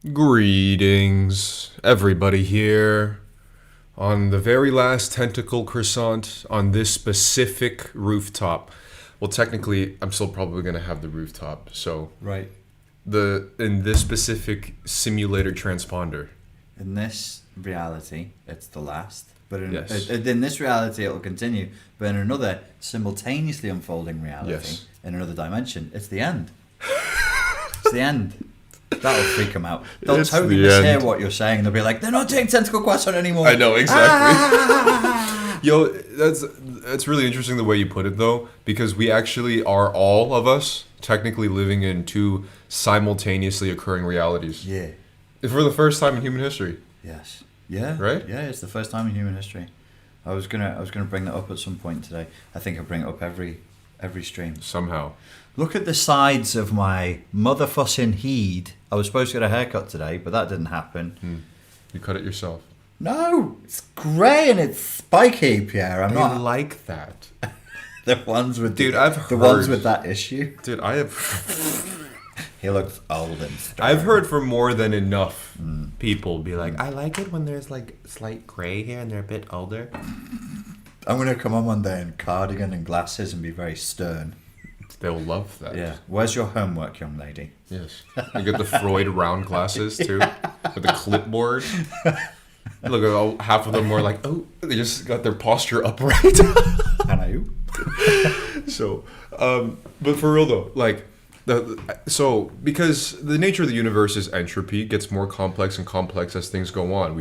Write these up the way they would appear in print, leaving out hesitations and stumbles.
Greetings, everybody here on the very last tentacle croissant on this specific rooftop. Well, technically, I'm still probably gonna have the rooftop. So Right. in this specific simulator transponder. In this reality, it's the last. But Yes. in this reality, it will continue. But in another simultaneously unfolding reality, Yes. in another dimension, it's the end. It's the end. That'll freak them out. They'll It's totally the mishear end. what you're saying. They'll be like, they're not doing tentacle croissant anymore. I know exactly. Yo, that's really interesting the way you put it though, because we actually are all of us technically living in two simultaneously occurring realities Yeah. for the first time in human history. Yes. Yeah. Right? Yeah, it's the first time in human history. I was gonna bring that up at some point today. I think I bring it up every stream. Somehow. Look at the sides of my motherfucking head. I was supposed to get a haircut today, but that didn't happen. You cut it yourself. No, it's grey and it's spiky, Pierre. I'm I not like that. the ones with Dude, I've the ones heard- with that issue. Dude, He looks old and stern. I've heard from more than enough people be like, I like it when there's like slight gray hair and they're a bit older. I'm gonna come on one day in cardigan and glasses and be very stern. They'll love that. Yeah. Where's your homework, young lady? Yes. You get the Freud round glasses too, with the clipboard. Look, half of them were like, oh, they just got their posture upright. And you? So, but for real though, like, because the nature of the universe is entropy, gets more complex and complex as things go on.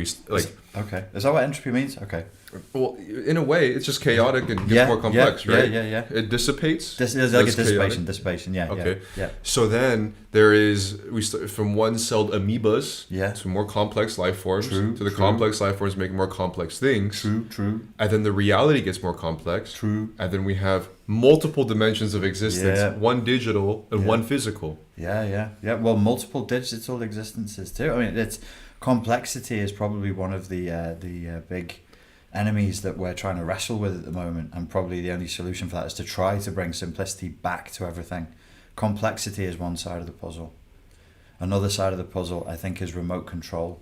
Okay. Is that what entropy means? Okay. Well, in a way, it's just chaotic and gets more complex, right? Yeah. It dissipates. This is like a That's dissipation. Yeah. Okay. Yeah. So then there is from one-celled amoebas to more complex life forms to the complex life forms making more complex things. True. And then the reality gets more complex. True. And then we have multiple dimensions of existence, one digital and one physical. Yeah. Well, multiple digital existences too. I mean, it's complexity is probably one of the big enemies that we're trying to wrestle with at the moment, and probably the only solution for that is to try to bring simplicity back to everything. Complexity is one side of the puzzle. Another side of the puzzle, I think, is remote control.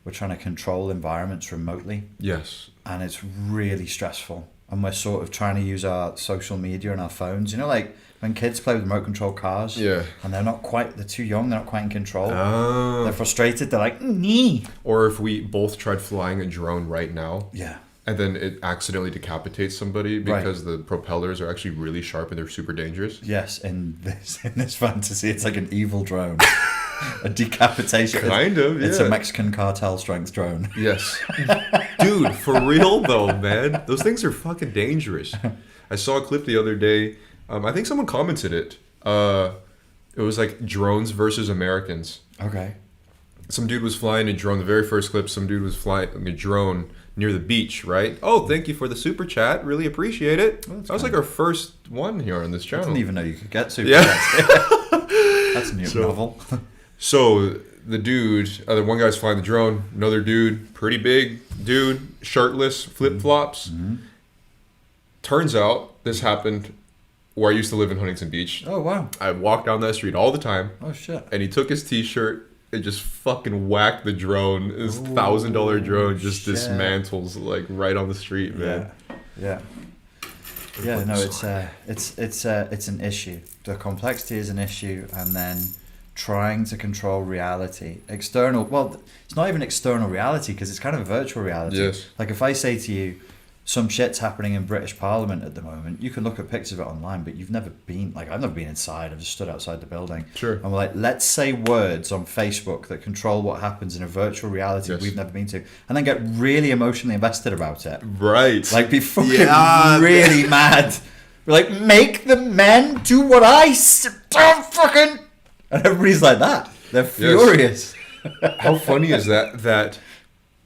We're trying to control environments remotely. Yes. And it's really stressful. And we're sort of trying to use our social media and our phones. You know, like when kids play with remote control cars. Yeah. And they're too young, they're not quite in control. Oh. They're frustrated, they're like, nee. Or if we both tried flying a drone right now. Yeah. And then it accidentally decapitates somebody because the propellers are actually really sharp and they're super dangerous. Yes, in this fantasy, it's like an evil drone. A decapitation. Kind of, yeah. It's a Mexican cartel strength drone. Yes. Dude, for real though, man. Those things are fucking dangerous. I saw a clip the other day. I think someone commented it. It was like drones versus Americans. Okay. Some dude was flying a drone. The very first clip, some dude was flying a drone near the beach, right? Oh, thank you for the super chat. Really appreciate it. Well, that was like our first one here on this I channel. didn't even know you could get super Yeah. chats. That's a new novel. So the dude, the one guy's flying the drone, another dude, pretty big dude, shirtless, flip-flops. Mm-hmm. Turns out this happened where I used to live in Huntington Beach. Oh, wow. I walk down that street all the time. Oh, shit. And he took his t-shirt and just fucking whacked the drone. This $1,000 drone just shit. dismantles like right on the street, man. Yeah. Yeah, no, it's an issue. The complexity is an issue, and then trying to control reality. It's not even external reality because it's kind of a virtual reality. Yes. Like if I say to you, some shit's happening in British Parliament at the moment, you can look at pictures of it online, but you've never been, like I've never been inside, I've just stood outside the building. Sure. And we're like, let's say words on Facebook that control what happens in a virtual reality we've never been to, and then get really emotionally invested about it. Right. Like be fucking really mad. We're like, make the men do what don't fucking... And everybody's like that. They're furious. How funny is that,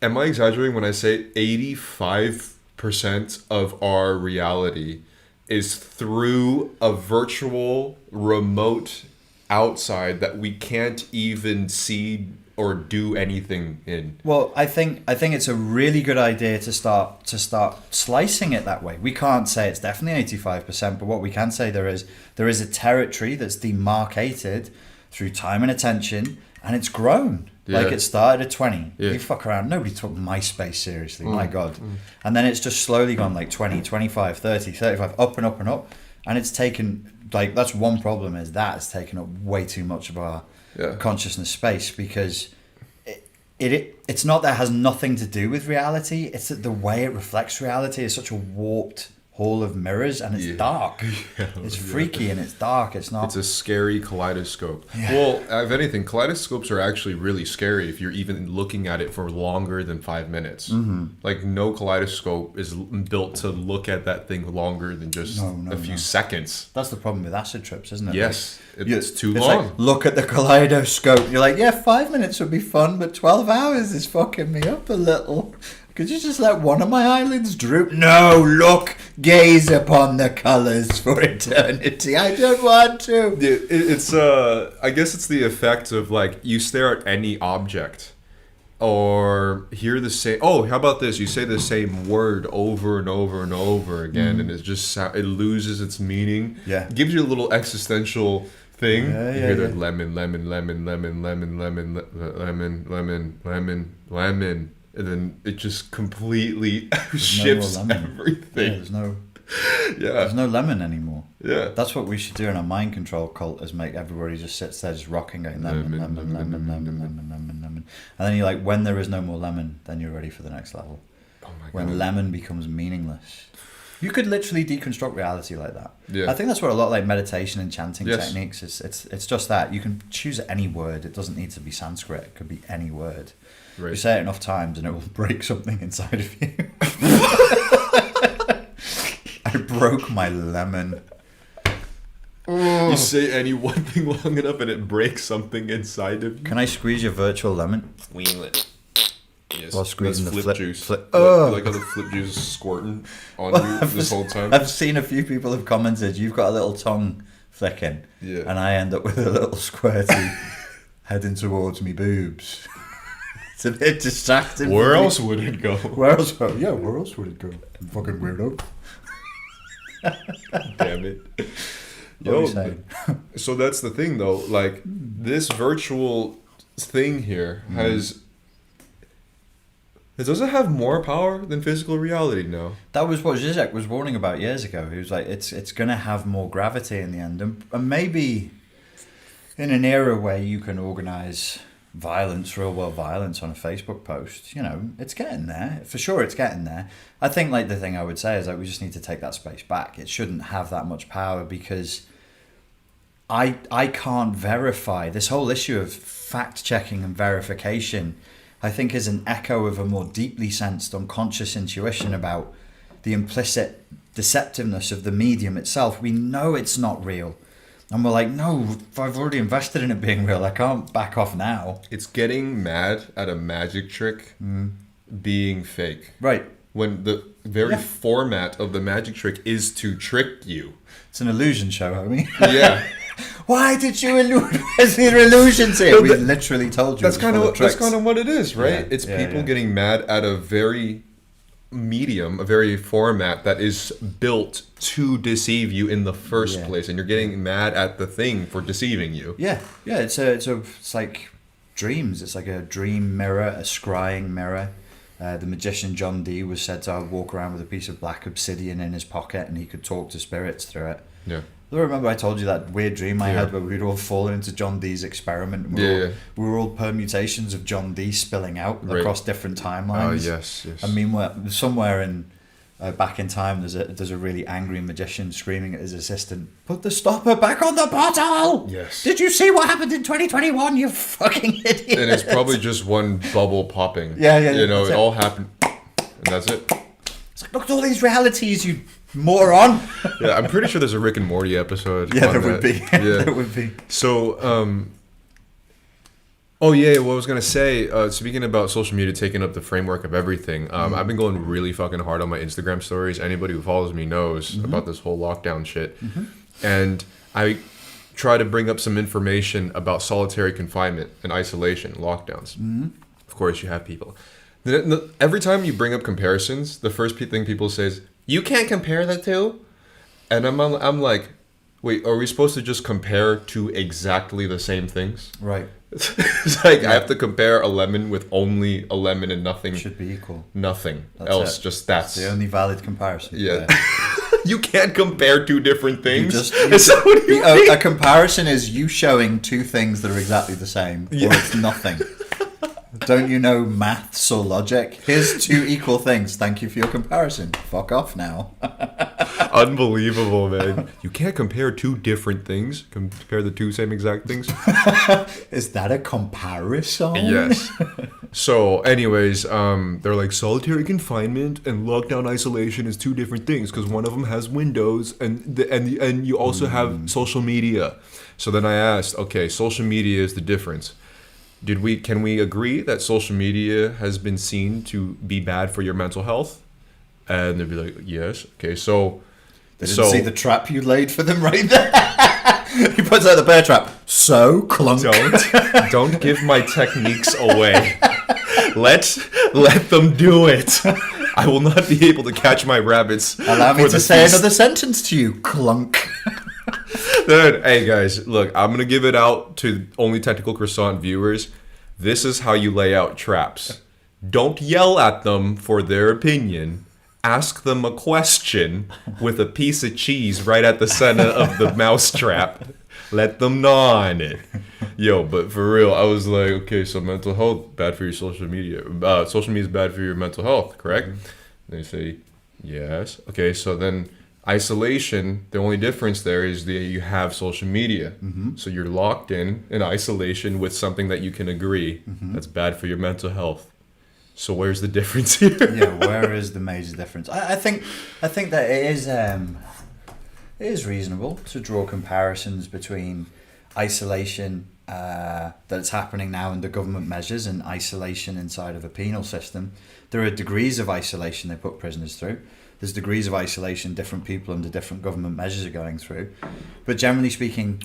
am I exaggerating when I say 85% of our reality is through a virtual remote outside that we can't even see or do anything in? Well, I think it's a really good idea to start slicing it that way. We can't say it's definitely 85%, but what we can say there is a territory that's demarcated through time and attention, and it's grown. Yeah. Like it started at 20. Yeah. You fuck around. Nobody took MySpace seriously. My God. And then it's just slowly gone like 20, 25, 30, 35, up and up and up. And it's taken, like, that's one problem is that it's taken up way too much of our consciousness space because it's not that it has nothing to do with reality. It's that the way it reflects reality is such a warped hall of mirrors, and it's dark. It's freaky and it's dark. It's not. It's a scary kaleidoscope. Well, if anything, kaleidoscopes are actually really scary if you're even looking at it for longer than 5 minutes. Like no kaleidoscope is built to look at that thing longer than just a few seconds. That's the problem with acid trips, isn't it? Yes, like, it's too long. Like, look at the kaleidoscope. You're like, yeah, 5 minutes would be fun, but 12 hours is fucking me up a little. Could you just let one of my eyelids droop? No, look, gaze upon the colours for eternity. I don't want to. It's I guess it's the effect of like you stare at any object or hear the same. Oh, how about this? You say the same word over and over and over again, and it just it loses its meaning. Yeah, it gives you a little existential thing. You hear the yeah. lemon, lemon, lemon, lemon, lemon, lemon, lemon, lemon, lemon, lemon. And then it just completely shifts everything. There's no lemon anymore. Yeah. That's what we should do in a mind control cult is make everybody just sits there just rocking going lemon, lemon, lemon, lemon, lemon, lemon, lemon. And then you're like, when there is no more lemon, then you're ready for the next level. Oh my God. When lemon becomes meaningless. You could literally deconstruct reality like that. Yeah. I think that's what a lot of like meditation and chanting techniques is. It's just that. You can choose any word. It doesn't need to be Sanskrit. It could be any word. Right. You say it enough times and it will break something inside of you. I broke my lemon. You say any one thing long enough and it breaks something inside of you. Can I squeeze your virtual lemon? Wheel it. Yes. While squeezing the flip juice. Like how the flip juice is squirting on you this whole time. I've seen a few people have commented, you've got a little tongue flicking. Yeah. And I end up with a little squirty heading towards me boobs. It's a bit distracting. Where else would it go? Where else? Yeah, where else would it go? Fucking weirdo. Damn it. What are you saying? So that's the thing, though. Like this virtual thing here has. Does it have more power than physical reality now? That was what Zizek was warning about years ago. He was like, it's going to have more gravity in the end, and maybe in an era where you can organise violence, real world violence on a Facebook post, you know, it's getting there. For sure it's getting there. I think like the thing I would say is like we just need to take that space back. It shouldn't have that much power because I can't verify this whole issue of fact checking and verification. I think is an echo of a more deeply sensed unconscious intuition about the implicit deceptiveness of the medium itself. We know it's not real. And we're like, no, I've already invested in it being real. I can't back off now. It's getting mad at a magic trick being fake. Right. When the very format of the magic trick is to trick you. It's an illusion show, homie. Yeah. Why did you illusion? Where's the illusions here? We literally told you. That's kind of what it is, right? Yeah, it's people getting mad at a very medium, a very format that is built to deceive you in the first place, and you're getting mad at the thing for deceiving you. Yeah. It's like dreams. It's like a dream mirror, a scrying mirror. The magician John Dee was said to walk around with a piece of black obsidian in his pocket, and he could talk to spirits through it. Yeah. I remember I told you that weird dream I had where we'd all fallen into John Dee's experiment. We were all permutations of John Dee spilling out across different timelines. Oh, yes. I mean, somewhere in back in time, there's a really angry magician screaming at his assistant, "Put the stopper back on the bottle!" Yes. Did you see what happened in 2021, you fucking idiot? And it's probably just one bubble popping. Yeah. You know, it all happened, and that's it. It's like, look at all these realities, you moron. Yeah, I'm pretty sure there's a Rick and Morty episode. Yeah, there would be. Yeah, there would be. So, what I was gonna say. Speaking about social media taking up the framework of everything, I've been going really fucking hard on my Instagram stories. Anybody who follows me knows about this whole lockdown shit, and I try to bring up some information about solitary confinement and isolation, lockdowns. Of course, you have people. Every time you bring up comparisons, the first thing people say is, "You can't compare the two," and I'm like, Wait, are we supposed to just compare two exactly the same things? Right. It's like I have to compare a lemon with only a lemon and nothing. Should be equal. Nothing That's else. it. Just that's The only valid comparison. Yeah. You can't compare two different things. What do you mean? A comparison is you showing two things that are exactly the same, or it's nothing. Don't you know maths or logic? Here's two equal things. Thank you for your comparison. Fuck off now. Unbelievable, man. You can't compare two different things. Compare the two same exact things. Is that a comparison? Yes. So, anyways, they're like solitary confinement and lockdown isolation is two different things because one of them has windows and you also have social media. So then I asked, okay, social media is the difference. Can we agree that social media has been seen to be bad for your mental health? And they'd be like, yes. Okay, so they didn't see the trap you laid for them right there. He puts out the bear trap. So clunk. Don't give my techniques away. Let them do it. I will not be able to catch my rabbits. Allow me to say another sentence to you. Clunk. Dude, hey guys, look, I'm going to give it out to only Technical Croissant viewers. This is how you lay out traps. Don't yell at them for their opinion. Ask them a question with a piece of cheese right at the center of the mouse trap. Let them gnaw on it. Yo, but for real, I was like, okay, so mental health, bad for your social media. Social media is bad for your mental health, correct? They say, yes. Okay, so then isolation, the only difference there is that you have social media. So you're locked in isolation with something that you can agree that's bad for your mental health. So where's the difference here? Yeah, where is the major difference? I think that it is reasonable to draw comparisons between isolation that's happening now under government measures and isolation inside of a penal system. There are degrees of isolation they put prisoners through. There's degrees of isolation different people under different government measures are going through. But generally speaking,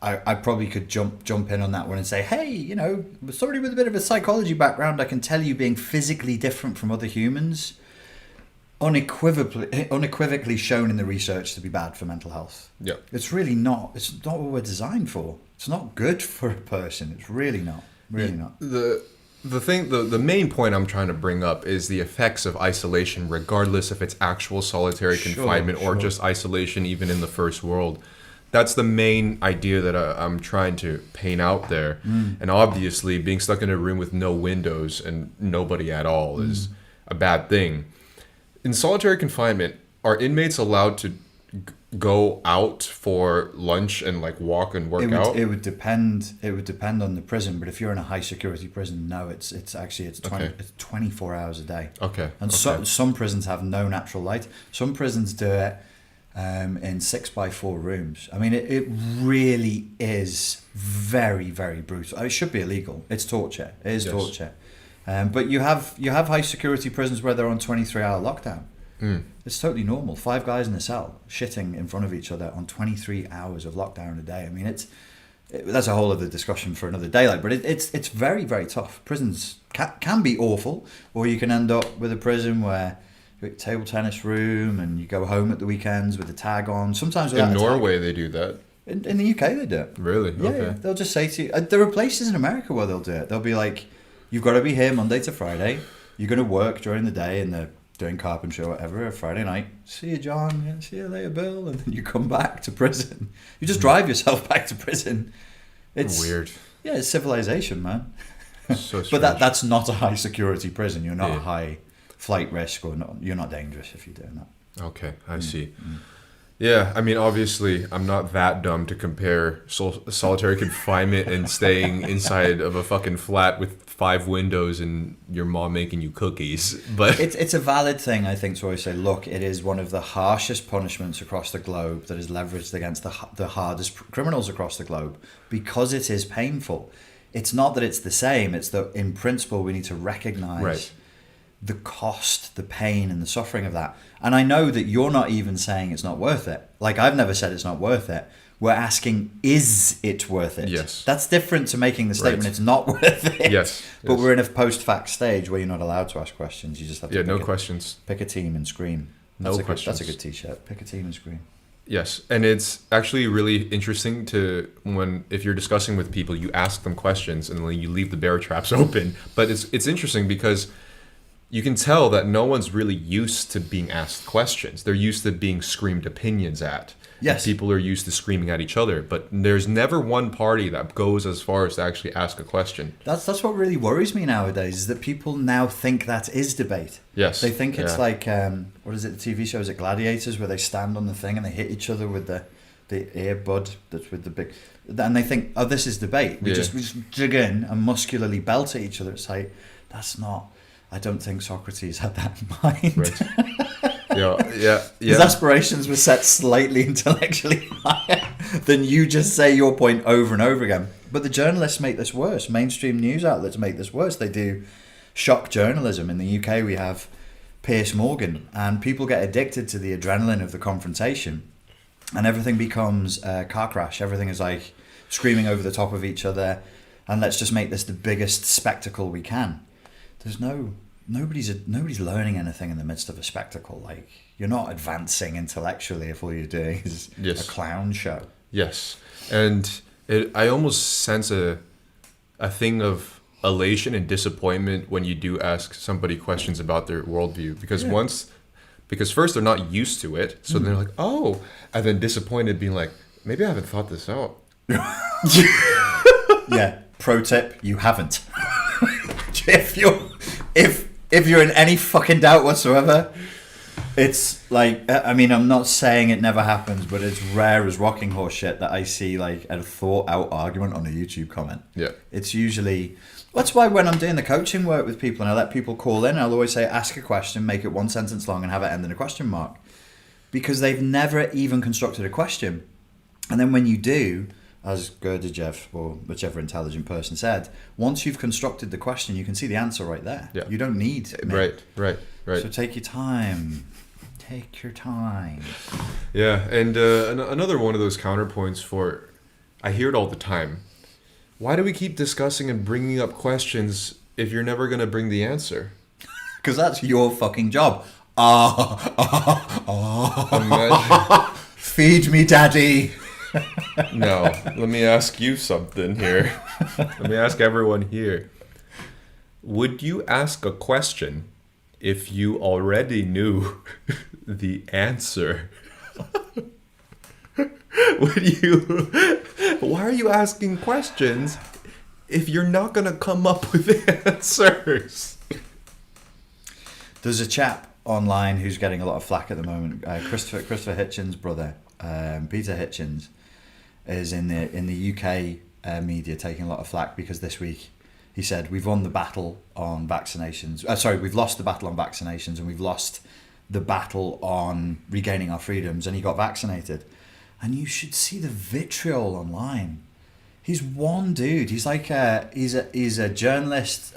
I probably could jump in on that one and say, hey, you know, somebody with a bit of a psychology background, I can tell you being physically different from other humans, unequivocally shown in the research to be bad for mental health. Yeah. It's really not. It's not what we're designed for. It's not good for a person. It's really not. Really not. The main point I'm trying to bring up is the effects of isolation, regardless if it's actual solitary confinement or just isolation even in the first world. That's the main idea that I'm trying to paint out there. And obviously, being stuck in a room with no windows and nobody at all is a bad thing. In solitary confinement, are inmates allowed to go out for lunch and like walk and work out? It would depend. It would depend on the prison. But if you're in a high security prison, no, it's 24 hours a day. Okay. And some prisons have no natural light. Some prisons do it in 6x4 rooms. I mean, it really is very, very brutal. It should be illegal. It's torture. It is torture. But you have high security prisons where they're on 23-hour lockdown. It's totally normal. 5 guys in a cell shitting in front of each other on 23 hours of lockdown a day. I mean, that's a whole other discussion for another day. But it's very, very tough. Prisons can be awful, or you can end up with a prison where you got a table tennis room and you go home at the weekends with a tag on. Sometimes in Norway they do that. In the UK they do it. Really? Yeah, okay. Yeah. They'll just say to you, there are places in America where they'll do it. They'll be like, you've got to be here Monday to Friday. You're going to work during the day and they're doing carpentry or whatever. Friday night, see you, John. Yeah, see you later, Bill. And then you come back to prison. You just drive yourself back to prison. It's weird. Yeah, it's civilization, man. So but that's not a high security prison. You're not a high flight risk, or not. You're not dangerous if you're doing that. Okay, I see. Yeah, I mean, obviously, I'm not that dumb to compare solitary confinement and staying inside of a fucking flat with 5 windows and your mom making you cookies. But it's a valid thing, I think, to always say, look, it is one of the harshest punishments across the globe that is leveraged against the hardest criminals across the globe because it is painful. It's not that it's the same. It's that, in principle, we need to recognize the cost, the pain, and the suffering of that. And I know that you're not even saying it's not worth it. Like, I've never said it's not worth it. We're asking, is it worth it? Yes. That's different to making the statement it's not worth it. Yes. But we're in a post-fact stage where you're not allowed to ask questions. You just have to questions. Pick a team and scream. No questions. That's a good t-shirt. Pick a team and scream. Yes, and it's actually really interesting to if you're discussing with people, you ask them questions and then you leave the bear traps open. But it's interesting because you can tell that no one's really used to being asked questions. They're used to being screamed opinions at. Yes. And people are used to screaming at each other, but there's never one party that goes as far as to actually ask a question. That's what really worries me nowadays, is that people now think that is debate. Yes. They think it's like, what is it, the TV show, is it Gladiators, where they stand on the thing and they hit each other with the earbud that's with the big... And they think, oh, this is debate. We just jig in and muscularly belt at each other. It's like, that's not... I don't think Socrates had that in mind. Right. Yeah. His aspirations were set slightly intellectually higher than you just say your point over and over again. But the journalists make this worse. Mainstream news outlets make this worse. They do shock journalism. In the UK, we have Pierce Morgan, and people get addicted to the adrenaline of the confrontation, and everything becomes a car crash. Everything is like screaming over the top of each other, and let's just make this the biggest spectacle we can. There's nobody's learning anything in the midst of a spectacle. Like, you're not advancing intellectually if all you're doing is a clown show. Yes, and I almost sense a thing of elation and disappointment when you do ask somebody questions about their worldview, because first they're not used to it, so they're like, oh, and then disappointed, being like, maybe I haven't thought this out. Yeah. Pro tip: you haven't. If you're in any fucking doubt whatsoever, it's like, I mean, I'm not saying it never happens, but it's rare as rocking horse shit that I see like a thought out argument on a YouTube comment. Yeah. It's usually, that's why when I'm doing the coaching work with people and I let people call in, I'll always say, ask a question, make it one sentence long and have it end in a question mark. Because they've never even constructed a question. And then when you do, as Gurdjieff or whichever intelligent person said, once you've constructed the question, you can see the answer right there. Yeah. You don't need me. Right. So take your time. Take your time. Yeah, and another one of those counterpoints for, I hear it all the time. Why do we keep discussing and bringing up questions if you're never going to bring the answer? Because that's your fucking job. Feed me, daddy. No, let me ask you something here. Let me ask everyone here. Would you ask a question if you already knew the answer? Why are you asking questions if you're not going to come up with answers? There's a chap online who's getting a lot of flack at the moment. Christopher Hitchens' brother, Peter Hitchens, is in the UK media taking a lot of flack because this week he said we've won the battle on vaccinations. We've lost the battle on vaccinations and we've lost the battle on regaining our freedoms. And he got vaccinated, and you should see the vitriol online. He's one dude. He's like he's a journalist.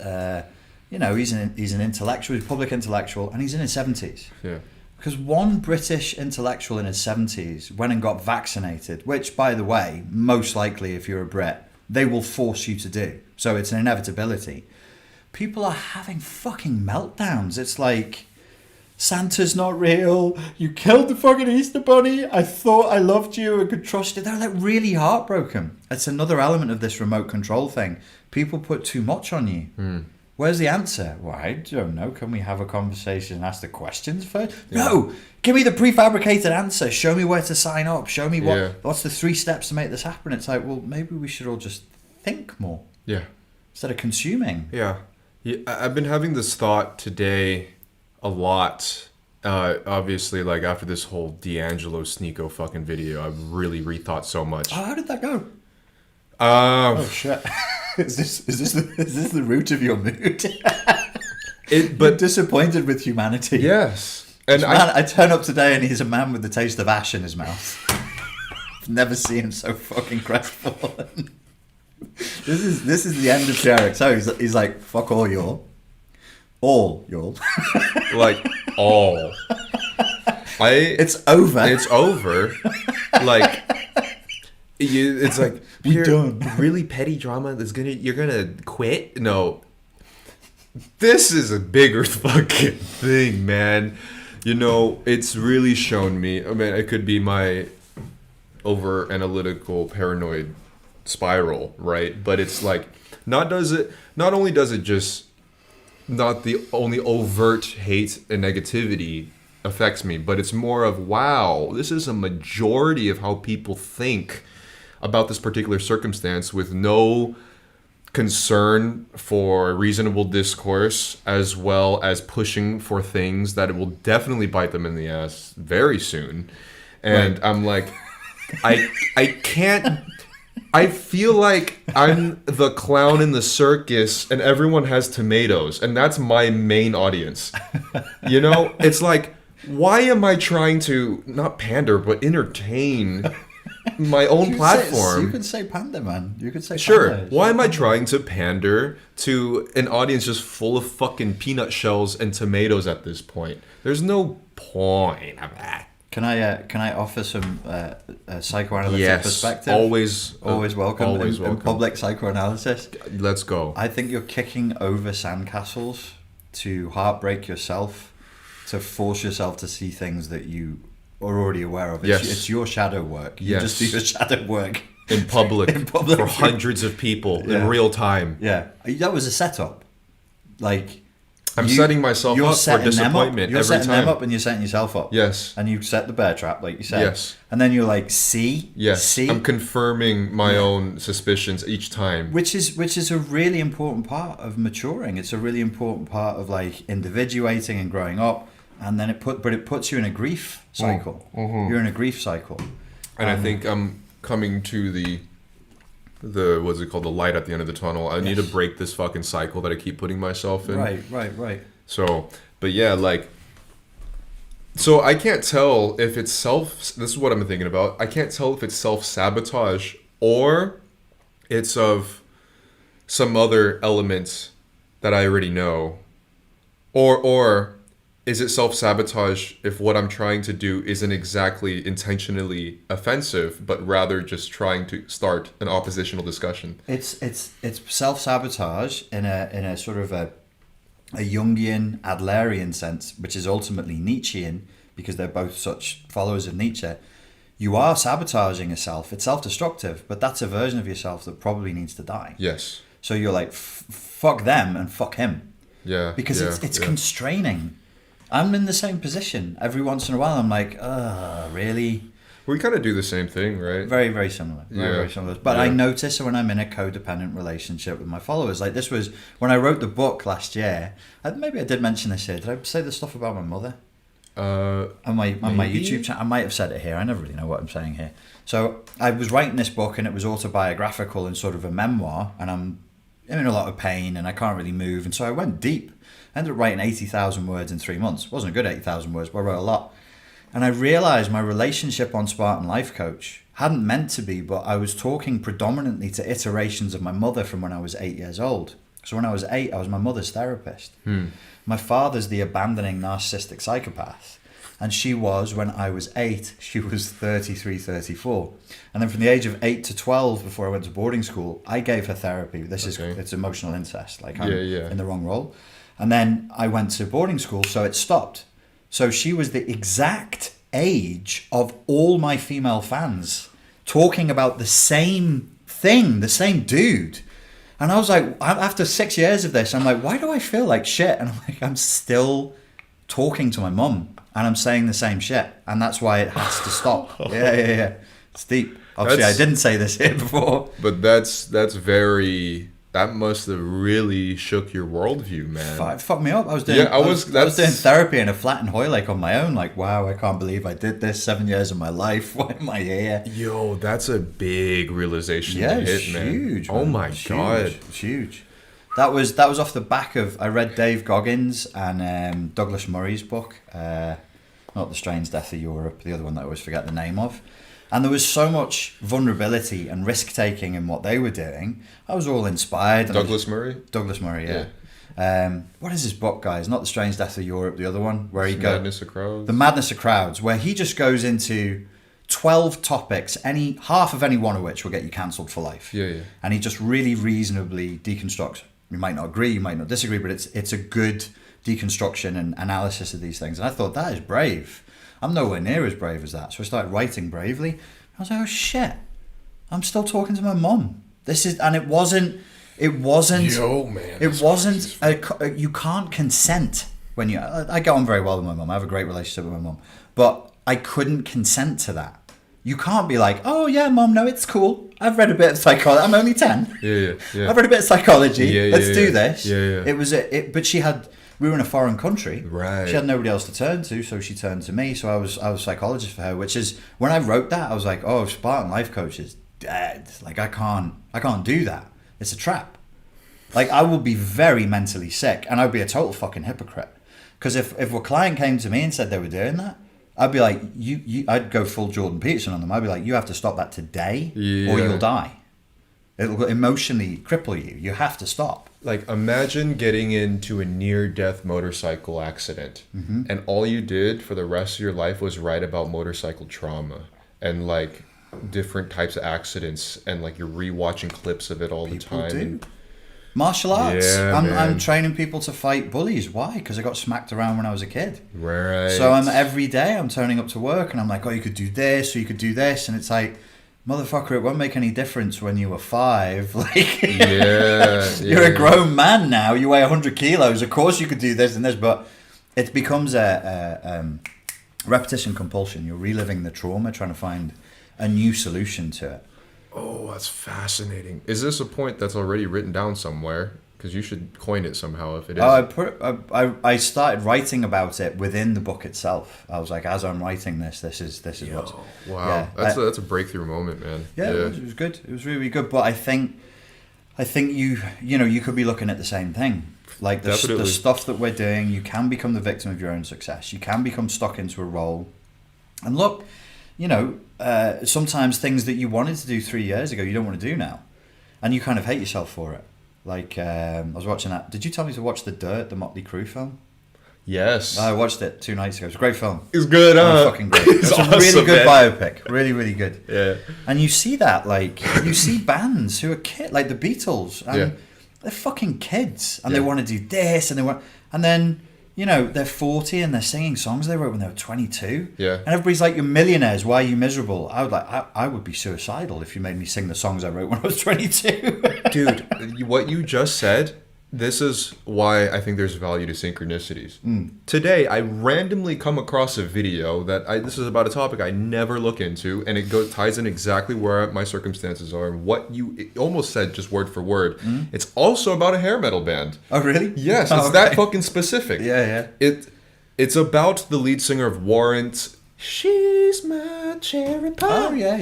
He's an intellectual, he's a public intellectual, and he's in his 70s. Yeah. Because one British intellectual in his 70s went and got vaccinated, which, by the way, most likely, if you're a Brit, they will force you to do. So it's an inevitability. People are having fucking meltdowns. It's like, Santa's not real. You killed the fucking Easter Bunny. I thought I loved you and could trust you. They're like really heartbroken. It's another element of this remote control thing. People put too much on you. Where's the answer? Well, I don't know. Can we have a conversation and ask the questions first? Yeah. No! Give me the prefabricated answer. Show me where to sign up. Show me what's the 3 steps to make this happen. It's like, well, maybe we should all just think more. Yeah. Instead of consuming. Yeah. I've been having this thought today a lot. Obviously, like after this whole D'Angelo Sneeko fucking video, I've really rethought so much. Oh, how did that go? Oh, shit. Is this the root of your mood? But disappointed with humanity. Yes, and I turn up today and he's a man with the taste of ash in his mouth. I've never seen him so fucking crestfallen. This is the end of Pierre. So he's like, fuck all y'all, like all. It's over. It's over. Like. It's like we're done. Really petty drama you're gonna quit? No. This is a bigger fucking thing, man. It's really shown me. I mean, it could be my over analytical paranoid spiral, right? But it's like not only does it just not the only overt hate and negativity affects me, but it's more of, wow, this is a majority of how people think about this particular circumstance, with no concern for reasonable discourse, as well as pushing for things that it will definitely bite them in the ass very soon. And right. I'm like, I can't. I feel like I'm the clown in the circus and everyone has tomatoes, and that's my main audience. You know, it's like, why am I trying to not pander but entertain my own platform? You can say pander, man. You can say sure. Pander. Why am I trying to pander to an audience just full of fucking peanut shells and tomatoes at this point? There's no point of that. Can I offer some psychoanalytic perspective? Always welcome. Always in welcome. Public psychoanalysis. Let's go. I think you're kicking over sandcastles to heartbreak yourself, to force yourself to see things that you are already aware of. It's your shadow work. You just do your shadow work in public for hundreds of people in real time. Yeah, that was a setup. Like, I'm setting myself up for disappointment every time. You're setting them up and you're setting yourself up. Yes. And you set the bear trap, like you said. Yes. And then you're like, see? Yes. See? I'm confirming my own suspicions each time. Which is a really important part of maturing. It's a really important part of like individuating and growing up. And then it puts you in a grief cycle. Mm-hmm. You're in a grief cycle. And I think I'm coming to the what's it called, the light at the end of the tunnel. I need to break this fucking cycle that I keep putting myself in. Right. So, but yeah, like, so I can't tell if it's this is what I'm thinking about. I can't tell if it's self-sabotage or it's of some other elements that I already know. Or is it self-sabotage if what I'm trying to do isn't exactly intentionally offensive, but rather just trying to start an oppositional discussion? It's self-sabotage in a sort of a Jungian, Adlerian sense, which is ultimately Nietzschean, because they're both such followers of Nietzsche. You are sabotaging yourself. It's self-destructive, but that's a version of yourself that probably needs to die. Yes. So you're like, fuck them and fuck him. Yeah. Because it's constraining. I'm in the same position. Every once in a while, I'm like, really? We kind of do the same thing, right? Very, very similar. Very similar. But I notice when I'm in a codependent relationship with my followers, like this was when I wrote the book last year. Maybe I did mention this here. Did I say the stuff about my mother? On my YouTube channel. I might have said it here. I never really know what I'm saying here. So I was writing this book, and it was autobiographical and sort of a memoir, and I'm in a lot of pain, and I can't really move. And so I went deep. I ended up writing 80,000 words in 3 months. It wasn't a good 80,000 words, but I wrote a lot. And I realized my relationship on Spartan Life Coach hadn't meant to be, but I was talking predominantly to iterations of my mother from when I was 8 years old. So when I was 8, I was my mother's therapist. My father's the abandoning narcissistic psychopath. And she was, when I was 8, she was 33, 34. And then from the age of 8 to 12, before I went to boarding school, I gave her therapy. It's emotional incest. Like I'm in the wrong role. And then I went to boarding school, so it stopped. So she was the exact age of all my female fans talking about the same thing, the same dude. And I was like, after 6 years of this, I'm like, why do I feel like shit? And I'm like, I'm still talking to my mum and I'm saying the same shit. And that's why it has to stop. Yeah. It's deep. Obviously, I didn't say this here before. But that must have really shook your worldview, man. It fucked me up. I was doing therapy in a flat in Hoylake on my own. Like, wow, I can't believe I did this. 7 years of my life. Why am I here? Yo, that's a big realization to hit, man. Huge. Oh my God. It's huge. That was off the back of, I read Dave Goggins and Douglas Murray's book, not The Strange Death of Europe, the other one that I always forget the name of. And there was so much vulnerability and risk-taking in what they were doing. I was all inspired. Douglas Murray? Douglas Murray, yeah. What is his book, guys? Not The Strange Death of Europe, the other one. Where he goes, Madness of Crowds? The Madness of Crowds, where he just goes into 12 topics, half of any one of which will get you cancelled for life. Yeah. And he just really reasonably deconstructs. You might not agree, you might not disagree, but it's a good deconstruction and analysis of these things. And I thought, that is brave. I'm nowhere near as brave as that. So I started writing bravely. I was like, oh shit, I'm still talking to my mum. It wasn't, Yo, man. you can't consent when I get on very well with my mum. I have a great relationship with my mum. But I couldn't consent to that. You can't be like, oh yeah, mum, no, it's cool. I've read a bit of psychology. I'm only 10. Yeah. I've read a bit of psychology. Let's do this. Yeah. But we were in a foreign country. Right. She had nobody else to turn to, so she turned to me. So I was psychologist for her, which is, when I wrote that, I was like, oh, Spartan Life Coach is dead. Like, I can't do that. It's a trap. Like, I would be very mentally sick, and I'd be a total fucking hypocrite. Because if a client came to me and said they were doing that, I'd be like, I'd go full Jordan Peterson on them. I'd be like, you have to stop that today, or you'll die. It'll emotionally cripple you. You have to stop. Like, imagine getting into a near-death motorcycle accident, and all you did for the rest of your life was write about motorcycle trauma and like different types of accidents, and like you're rewatching clips of it all the time. Do. Martial arts. Yeah, I'm training people to fight bullies. Why? Because I got smacked around when I was a kid. Right. So every day I'm turning up to work and I'm like, oh, you could do this or you could do this, and it's like, motherfucker, it won't make any difference when you were 5. Like, you're a grown man now. You weigh 100 kilos. Of course you could do this and this, but it becomes a repetition compulsion. You're reliving the trauma, trying to find a new solution to it. Oh, that's fascinating. Is this a point that's already written down somewhere? Because you should coin it somehow if it is. I started writing about it within the book itself. I was like, as I'm writing this is what's... Wow. Yeah, that's a breakthrough moment, man. Yeah, it was good. It was really good. But I think you could be looking at the same thing. Like the stuff that we're doing, you can become the victim of your own success. You can become stuck into a role. And look, sometimes things that you wanted to do 3 years ago, you don't want to do now. And you kind of hate yourself for it. Like, I was watching that. Did you tell me to watch The Dirt, the Motley Crue film? Yes. I watched it 2 nights ago. It's a great film. It's good, huh? Oh, fucking great. It's awesome, a really good biopic. Really, really good. Yeah. And you see that, like, you see bands who are like the Beatles, and they're fucking kids, and they want to do this, and then, they're 40 and they're singing songs they wrote when they were 22. Yeah. And everybody's like, you're millionaires. Why are you miserable? I would be suicidal if you made me sing the songs I wrote when I was 22. Dude, what you just said, this is why I think there's value to synchronicities. Today, I randomly come across a video this is about a topic I never look into, and it ties in exactly where my circumstances are and what you almost said just word for word. It's also about a hair metal band. Oh, really? Yes, it's that fucking specific. Yeah. It's about the lead singer of Warrant. She's my cherry pie. Oh, yeah.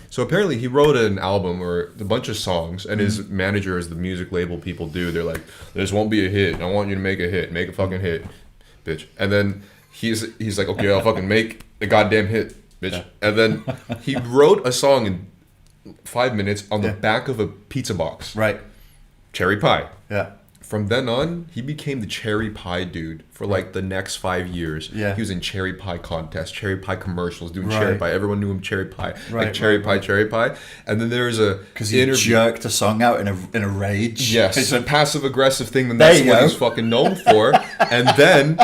So apparently he wrote an album or a bunch of songs, and his manager, as the music label people do, they're like, this won't be a hit. I want you to make a hit. Make a fucking hit, bitch. And then he's like, okay, I'll fucking make the goddamn hit, bitch. Yeah. And then he wrote a song in 5 minutes on the back of a pizza box. Right. Cherry pie. Yeah. From then on, he became the cherry pie dude for like the next 5 years. Yeah. He was in cherry pie contests, cherry pie commercials, doing cherry pie. Everyone knew him cherry pie. Like cherry pie. And then there was a... Because he jerked a song out in a rage. Yes. It's a passive aggressive thing, and that's what he's fucking known for. And then,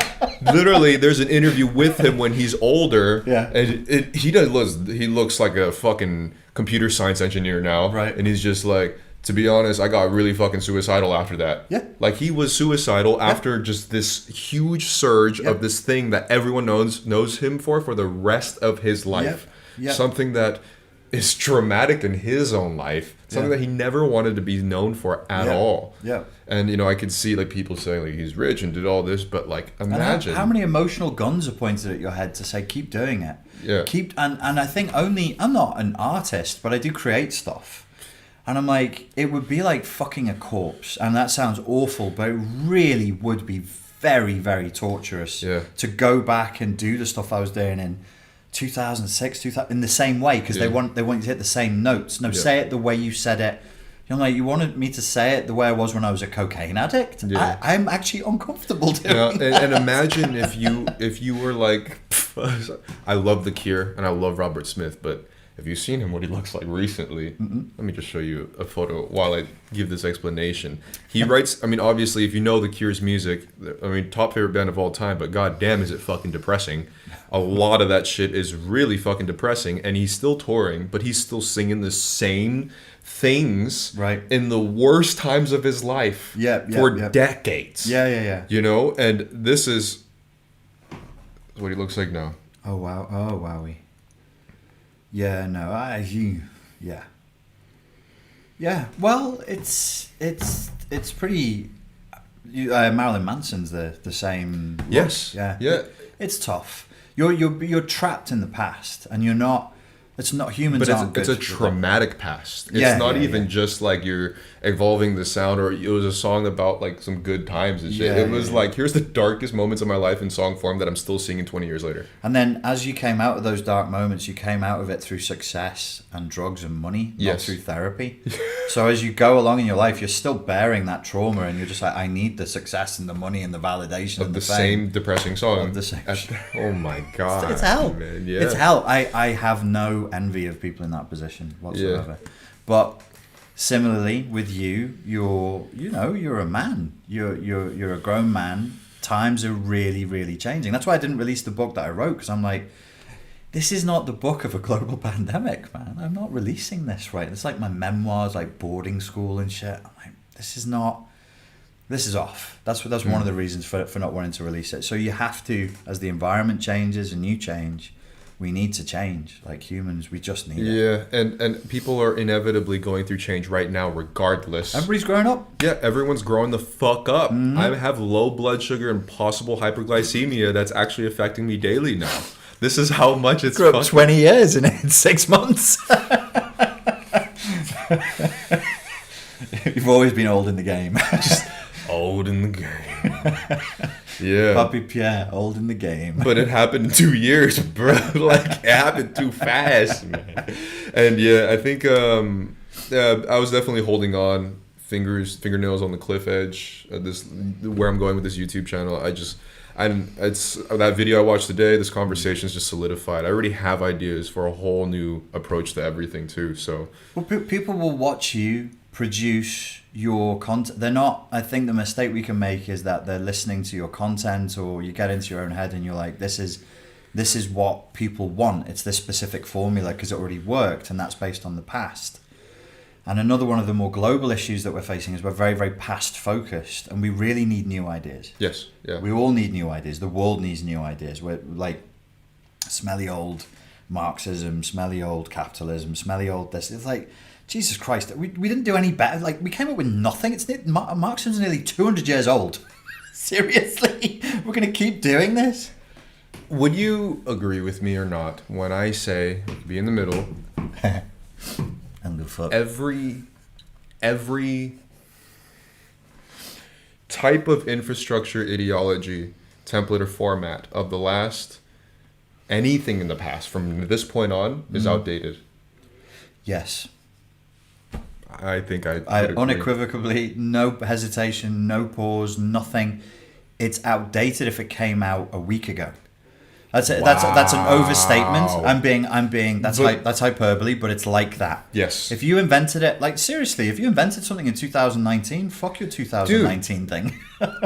literally, there's an interview with him when he's older. Yeah. And he looks like a fucking computer science engineer now. Right. And he's just like... To be honest, I got really fucking suicidal after that. Yeah. Like, he was suicidal after just this huge surge of this thing that everyone knows him for the rest of his life. Yeah. Something that is traumatic in his own life. Something that he never wanted to be known for at all. Yeah. And, I could see, like, people saying, like, he's rich and did all this, but, like, imagine. And how many emotional guns are pointed at your head to say, keep doing it. Yeah. And I think I'm not an artist, but I do create stuff. And I'm like, it would be like fucking a corpse. And that sounds awful, but it really would be very, very torturous to go back and do the stuff I was doing in 2006, in the same way, because they want you to hit the same notes. No, say it the way you said it. I'm like, you wanted me to say it the way I was when I was a cocaine addict? Yeah. I'm actually uncomfortable doing that. And imagine if you were like, I love The Cure and I love Robert Smith, but Have you seen him? What he looks like recently? Let me just show you a photo while I give this explanation. He writes. I mean, obviously, if you know The Cure's music, I mean, top favorite band of all time. But goddamn, is it fucking depressing? A lot of that shit is really fucking depressing, and he's still touring, but he's still singing the same things Right. in the worst times of his life for decades. Yeah. You know, and this is what he looks like now. Oh wow! Oh wowie! Yeah, no, yeah. Well, it's pretty. Marilyn Manson's the same. Yes. Yeah. It's tough. You're trapped in the past, and you're not. It's not humans. But it's a traumatic past. It's not even just like you're evolving the sound, or it was a song about like some good times and shit. It was like, here's the darkest moments of my life in song form that I'm still singing 20 years later. And then as you came out of those dark moments, you came out of it through success and drugs and money, not through therapy. So as you go along in your life, you're still bearing that trauma, and you're just like, I need the success and the money and the validation of and the fame. same depressing song. Of the same. Oh my god! It's hell. Man. Yeah. It's hell. I have no envy of people in that position whatsoever. Yeah. But similarly with you, you're a man. You're a grown man. Times are really, really changing. That's why I didn't release the book that I wrote, because I'm like, this is not the book of a global pandemic, man. I'm not releasing this, right? It's like my memoirs, like boarding school and shit. I'm like, this is off. That's one of the reasons for not wanting to release it. So you have to, as the environment changes and you change, we need to change. Like humans, we just need it. Yeah, and people are inevitably going through change right now, regardless. Everybody's growing up. Yeah, everyone's growing the fuck up. I have low blood sugar and possible hyperglycemia that's actually affecting me daily now. This is how much it's grew up 20 years in 6 months. You've always been old in the game. Just old in the game. Yeah. Puppy Pierre, old in the game. But it happened in 2 years, bro. Like, it happened too fast, man. And yeah, I think I was definitely holding on, fingernails on the cliff edge. Where I'm going with this YouTube channel. It's that video I watched today. This conversation's just solidified. I already have ideas for a whole new approach to everything too. So, well, people will watch you produce your content. They're not. I think the mistake we can make is that they're listening to your content, or you get into your own head and you're like, this is what people want. It's this specific formula because it already worked, and that's based on the past. And another one of the more global issues that we're facing is we're very, very past focused, and we really need new ideas. Yes, yeah. We all need new ideas. The world needs new ideas. We're like smelly old Marxism, smelly old capitalism, smelly old this. It's like, Jesus Christ, we didn't do any better. Like, we came up with nothing. Marxism's nearly 200 years old. Seriously? We're going to keep doing this? Would you agree with me or not when I say, be in the middle, and the fuck. Every type of infrastructure, ideology, template, or format of the last, anything in the past from this point on is outdated? Yes. I think I unequivocally, no hesitation, no pause, nothing. It's outdated if it came out a week ago. That's an overstatement. I'm being that's hyperbole, but it's like that. Yes. If you invented it, like seriously, if you invented something in 2019, fuck your 2019 thing.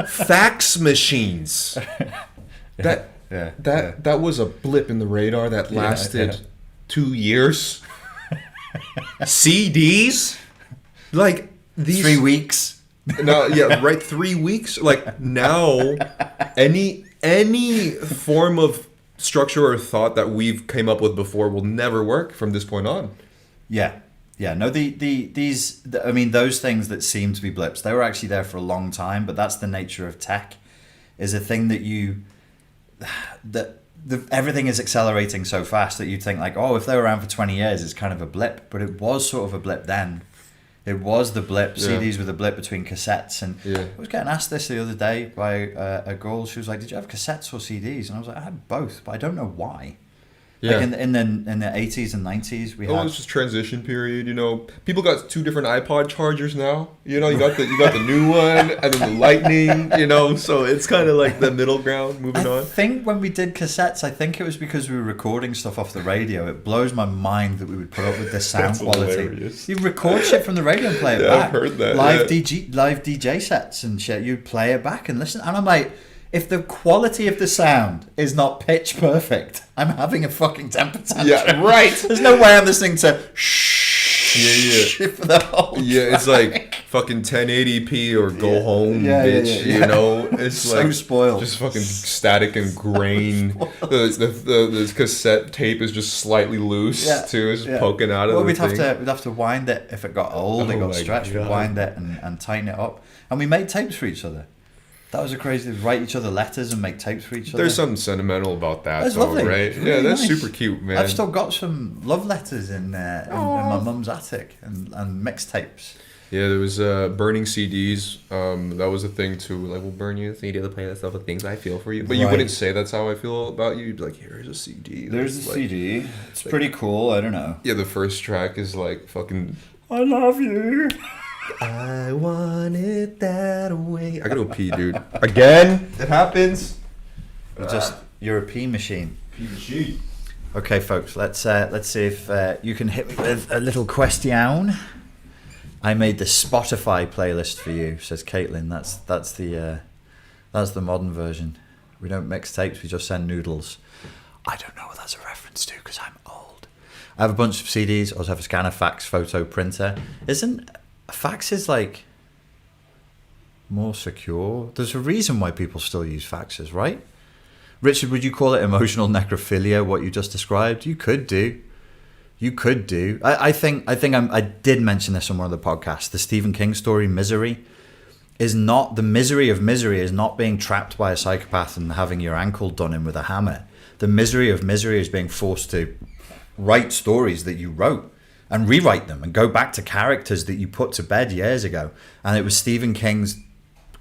Fax machines. That was a blip in the radar that lasted 2 years. CDs, like these 3 weeks. No, yeah, right. 3 weeks. Like now, any form of structure or thought that we've came up with before will never work from this point on. Yeah. No, I mean, those things that seem to be blips, they were actually there for a long time, but that's the nature of tech, is a thing that everything is accelerating so fast that you think like, oh, if they were around for 20 years, it's kind of a blip, but it was sort of a blip then. It was the blip. Yeah. CDs were the blip between cassettes. And I was getting asked this the other day by a girl. She was like, did you have cassettes or CDs? And I was like, I had both, but I don't know why. Yeah. Like in the 80s and 90s, we Oh, had. it's just transition period, you know. People got 2 different iPod chargers now. You know, you got the new one and then the Lightning, you know, so it's kind of like the middle ground moving I on. think when we did cassettes, I think it was because we were recording stuff off the radio. It blows my mind that we would put up with this sound That's quality. hilarious. You record shit from the radio and play it Yeah, back. I've heard that, Live yeah. DJ sets and shit. You'd play it back and listen. And I'm like, if the quality of the sound is not pitch perfect, I'm having a fucking temper tantrum. Yeah, right. There's no way I'm listening to shh Yeah. for the whole Yeah, it's track. like fucking 1080p or go home, bitch. yeah. You know, it's So like spoiled. just fucking static and grain. The cassette tape is just slightly loose too. It's just poking out of well, the we'd thing. have to wind it if it got old. It Oh got my stretched. We'd God. wind it and tighten it up. And we made tapes for each other. That was a crazy. We'd write each other letters and make tapes for each other. There's something sentimental about that, That's though, lovely. right? It's really Yeah, that's nice. super cute, man. I've still got some love letters in my mum's attic and mixtapes. Yeah, there was burning CDs. That was a thing too. Like, we'll burn you a CD to play that stuff with things I feel for you. But you Right. wouldn't say that's how I feel about you. You'd be like, here's a CD. There's That's a like, CD. It's pretty cool. I don't know. Yeah, the first track is like fucking. I love you. I want it that way. I gotta go pee, dude. Again? It happens. You're a pee machine. Pee machine. Okay, folks. Let's see if you can hit me with a little question. I made the Spotify playlist for you, says Caitlin. That's the modern version. We don't mix tapes. We just send noodles. I don't know what that's a reference to because I'm old. I have a bunch of CDs. I also have a scanner, fax, photo, printer. Fax is like more secure. There's a reason why people still use faxes, right? Richard, would you call it emotional necrophilia, what you just described? You could do. I think I did mention this on one of the podcasts. The Stephen King story, Misery, is not the misery of misery is not being trapped by a psychopath and having your ankle done in with a hammer. The misery of misery is being forced to write stories that you wrote and rewrite them and go back to characters that you put to bed years ago. And it was Stephen King's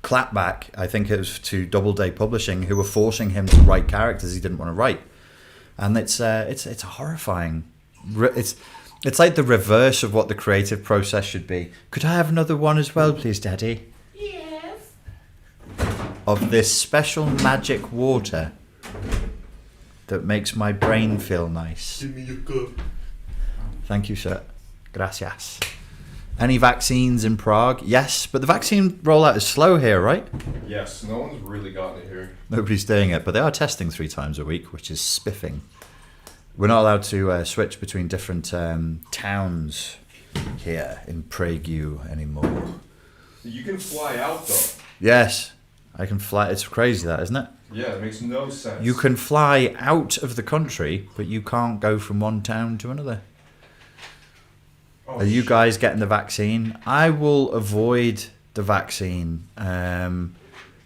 clapback, I think it was to Doubleday Publishing, who were forcing him to write characters he didn't want to write. And it's a horrifying. It's like the reverse of what the creative process should be. Could I have another one as well, please, Daddy? Yes. Of this special magic water that makes my brain feel nice. Give me your cup. Thank you, sir. Gracias. Any vaccines in Prague? Yes, but the vaccine rollout is slow here, right? Yes, no one's really gotten it here. Nobody's doing it, but they are testing 3 times a week, which is spiffing. We're not allowed to switch between different towns here in Prague anymore. You can fly out though. Yes, I can fly. It's crazy that, isn't it? Yeah, it makes no sense. You can fly out of the country, but you can't go from one town to another. Oh, Are you guys getting the vaccine? I will avoid the vaccine at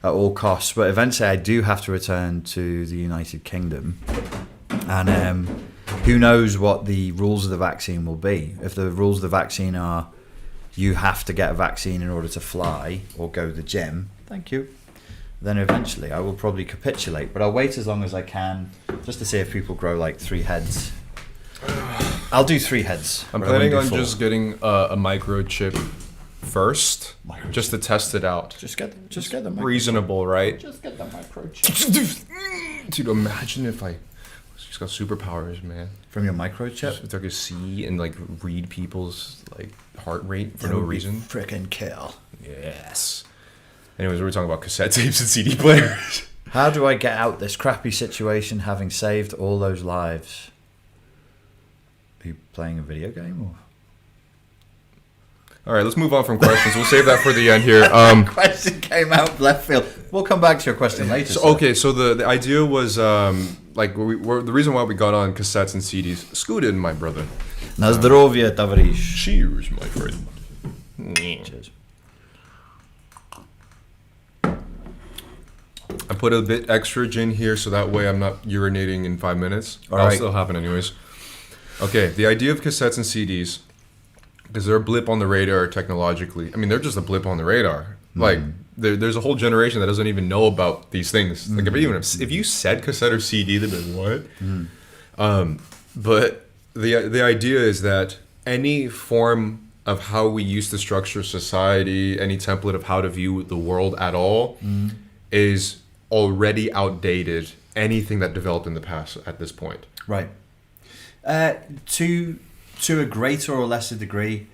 all costs, but eventually I do have to return to the United Kingdom. And who knows what the rules of the vaccine will be. If the rules of the vaccine are you have to get a vaccine in order to fly or go to the gym, thank you, then eventually I will probably capitulate. But I'll wait as long as I can just to see if people grow like 3 heads. I'll do 3 heads. I'm but I won't planning do on 4. just getting a microchip first, just to test it out. Just get the Reasonable, right? Just get the microchip. Dude, imagine if I just got superpowers, man. From your microchip? Just if I could see and like read people's like heart rate for That no would be reason. Frickin' kill. Yes. Anyways, we were talking about cassette tapes and CD players. How do I get out this crappy situation having saved all those lives? Are you playing a video game or? All right, let's move on from questions. We'll save that for the end here. Question came out left field. We'll come back to your question later. So, sir. okay, so the idea was like the reason why we got on cassettes and CDs. Scooted, my brother. Na zdrowie, towarzysz. Cheers, my friend. Cheers. I put a bit extra gin here so that way I'm not urinating in 5 minutes. All That'll right. still happen anyways. Okay, the idea of cassettes and CDs, because they're a blip on the radar technologically. I mean, they're just a blip on the radar. Like, there's a whole generation that doesn't even know about these things. Like, if you said cassette or CD, they'd be like, what? But the idea is that any form of how we used to structure society, any template of how to view the world at all, is already outdated. Anything that developed in the past at this point. Right. To a greater or lesser degree,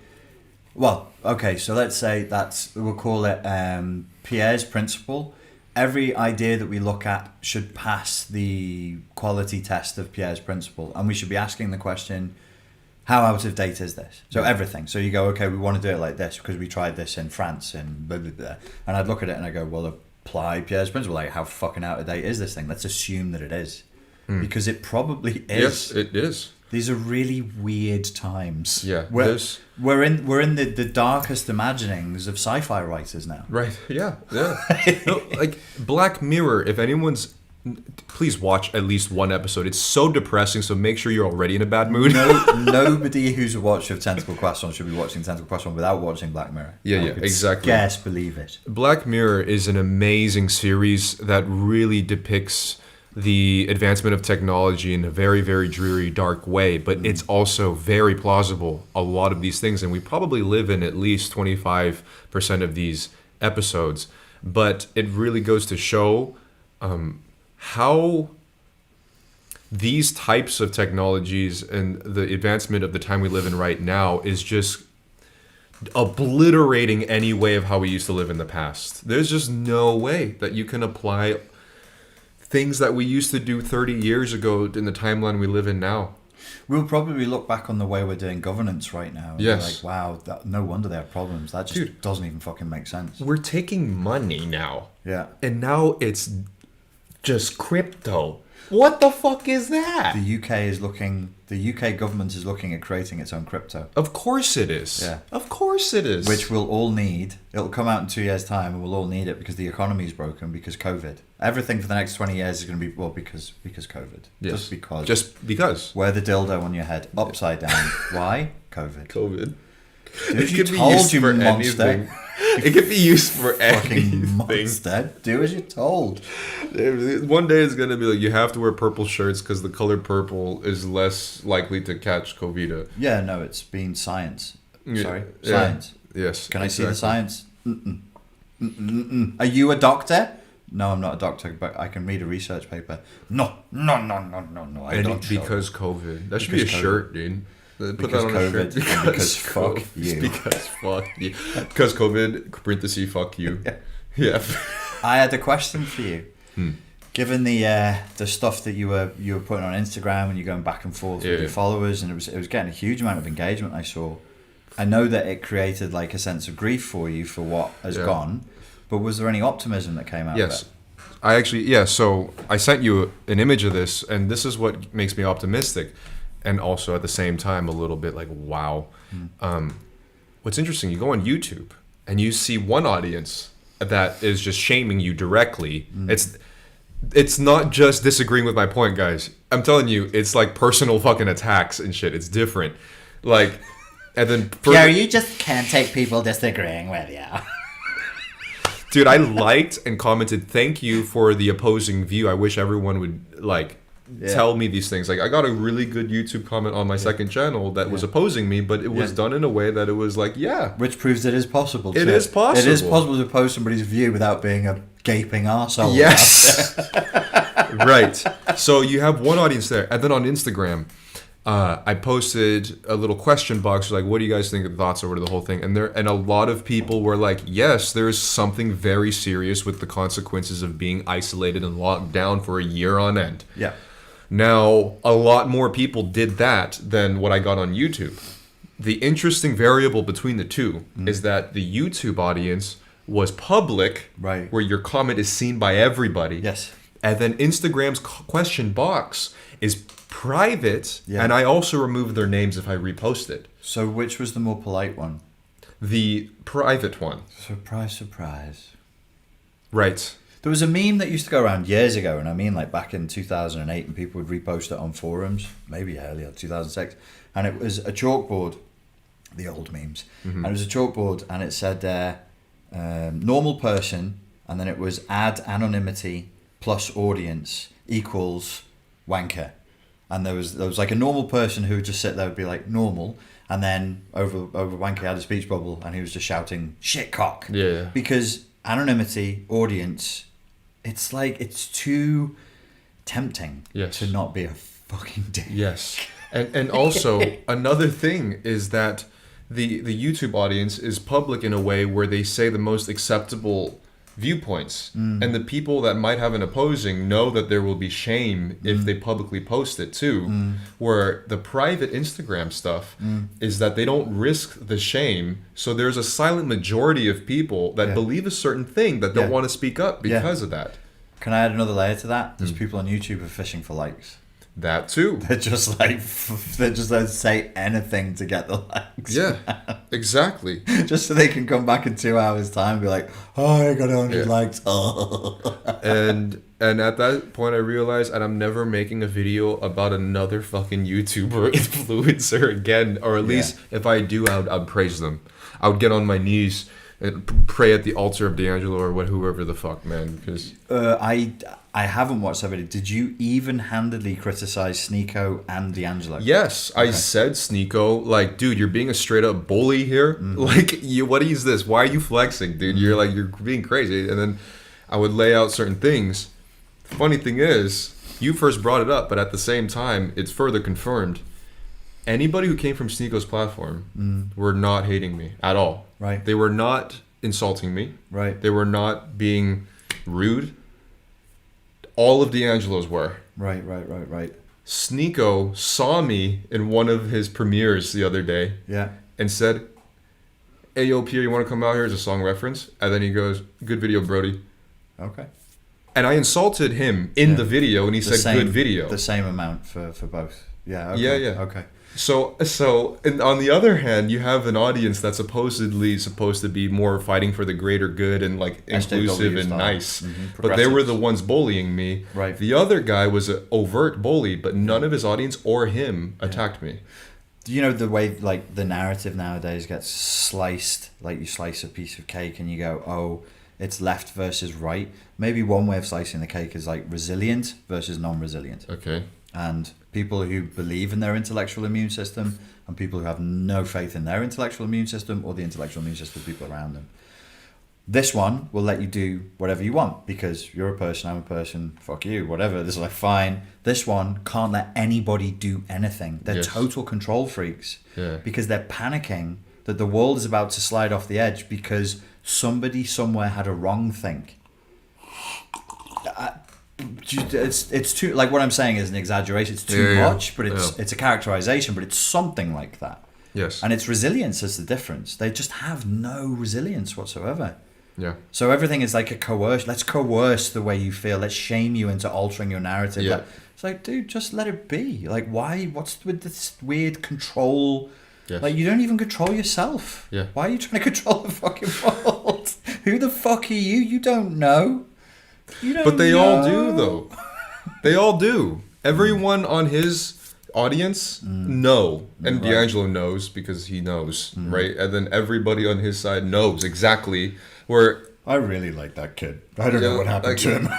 well, okay, so let's say we'll call it Pierre's principle. Every idea that we look at should pass the quality test of Pierre's principle, and we should be asking the question, how out of date is this? So everything. So you go, okay, we want to do it like this because we tried this in France and blah, blah, blah. And I'd look at it and I go, well, apply Pierre's principle. Like, how fucking out of date is this thing? Let's assume that it is. Because it probably is. Yes, it is. These are really weird times. Yeah, we're in the darkest imaginings of sci-fi writers now. Right. Yeah. No, like Black Mirror. If anyone's, please watch at least one episode. It's so depressing. So make sure you're already in a bad mood. Nobody who's a watcher of Tentacle Croissant should be watching Tentacle Croissant without watching Black Mirror. Yeah, exactly. Scarce believe it. Black Mirror is an amazing series that really depicts the advancement of technology in a very, very dreary, dark way, but it's also very plausible, a lot of these things, and we probably live in at least 25% of these episodes. But it really goes to show how these types of technologies and the advancement of the time we live in right now is just obliterating any way of how we used to live in the past. There's just no way that you can apply things that we used to do 30 years ago in the timeline we live in now. We'll probably look back on the way we're doing governance right now and be like, wow, no wonder they have problems. That just doesn't even fucking make sense. We're taking money now. Yeah. And now it's just crypto. What the fuck is that? The UK government is looking at creating its own crypto. Of course it is. Yeah. Of course it is. Which we'll all need. It'll come out in 2 years' time and we'll all need it because the economy is broken because COVID. Everything for the next 20 years is going to be, because COVID. Yes. Just because. Wear the dildo on your head upside down. Why? COVID. COVID. Do as you told, you monster. Anything. It could be used for fucking anything. Monster. Do as you're told. One day it's going to be like, you have to wear purple shirts because the color purple is less likely to catch COVID. Yeah, no, it's been science. Sorry, yeah. Science. Yes. Can I see the science? Are you a doctor? No, I'm not a doctor, but I can read a research paper. No. I don't. Because COVID. That should be a shirt, dude. Put because that on COVID. A shirt. Because fuck you. Because fuck you. Because COVID. Parenthesis. Fuck you. Yeah. I had a question for you. Given the stuff that you were putting on Instagram and you're going back and forth with your followers, and it was getting a huge amount of engagement. I saw. I know that it created like a sense of grief for you for what has gone, but was there any optimism that came out of it? I actually, so I sent you an image of this, and this is what makes me optimistic, and also at the same time a little bit like, wow. What's interesting, you go on YouTube and you see one audience that is just shaming you directly. It's not just disagreeing with my point, guys. I'm telling you, it's like personal fucking attacks and shit. It's different. Like, and then Pierre, you just can't take people disagreeing with you. Dude, I liked and commented, thank you for the opposing view. I wish everyone would tell me these things. Like, I got a really good YouTube comment on my second channel that was opposing me, but it was done in a way that it was like, which proves it is possible. It is possible. It is possible to oppose somebody's view without being a gaping arsehole. Yes. Right. So you have one audience there. And then on Instagram, I posted a little question box like, what do you guys think of the thoughts over the whole thing? And a lot of people were like, yes, there is something very serious with the consequences of being isolated and locked down for a year on end. Yeah. Now, a lot more people did that than what I got on YouTube. The interesting variable between the two is that the YouTube audience was public, right, where your comment is seen by everybody. Yes. And then Instagram's question box is private, and I also remove their names if I repost it. So which was the more polite one? The private one. Surprise, surprise. Right. There was a meme that used to go around years ago, and I mean like back in 2008, and people would repost it on forums, maybe earlier, 2006, and it was a chalkboard, the old memes, and it was a chalkboard, and it said normal person, and then it was add anonymity plus audience equals wanker. and there was like a normal person who would just sit there and be like normal, and then over Wanky had a speech bubble and he was just shouting shit cock. Yeah. Because anonymity, audience, it's like it's too tempting to not be a fucking dick. Yes. And also another thing is that the YouTube audience is public in a way where they say the most acceptable viewpoints, and the people that might have an opposing know that there will be shame if they publicly post it too, where the private Instagram stuff is that they don't risk the shame, so there's a silent majority of people that believe a certain thing that don't want to speak up because of that. Can I add another layer to that? There's people on YouTube who are fishing for likes. That too. They're just like say anything to get the likes. Yeah, exactly. Just so they can come back in 2 hours' time and be like, oh, I got 100 likes. Oh. And at that point I realized, and I'm never making a video about another fucking YouTuber influencer again, or at least if I do, I'd praise them. I would get on my knees and pray at the altar of D'Angelo or whoever the fuck, man. Because I haven't watched that video. Did you even-handedly criticize Sneeko and D'Angelo? Yes, okay. I said Sneeko, like, dude, you're being a straight up bully here. Like, what is this? Why are you flexing, dude? You're being crazy. And then I would lay out certain things. The funny thing is, you first brought it up, but at the same time, it's further confirmed. Anybody who came from Sneeko's platform were not hating me at all. Right. They were not insulting me. Right. They were not being rude. All of D'Angelo's were. Right. Sneeko saw me in one of his premieres the other day. Yeah. And said, hey, yo, Pierre, you want to come out here as a song reference? And then he goes, good video, Brody. Okay. And I insulted him in the video, and he said, good video. The same amount for both. Yeah. Okay. Yeah. Okay. So, and on the other hand, you have an audience that's supposedly supposed to be more fighting for the greater good and like inclusive and nice. But they were the ones bullying me. Right. The other guy was an overt bully, but none of his audience or him attacked me. Do you know the way like the narrative nowadays gets sliced? Like you slice a piece of cake and you go, oh, it's left versus right. Maybe one way of slicing the cake is like resilient versus non-resilient. Okay. And people who believe in their intellectual immune system and people who have no faith in their intellectual immune system or the intellectual immune system of people around them. This one will let you do whatever you want because you're a person, I'm a person, fuck you, whatever. This is like, fine. This one can't let anybody do anything. They're total control freaks because they're panicking that the world is about to slide off the edge because somebody somewhere had a wrong think. It's too, like what I'm saying is an exaggeration. It's too much, but it's a characterization, but it's something like that. Yes. And it's resilience is the difference. They just have no resilience whatsoever. Yeah. So everything is like a coerce. Let's coerce the way you feel. Let's shame you into altering your narrative. Yeah. It's like, dude, just let it be. Like, why? What's with this weird control? Yes. Like, you don't even control yourself. Yeah. Why are you trying to control the fucking world? Who the fuck are you? You don't know. But they all do, though. They all do. Everyone on his audience know. And D'Angelo knows because he knows, right? And then everybody on his side knows exactly where... I really like that kid. I don't know what happened to him.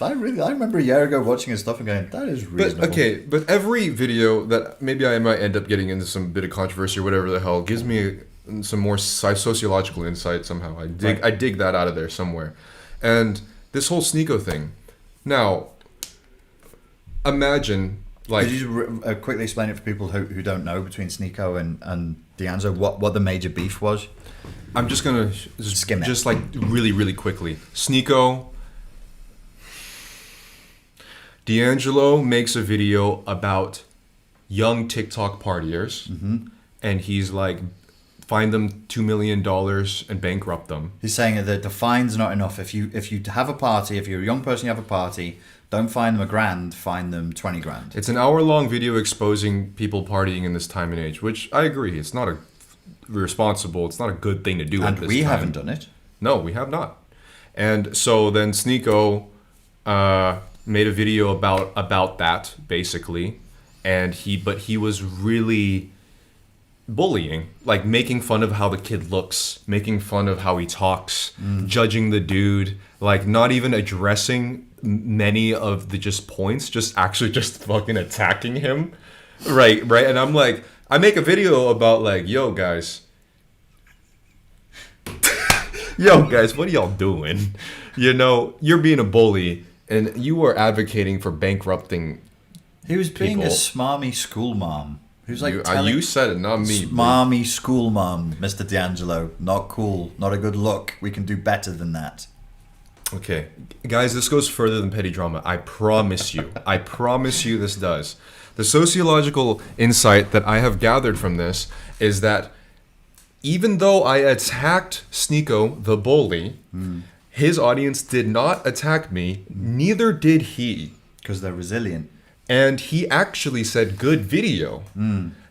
I remember a year ago watching his stuff and going, that is reasonable. But every video that maybe I might end up getting into some bit of controversy or whatever the hell gives me some more sociological insight somehow. I dig that out of there somewhere. And this whole Sneeko thing. Now, imagine like... Could you quickly explain it for people who don't know between Sneeko and D'Angelo what the major beef was? I'm just gonna skim it. Just like really, really quickly. Sneeko, D'Angelo makes a video about young TikTok partiers, and he's like, find them $2 million and bankrupt them. He's saying that the fine's not enough. If you have a party, if you're a young person, you have a party, don't find them $1,000, find them 20 grand. It's an hour-long video exposing people partying in this time and age, which I agree. It's not responsible. It's not a good thing to do at this time. And we haven't done it. No, we have not. And so then Sneeko made a video about that, basically. And he was really bullying, like making fun of how the kid looks, making fun of how he talks, judging the dude, like not even addressing many of the just points, just actually just fucking attacking him. Right. And I'm like, I make a video about like, yo guys, what are y'all doing? You know, you're being a bully and you are advocating for bankrupting. He was being a people. smarmy school mom. He was like, You said it, not me. Smarmy school mom, Mr. D'Angelo. Not cool. Not a good look. We can do better than that. Okay, guys, this goes further than petty drama. I promise you. I promise you this does. The sociological insight that I have gathered from this is that even though I attacked Sneeko, the bully, his audience did not attack me, neither did he. Because they're resilient. And he actually said, good video.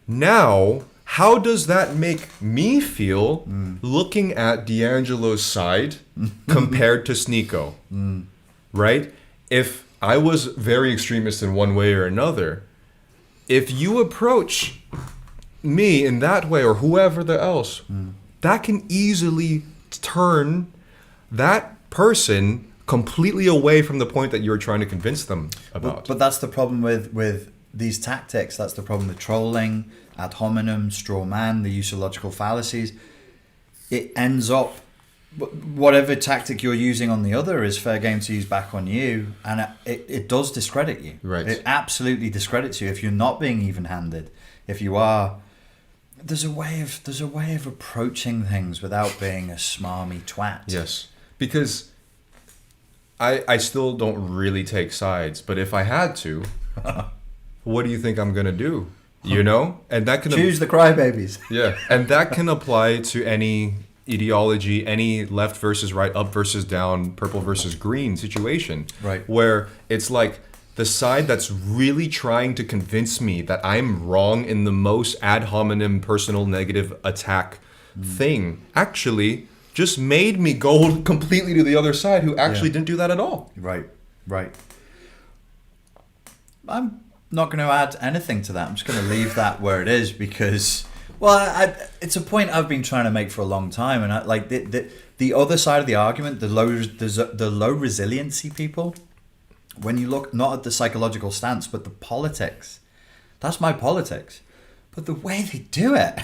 Now, how does that make me feel looking at D'Angelo's side compared to Sneeko? Right? If I was very extremist in one way or another, if you approach me in that way or whoever else, that can easily turn that person completely away from the point that you're trying to convince them about. But that's the problem with these tactics. That's the problem with trolling, ad hominem, straw man, the use of logical fallacies. It ends up, whatever tactic you're using on the other is fair game to use back on you, and it does discredit you. Right. It absolutely discredits you if you're not being even-handed. If you are, there's a way of approaching things without being a smarmy twat. Yes, because I still don't really take sides, but if I had to, what do you think I'm gonna do? You know, and that can choose the crybabies. Yeah, and that can apply to any ideology, any left versus right, up versus down, purple versus green situation. Right. Where it's like the side that's really trying to convince me that I'm wrong in the most ad hominem personal negative attack thing actually just made me go completely to the other side who actually didn't do that at all. Right. I'm not going to add anything to that. I'm just going to leave that where it is because, well, it's a point I've been trying to make for a long time, and like the other side of the argument, the low resiliency people. When you look not at the psychological stance, but the politics, that's my politics. But the way they do it,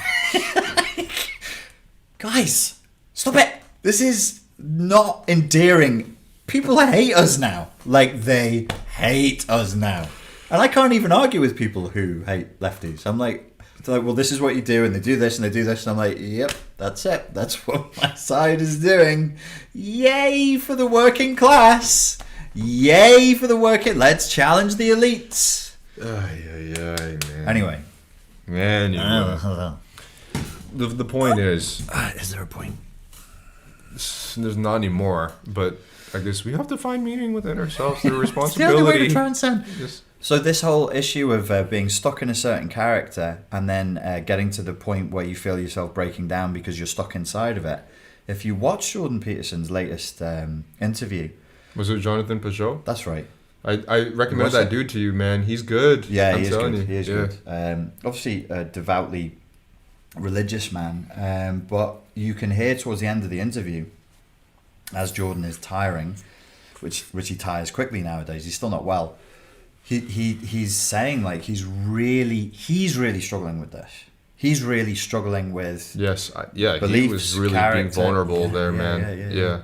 guys, stop it. This is not endearing. People hate us now. Like, they hate us now. And I can't even argue with people who hate lefties. I'm like, they're like, well, this is what you do, and they do this, and they do this. And I'm like, yep, that's it. That's what my side is doing. Yay for the working class. Yay for the working. Let's challenge the elites. Man. Anyway. The point is there a point? There's not anymore, but I guess we have to find meaning within ourselves through responsibility. It's the only way to transcend. Yes. So this whole issue of being stuck in a certain character and then getting to the point where you feel yourself breaking down because you're stuck inside of it. If you watch Jordan Peterson's latest interview, was it Jonathan Peugeot? That's right. I recommend that dude to you, man. He's good. Yeah, he is good. Obviously, a devoutly religious man, but you can hear towards the end of the interview, as Jordan is tiring, which he tires quickly nowadays. He's still not well. He's saying like he's really struggling with this. He's really struggling with beliefs, he was really being vulnerable there, man. Yeah.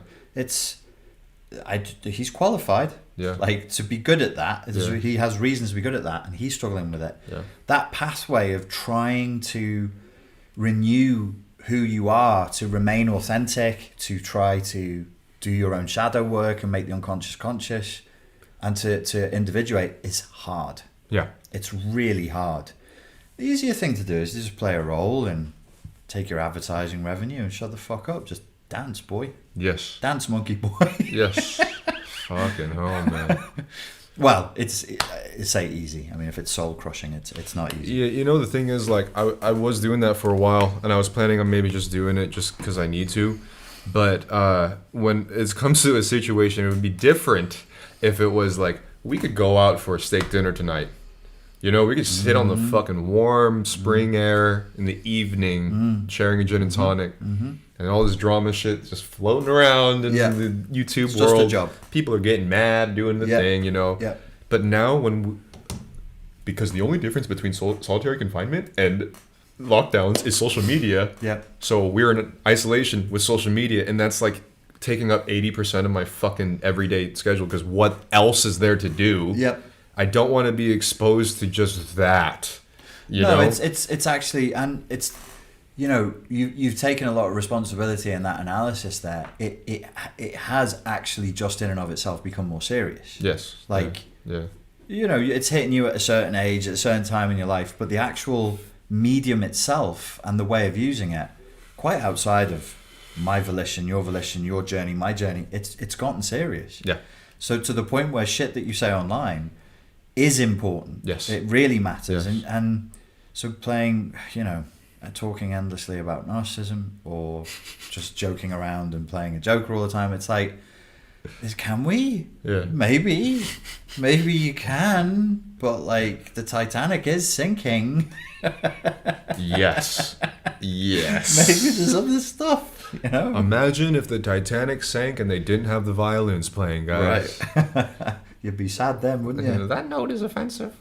He's qualified. Yeah. Like, to be good at that. He has reasons to be good at that, and he's struggling with it. Yeah. That pathway of trying to renew who you are, to remain authentic, to try to do your own shadow work and make the unconscious conscious, and to individuate is hard. Yeah. It's really hard. The easier thing to do is just play a role and take your advertising revenue and shut the fuck up. Just dance, boy. Yes. Dance, monkey boy. Yes. Fucking hell, man. Well, it's say easy. I mean, if it's soul crushing, it's not easy. Yeah, you know, the thing is, like, I was doing that for a while, and I was planning on maybe just doing it just because I need to. But when it comes to a situation, it would be different if it was like, we could go out for a steak dinner tonight. You know, we could sit on the fucking warm spring air in the evening, sharing a gin and tonic, and all this drama shit just floating around in the YouTube it's world. just a job. People are getting mad doing the thing, you know. Yeah. But now because the only difference between solitary confinement and lockdowns is social media. Yeah. So we're in isolation with social media, and that's like taking up 80% of my fucking everyday schedule, because what else is there to do? Yep. I don't want to be exposed to just that. You no, know? it's actually, and it's, you know, you've taken a lot of responsibility in that analysis there. It has actually just in and of itself become more serious. Yes. Like, yeah. You know, it's hitting you at a certain age, at a certain time in your life, but the actual medium itself and the way of using it, quite outside of my volition, your journey, my journey, it's gotten serious. Yeah. So to the point where shit that you say online is important. Yes. It really matters. Yes. And so playing, you know, talking endlessly about narcissism or just joking around and playing a joker all the time, it's like, can we? Yeah. Maybe you can, but like the Titanic is sinking. Yes. Yes. Maybe there's other stuff, you know? Imagine if the Titanic sank and they didn't have the violins playing, guys. Right. You'd be sad then, wouldn't you? That note is offensive.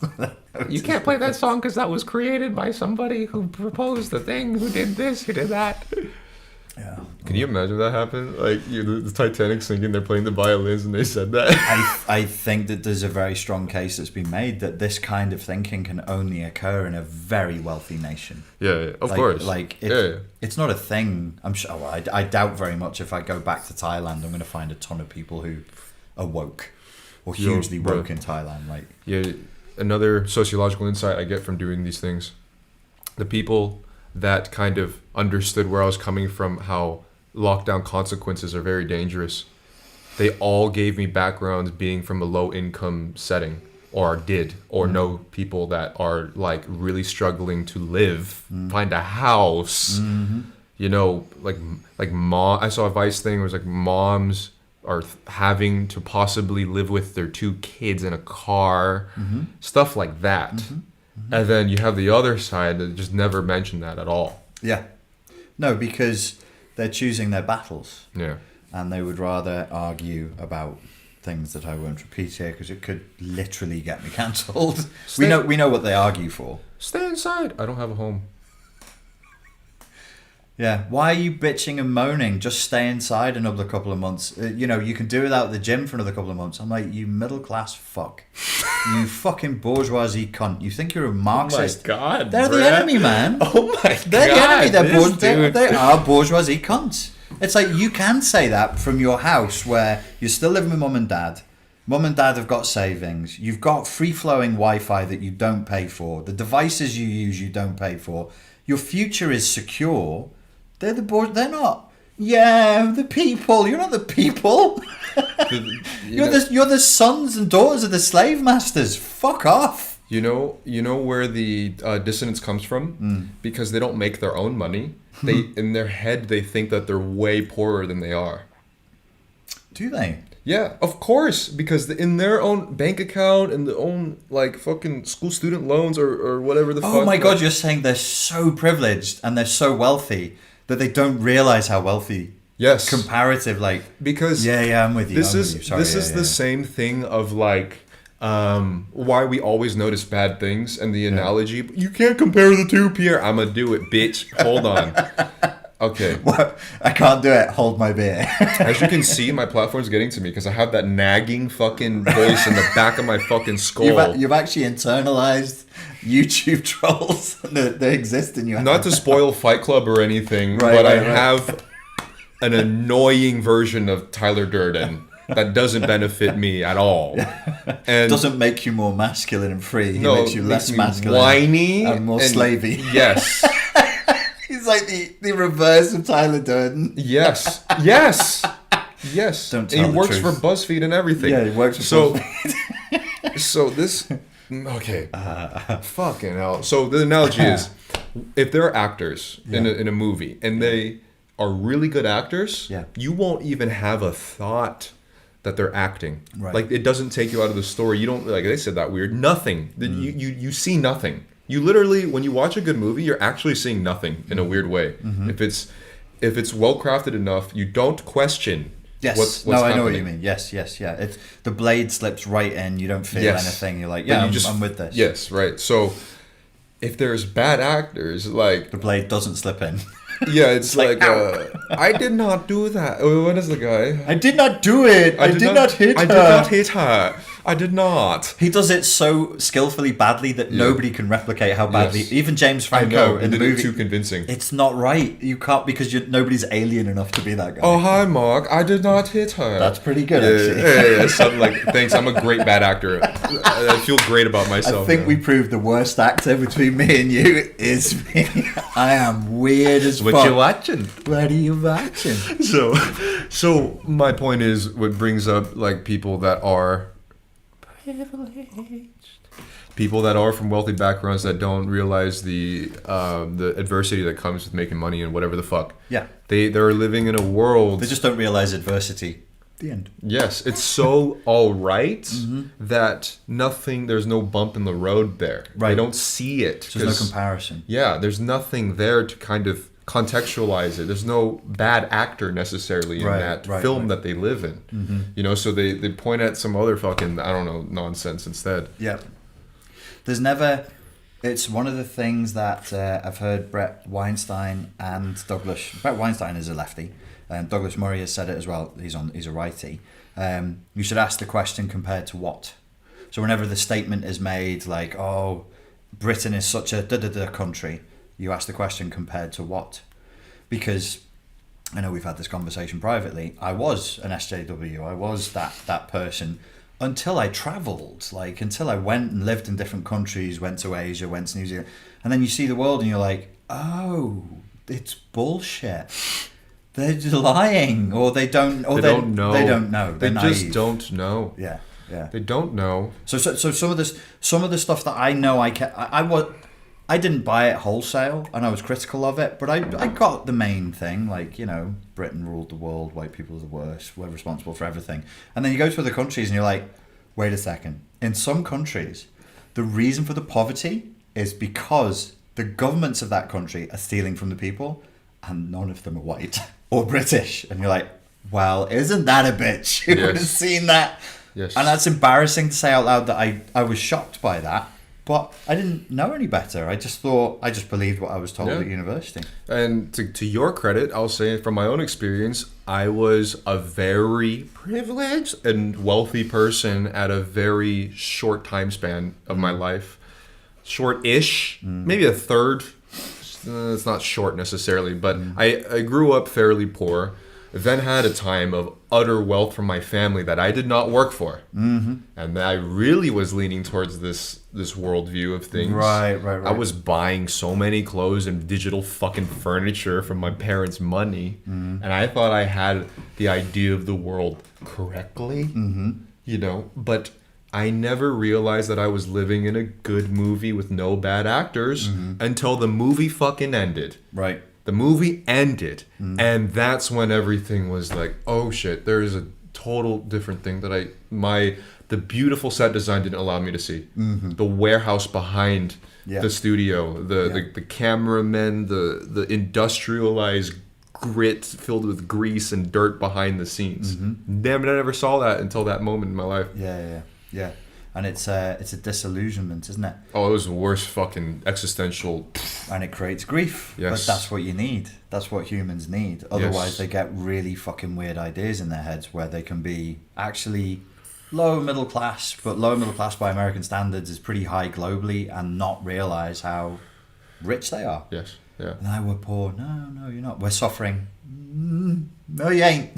You can't play that song because that was created by somebody who proposed the thing, who did this, who did that. Yeah. Can you imagine that happen? Like the Titanic sinking, they're playing the violins, and they said that. I think that there's a very strong case that's been made that this kind of thinking can only occur in a very wealthy nation. Yeah, of course. Like, it's not a thing. I'm sure. Well, I doubt very much if I go back to Thailand, I'm going to find a ton of people who are woke or hugely woke in Thailand. Like, yeah, another sociological insight I get from doing these things: the people that kind of understood where I was coming from, how lockdown consequences are very dangerous. They all gave me backgrounds being from a low income setting, or know people that are like really struggling to live, find a house. You know, like mom. I saw a Vice thing where it was like moms are having to possibly live with their 2 kids in a car, stuff like that. And then you have the other side that just never mentioned that at all. yeah. No, because they're choosing their battles. Yeah. And they would rather argue about things that I won't repeat here because it could literally get me cancelled. We know what they argue for. Stay inside. I don't have a home. Yeah. Why are you bitching and moaning? Just stay inside another couple of months. You know, you can do without the gym for another couple of months. I'm like, you middle class fuck. You fucking bourgeoisie cunt. You think you're a Marxist. Oh my God. They're the enemy, man. Oh my God. They're the enemy. Dude. They are bourgeoisie cunts. It's like you can say that from your house where you're still living with mum and dad. Mum and dad have got savings. You've got free-flowing Wi-Fi that you don't pay for. The devices you use you don't pay for. Your future is secure. They're not. Yeah, the people. You're not the people. You're the sons and daughters of the slave masters. Fuck off. You know where the dissonance comes from? Because they don't make their own money. They in their head they think that they're way poorer than they are. Do they? Yeah, of course. Because in their own bank account and their own like fucking school student loans or whatever the fuck. Oh my God, you're saying they're so privileged and they're so wealthy that they don't realize how wealthy. Yes. Comparative, like, because yeah, I'm with you. This is the same thing of like why we always notice bad things and the analogy. You can't compare the two, Pierre. I'ma do it, bitch. Hold on. Okay. What? I can't do it. Hold my beer. As you can see, my platform's getting to me because I have that nagging fucking voice in the back of my fucking skull. You've actually internalized YouTube trolls that exist in your. Not to spoil Fight Club or anything, Right, but I right. have an annoying version of Tyler Durden that doesn't benefit me at all. And doesn't make you more masculine and free. He no, makes you less me masculine, whiny, and more slavey. Yes. He's like the reverse of Tyler Durden. Yes. Don't He tell the works truth. for BuzzFeed and everything. Yeah, he works for BuzzFeed. So this. Okay. Fucking hell. So the analogy is, if there are actors in a movie and they are really good actors, Yeah. you won't even have a thought that they're acting. Right. Like, it doesn't take you out of the story. You don't, like they said that weird, nothing. You see nothing. You literally, when you watch a good movie, you're actually seeing nothing in a weird way. If it's well crafted enough, you don't question. Yes. What's I know happening. what you mean. Yes. Yeah. It's the blade slips right in. You don't feel Yes. anything. You're like, But yeah, you I'm with this. Yes, right. So if there's bad actors, like, The blade doesn't slip in. yeah, it's like, ow. I did not do that. What is the guy? I did not do it. I did not hit her. I did not hit her. I did not. He does it so skillfully badly that nobody can replicate how badly. Yes. Even James I Franco know. in It the did it movie. too convincing. It's not right. You can't because nobody's alien enough to be that guy. Oh, hi, Mark. I did not hit her. That's pretty good, Yeah, actually. yeah. Something like, thanks. I'm a great bad actor. I feel great about myself. I think now. we proved the worst actor between me and you is me. I am weird as fuck. What you watching? What are you watching? So my point is, what brings up like people that are people that are from wealthy backgrounds that don't realize the adversity that comes with making money and whatever the fuck. Yeah. They're living in a world. They just don't realize adversity. The end. Yes, it's so all right that there's no bump in the road there. Right. They don't see it. There's no comparison. Yeah, there's nothing there to kind of contextualize it. There's no bad actor necessarily in that film that they live in. You know, so they point at some other fucking, I don't know, nonsense instead. Yeah. There's never... It's one of the things that I've heard Brett Weinstein and Douglas... Brett Weinstein is a lefty. Douglas Murray has said it as well. He's a righty. You should ask the question compared to what. So whenever the statement is made like, oh, Britain is such a da-da-da country, you ask the question compared to what. Because I know we've had this conversation privately. I was an SJW. I was that person until I travelled. Like, until I went and lived in different countries, went to Asia, went to New Zealand. And then you see the world and you're like, oh, it's bullshit. They're just lying, or they don't know. They don't know. They're They naive. just don't know. Yeah. They don't know. So some of the stuff that I know, I didn't buy it wholesale, and I was critical of it, but I got the main thing, like, you know, Britain ruled the world, white people are the worst, we're responsible for everything. And then you go to other countries and you're like, wait a second. In some countries, the reason for the poverty is because the governments of that country are stealing from the people, and none of them are white or British. And you're like, well, isn't that a bitch? You would have seen that. Yes. And that's embarrassing to say out loud that I was shocked by that. But I didn't know any better. I just believed what I was told at university. And to your credit, I'll say from my own experience, I was a very privileged and wealthy person at a very short time span of my life. Short-ish, maybe a third. It's not short necessarily, but I grew up fairly poor. Then had a time of utter wealth from my family that I did not work for. And I really was leaning towards this worldview of things. Right. I was buying so many clothes and digital fucking furniture from my parents' money. And I thought I had the idea of the world correctly, you know, but I never realized that I was living in a good movie with no bad actors until the movie fucking ended. Right. The movie ended, and that's when everything was like, oh shit, there is a total different thing that the beautiful set design didn't allow me to see. The warehouse behind the studio, the cameramen, the industrialized grit filled with grease and dirt behind the scenes. I never saw that until that moment in my life. Yeah. And it's a disillusionment, isn't it? Oh, it was the worst fucking existential. And it creates grief. Yes. But that's what you need. That's what humans need. Otherwise, they get really fucking weird ideas in their heads where they can be actually lower middle class, but lower middle class by American standards is pretty high globally, and not realize how rich they are. Yes. Yeah. No, we're poor. No, you're not. We're suffering. No, you ain't.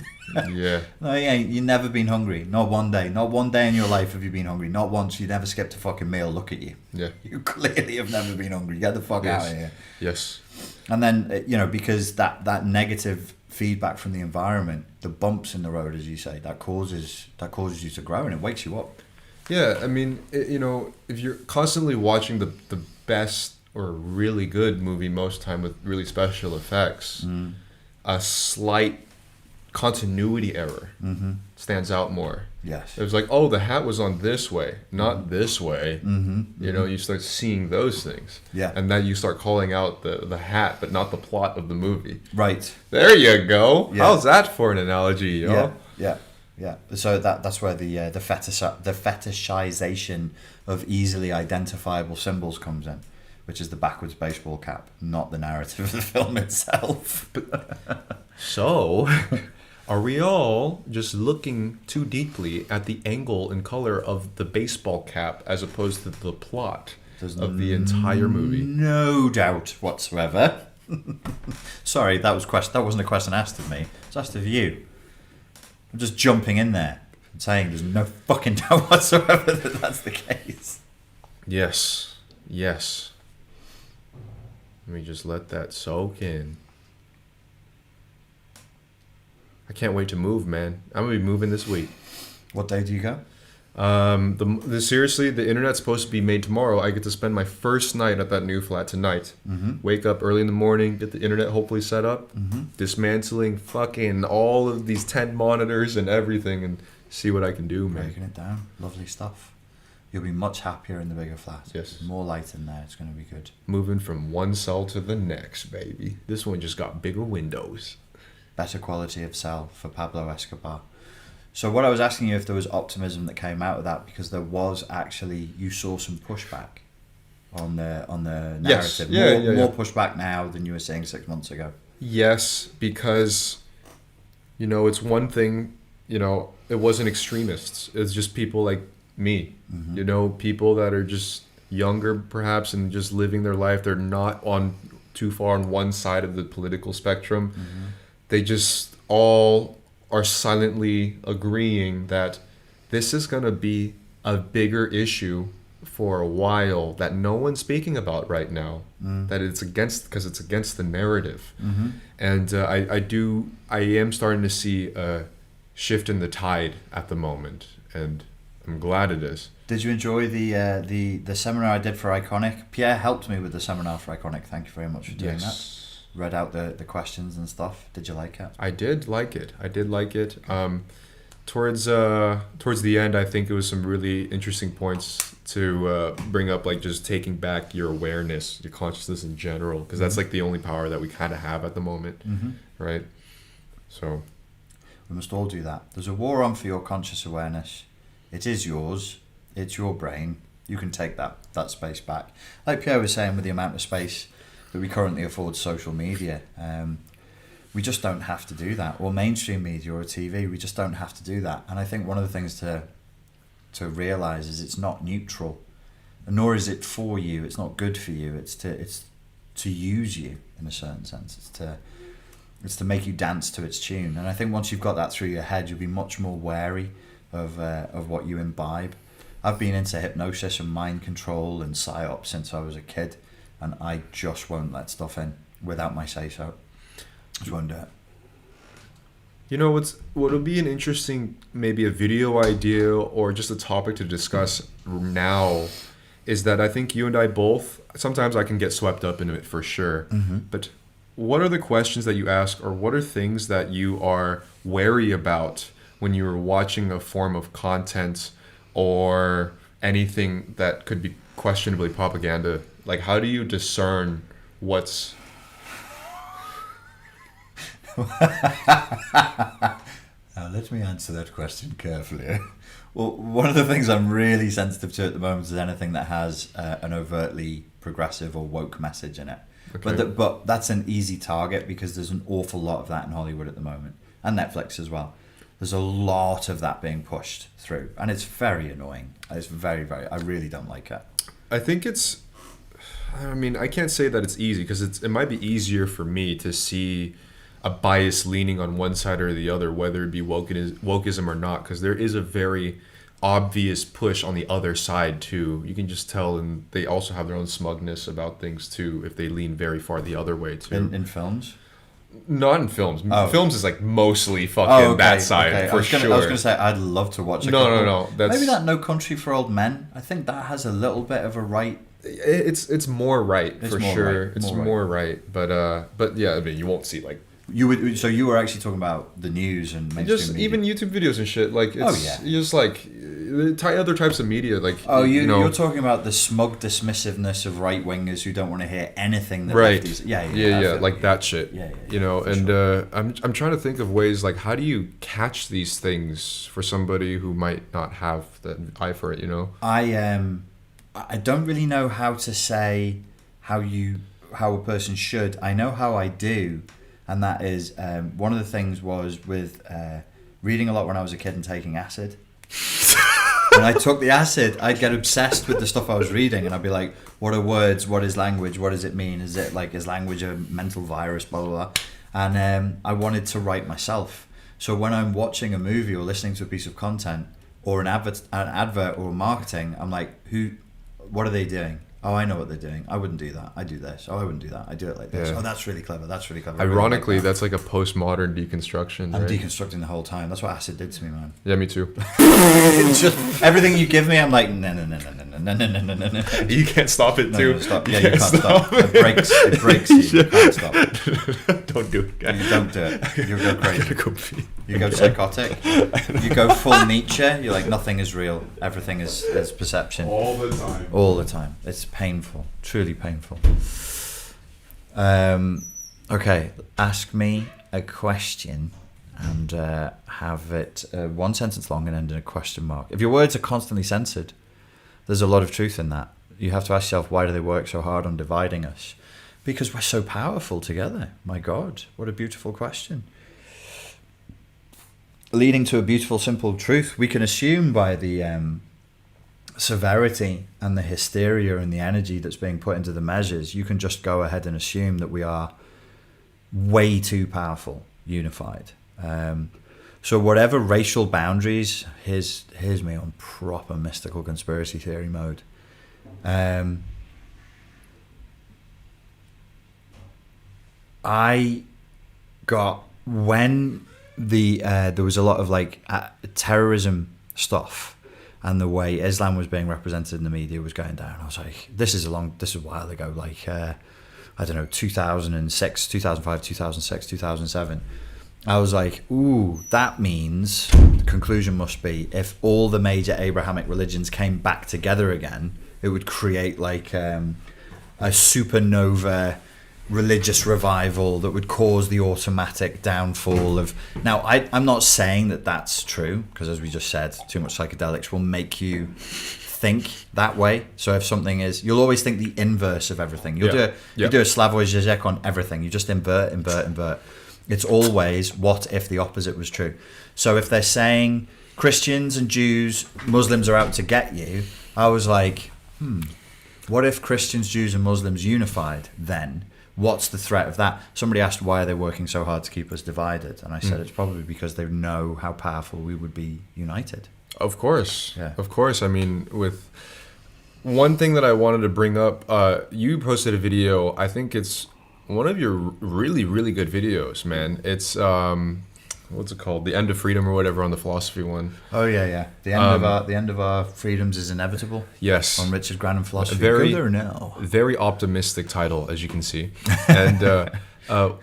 Yeah. No, you ain't. You've never been hungry. Not one day. Not one day in your life have you been hungry. Not once. You never skipped a fucking meal. Look at you. Yeah. You clearly have never been hungry. Get the fuck out of here. Yes. And then, you know, because that negative feedback from the environment, the bumps in the road, as you say, that causes you to grow, and it wakes you up. Yeah, I mean, you know, if you're constantly watching the best or really good movie most time with really special effects, a slight continuity error stands out more. Yes. It was like, oh, the hat was on this way, not this way. You know, you start seeing those things. Yeah. And then you start calling out the hat, but not the plot of the movie. Right. There you go. Yeah. How's that for an analogy, yo? Yeah. So that's where the fetishization of easily identifiable symbols comes in, which is the backwards baseball cap, not the narrative of the film itself. So, are we all just looking too deeply at the angle and color of the baseball cap as opposed to the plot of the entire movie? No doubt whatsoever. Sorry, that wasn't a question asked of me. It's asked of you. I'm just jumping in there and saying there's no fucking doubt whatsoever that that's the case. Yes. Let me just let that soak in. I can't wait to move, man. I'm gonna be moving this week. What day do you go? Seriously, the internet's supposed to be made tomorrow. I get to spend my first night at that new flat tonight. Wake up early in the morning, get the internet hopefully set up, dismantling fucking all of these 10 monitors and everything, and see what I can do, man. Breaking it down. Lovely stuff. You'll be much happier in the bigger flat. Yes. More light in there. It's going to be good. Moving from one cell to the next, baby. This one just got bigger windows. Better quality of cell for Pablo Escobar. So what I was asking you if there was optimism that came out of that, because there was actually, you saw some pushback on the narrative. Yes. More pushback now than you were saying 6 months ago. Yes, because, you know, it's one thing, you know, it wasn't extremists. It's just people like me, you know, people that are just younger perhaps and just living their life. They're not on too far on one side of the political spectrum. They just all are silently agreeing that this is going to be a bigger issue for a while that no one's speaking about right now, that it's against the narrative. And I am starting to see a shift in the tide at the moment, and I'm glad it is. Did you enjoy the seminar I did for Iconic? Pierre helped me with the seminar for Iconic. Thank you very much for doing that. Read out the questions and stuff. Did you like it? I did like it. Towards the end, I think it was some really interesting points to bring up, like just taking back your awareness, your consciousness in general, because that's like the only power that we kind of have at the moment, right? So we must all do that. There's a war on for your conscious awareness. It is yours. It's your brain. You can take that space back. Like Pierre was saying, with the amount of space that we currently afford social media, we just don't have to do that, or mainstream media or TV. We just don't have to do that. And I think one of the things to realize is it's not neutral, nor is it for you. It's not good for you. It's to use you in a certain sense. It's to make you dance to its tune. And I think once you've got that through your head, you'll be much more wary of what you imbibe. I've been into hypnosis and mind control and psyop since I was a kid, and I just won't let stuff in without my say-so. Just won't do it. You know, what'll be an interesting, maybe a video idea or just a topic to discuss now, is that I think you and I both, sometimes I can get swept up into it for sure, but what are the questions that you ask, or what are things that you are wary about when you're watching a form of content or anything that could be questionably propaganda? Like, how do you discern what's... Now, let me answer that question carefully. Well, one of the things I'm really sensitive to at the moment is anything that has an overtly progressive or woke message in it. Okay. But that's an easy target, because there's an awful lot of that in Hollywood at the moment, and Netflix as well. There's a lot of that being pushed through, and it's very annoying. It's very, very... I really don't like it. I think it's... I mean, I can't say that it's easy, because it might be easier for me to see a bias leaning on one side or the other, whether it be wokeism or not, because there is a very obvious push on the other side too. You can just tell, and they also have their own smugness about things too, if they lean very far the other way too. In films? Not in films. Oh. Films is like mostly fucking that side, for sure. I was going to say, I'd love to watch it. No. Maybe that No Country for Old Men. I think that has a little bit of a right... It's more right, for sure. It's more right. But yeah, I mean, you won't see like So you were actually talking about the news and mainstream just media. even YouTube videos and shit. Like it's just like other types of media. Like you're talking about the smug dismissiveness of right wingers who don't want to hear anything that right. lefties. Like that shit. And sure. I'm trying to think of ways like how do you catch these things for somebody who might not have the eye for it. I don't really know how to say how a person should. I know how I do, and that is one of the things was with reading a lot when I was a kid and taking acid. When I took the acid, I'd get obsessed with the stuff I was reading, and I'd be like, "What are words? What is language? What does it mean? Is language a mental virus? Blah blah blah." And I wanted to write myself. So when I'm watching a movie or listening to a piece of content or an advert or marketing, I'm like, what are they doing? Oh, I know what they're doing. I wouldn't do that. I do this. Oh, I wouldn't do that. I do it like this. Yeah. Oh, that's really clever. That's really clever. Ironically, really like that's like a postmodern deconstruction. I'm right? deconstructing the whole time. That's what acid did to me, man. Yeah, me too. It's just everything you give me, I'm like, no. You can't stop it too. No, stop. You can't stop. It breaks you. You can't stop. Don't do it. You don't do it. You go crazy. You go psychotic. You go full Nietzsche. You're like, nothing is real. Everything is perception. All the time. All the time. It's painful. Truly painful. Okay, ask me a question and have it one sentence long and end in a question mark. If your words are constantly censored, there's a lot of truth in that. You have to ask yourself, why do they work so hard on dividing us? Because we're so powerful together. My God, what a beautiful question. Leading to a beautiful, simple truth, we can assume by the severity and the hysteria and the energy that's being put into the measures, you can just go ahead and assume that we are way too powerful, unified. So whatever racial boundaries, here's me on proper mystical conspiracy theory mode. I got when there was a lot of like terrorism stuff, and the way Islam was being represented in the media was going down. I was like, this is a while ago, like I don't know, 2006, 2005, 2006, 2007. I was like, ooh, that means the conclusion must be if all the major Abrahamic religions came back together again, it would create like a supernova religious revival that would cause the automatic downfall of... Now, I'm not saying that that's true, because as we just said, too much psychedelics will make you think that way. So if something is... You'll always think the inverse of everything. You do a Slavoj Žižek on everything. You just invert. It's always what if the opposite was true. So if they're saying Christians and Jews, Muslims are out to get you, I was like, what if Christians, Jews and Muslims unified then? What's the threat of that? Somebody asked why are they working so hard to keep us divided, and I said it's probably because they know how powerful we would be united. Of course. Yeah. Of course. I mean, with one thing that I wanted to bring up, you posted a video. I think it's one of your really, really good videos, man. It's what's it called? The End of Freedom or whatever on the philosophy one. Oh yeah. The end of our freedoms is inevitable. Yes. On Richard Grannon philosophy. Go there now. Very optimistic title, as you can see. And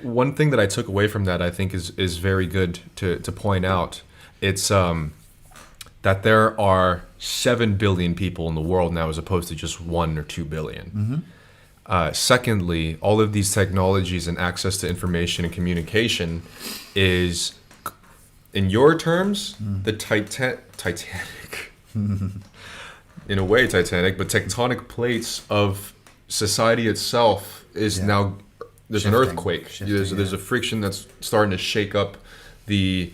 one thing that I took away from that, I think, is very good to point out. It's that there are 7 billion people in the world now, as opposed to just 1 or 2 billion. Secondly, all of these technologies and access to information and communication is, in your terms, the Titanic. In a way, Titanic, but tectonic plates of society itself is now... There's an earthquake. There's a friction that's starting to shake up the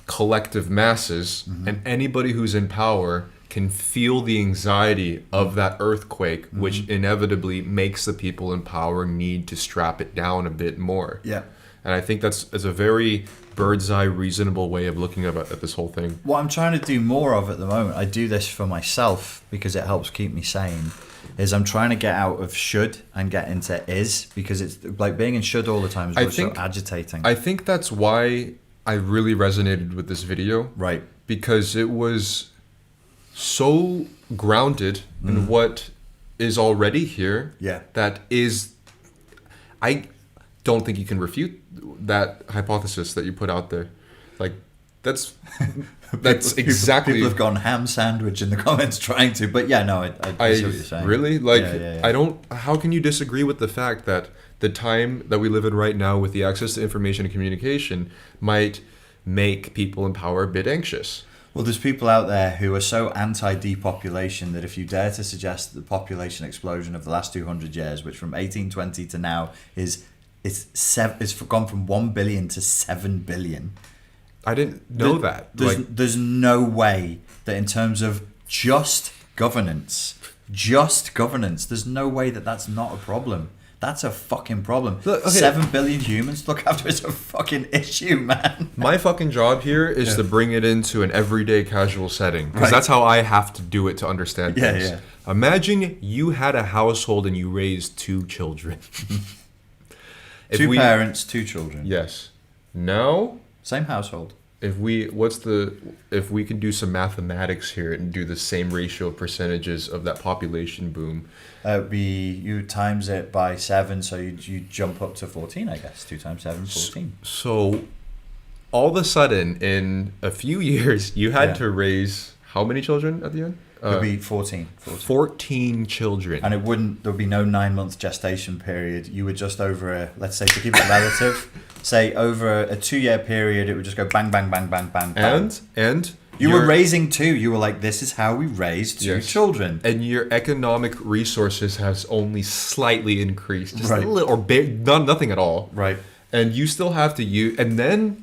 collective masses, and anybody who's in power can feel the anxiety of that earthquake, which inevitably makes the people in power need to strap it down a bit more. Yeah. And I think that's a very bird's eye, reasonable way of looking at this whole thing. What I'm trying to do more of at the moment, I do this for myself because it helps keep me sane, is I'm trying to get out of should and get into is, because it's like being in should all the time is so agitating. I think that's why I really resonated with this video. Right. Because it was so grounded in what is already here. Yeah. That is... don't think you can refute that hypothesis that you put out there. Like, that's exactly. People have gone ham sandwich in the comments trying to, but yeah, no, I see what you're saying. Really? Like, Yeah. I don't. How can you disagree with the fact that the time that we live in right now, with the access to information and communication, might make people in power a bit anxious? Well, there's people out there who are so anti-depopulation that if you dare to suggest that the population explosion of the last 200 years, which from 1820 to now it's gone from 1 billion to 7 billion. I didn't know that. There's no way that in terms of just governance, there's no way that that's not a problem. That's a fucking problem. Look, okay. 7 billion humans to look after is a fucking issue, man. My fucking job here is to bring it into an everyday casual setting, because Right. that's how I have to do it to understand Yeah, things. yeah. Imagine you had a household and you raised 2 children. Two parents, 2 children. Yes. Now, Same household. if we can do some mathematics here and do the same ratio of percentages of that population boom. You times it by 7, so you jump up to 14, I guess. 2 times 7, 14. So, all of a sudden, in a few years, you had to raise how many children at the end? It would be 14. 14 children. And there would be no 9-month gestation period. You would just let's say, to keep it relative, say over a 2-year period, it would just go bang, bang, bang, bang, bang, bang. And you were raising 2. You were like, this is how we raise 2 children. And your economic resources has only slightly increased, just Right. a little, or nothing at all. Right. And you still have to use, and then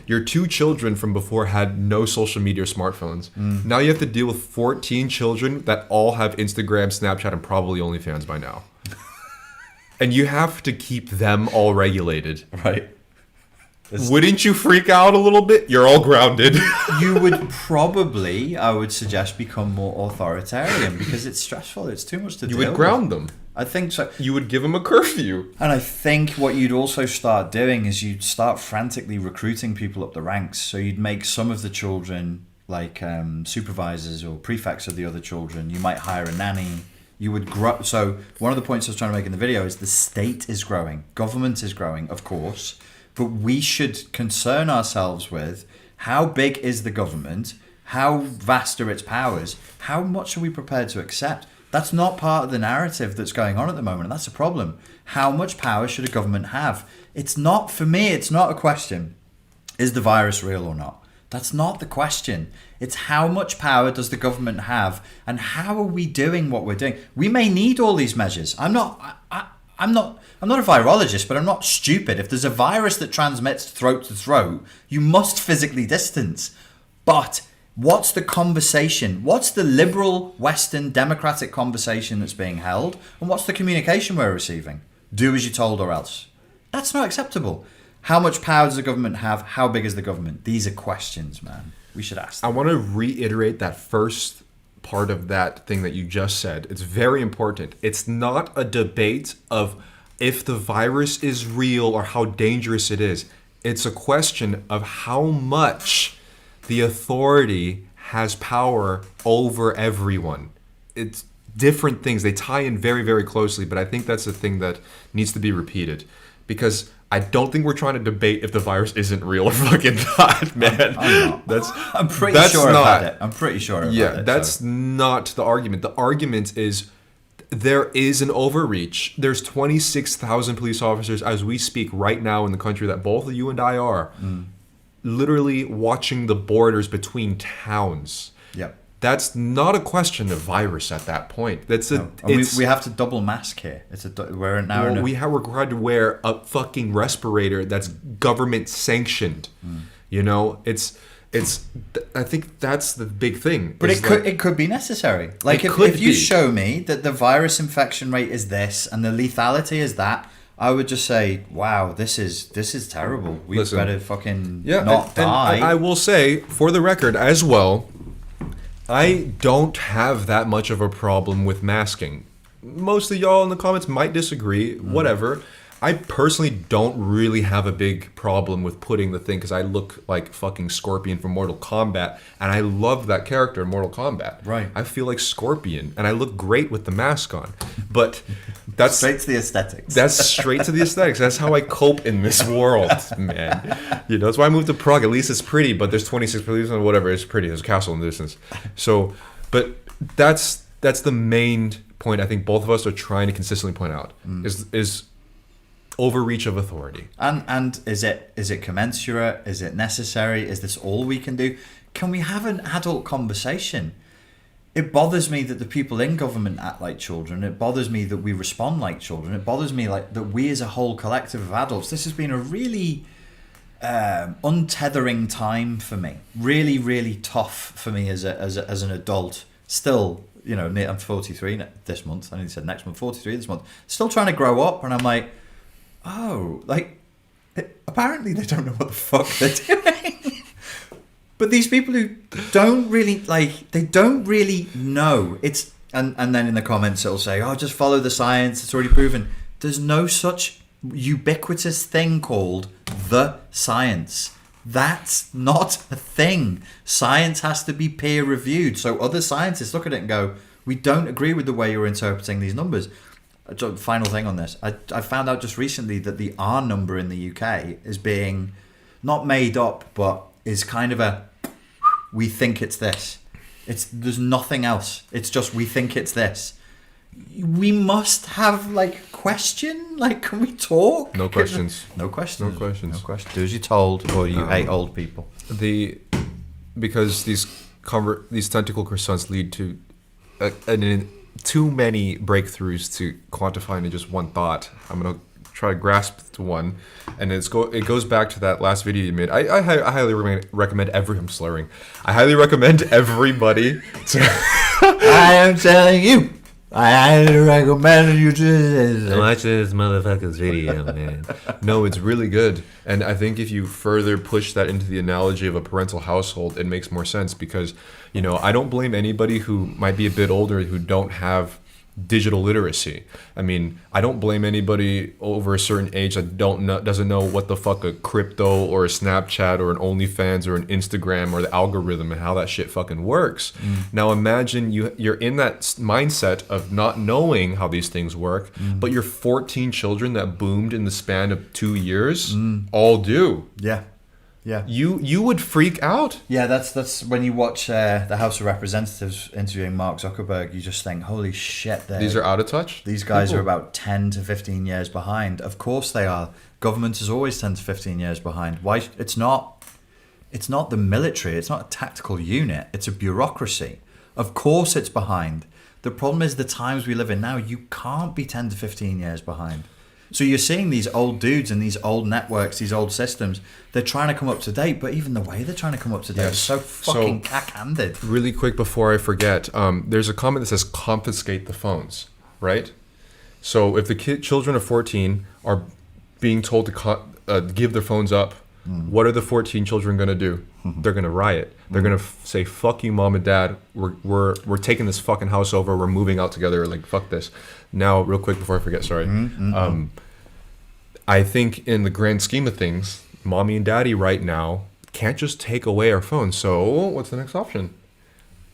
your 2 children from before had no social media or smartphones. Now you have to deal with 14 children that all have Instagram, Snapchat, and probably OnlyFans by now. And you have to keep them all regulated. Right. Wouldn't you freak out a little bit? You're all grounded. You would probably, I would suggest, become more authoritarian because it's stressful. It's too much to You deal would ground them. I think so. You would give them a curfew. And I think what you'd also start doing is you'd start frantically recruiting people up the ranks. So you'd make some of the children like supervisors or prefects of the other children. You might hire a nanny. You would grow. So one of the points I was trying to make in the video is the state is growing. Government is growing, of course. But we should concern ourselves with how big is the government? How vast are its powers? How much are we prepared to accept? That's not part of the narrative that's going on at the moment, and that's a problem. How much power should a government have? It's not, for me, it's not a question, is the virus real or not? That's not the question. It's how much power does the government have, and how are we doing what we're doing? We may need all these measures. I'm not a virologist, but I'm not stupid. If there's a virus that transmits throat to throat, you must physically distance. But what's the conversation? What's the liberal, Western, democratic conversation that's being held? And what's the communication we're receiving? Do as you're told or else. That's not acceptable. How much power does the government have? How big is the government? These are questions, man. We should ask them. I want to reiterate that first part of that thing that you just said. It's very important. It's not a debate of if the virus is real or how dangerous it is. It's a question of how much the authority has power over everyone. It's different things. They tie in very, very closely, but I think that's the thing that needs to be repeated. Because I don't think we're trying to debate if the virus isn't real or fucking not, man. I'm pretty sure about it. I'm pretty sure about it. Yeah, that's not the argument. The argument is there is an overreach. There's 26,000 police officers as we speak right now in the country that both you and I are. Literally watching the borders between towns. Yep. That's not a question of virus at that point. We have to double mask here. We're now. We're required to wear a fucking respirator that's government sanctioned. You know, I think that's the big thing. But it could be necessary. Like if you show me that the virus infection rate is this and the lethality is that, I would just say, wow, this is terrible. We better fucking not die. And I will say, for the record as well, I don't have that much of a problem with masking. Most of y'all in the comments might disagree, whatever. I personally don't really have a big problem with putting the thing because I look like fucking Scorpion from Mortal Kombat, and I love that character in Mortal Kombat. Right. I feel like Scorpion, and I look great with the mask on. But that's Straight to the aesthetics. That's straight to the aesthetics. That's how I cope in this world, man. You know, that's why I moved to Prague. At least it's pretty, but there's 26 police and whatever. It's pretty. There's a castle in the distance. So, but that's the main point I think both of us are trying to consistently point out is overreach of authority. And is it commensurate? Is it necessary? Is this all we can do? Can we have an adult conversation? It bothers me that the people in government act like children. It bothers me that we respond like children. It bothers me like that we as a whole collective of adults. This has been a really untethering time for me. Really, really tough for me as an adult. Still, you know, I'm 43 this month. I only said next month, 43 this month. Still trying to grow up, and I'm like, oh, like, apparently they don't know what the fuck they're doing. But these people who don't really, like, they don't really know. It's and then in the comments it'll say, oh, just follow the science, it's already proven. There's no such ubiquitous thing called the science. That's not a thing. Science has to be peer reviewed. So other scientists look at it and go, we don't agree with the way you're interpreting these numbers. Final thing on this. I found out just recently that the R number in the UK is being not made up, but is kind of a, we think it's this. There's nothing else. It's just we think it's this. We must have like question. Like, can we talk? No questions. No questions. No questions. No questions. Do as you're told, or you hate old people. Because these tentacle croissants lead to too many breakthroughs to quantify into just one thought. I'm gonna try to grasp to one, and it goes back to that last video you made. I highly recommend I'm slurring. I highly recommend everybody to. I am telling you. I highly recommend you to watch this motherfucker's video, man. No, it's really good. And I think if you further push that into the analogy of a parental household, it makes more sense because, you know, I don't blame anybody who might be a bit older who don't have digital literacy. I mean, I don't blame anybody over a certain age that doesn't know what the fuck a crypto or a Snapchat or an OnlyFans or an Instagram or the algorithm and how that shit fucking works. Now imagine you're in that mindset of not knowing how these things work, but your 14 children that boomed in the span of 2 years all do. Yeah. Yeah. You would freak out. Yeah, that's when you watch the House of Representatives interviewing Mark Zuckerberg, you just think, holy shit. These are out of touch? These guys are about 10 to 15 years behind. Of course they are. Government is always 10 to 15 years behind. Why? It's not the military. It's not a tactical unit. It's a bureaucracy. Of course it's behind. The problem is the times we live in now, you can't be 10 to 15 years behind. So you're seeing these old dudes and these old networks, these old systems, they're trying to come up to date, but even the way they're trying to come up to date is so fucking cack-handed. Really quick before I forget, there's a comment that says confiscate the phones, right? So if the children of 14 are being told to give their phones up, what are the 14 children going to do? They're going to riot. They're going to say, fuck you, mom and dad. We're taking this fucking house over. We're moving out together. Like, fuck this. Now, real quick before I forget, sorry. I think in the grand scheme of things, mommy and daddy right now can't just take away our phones. So what's the next option?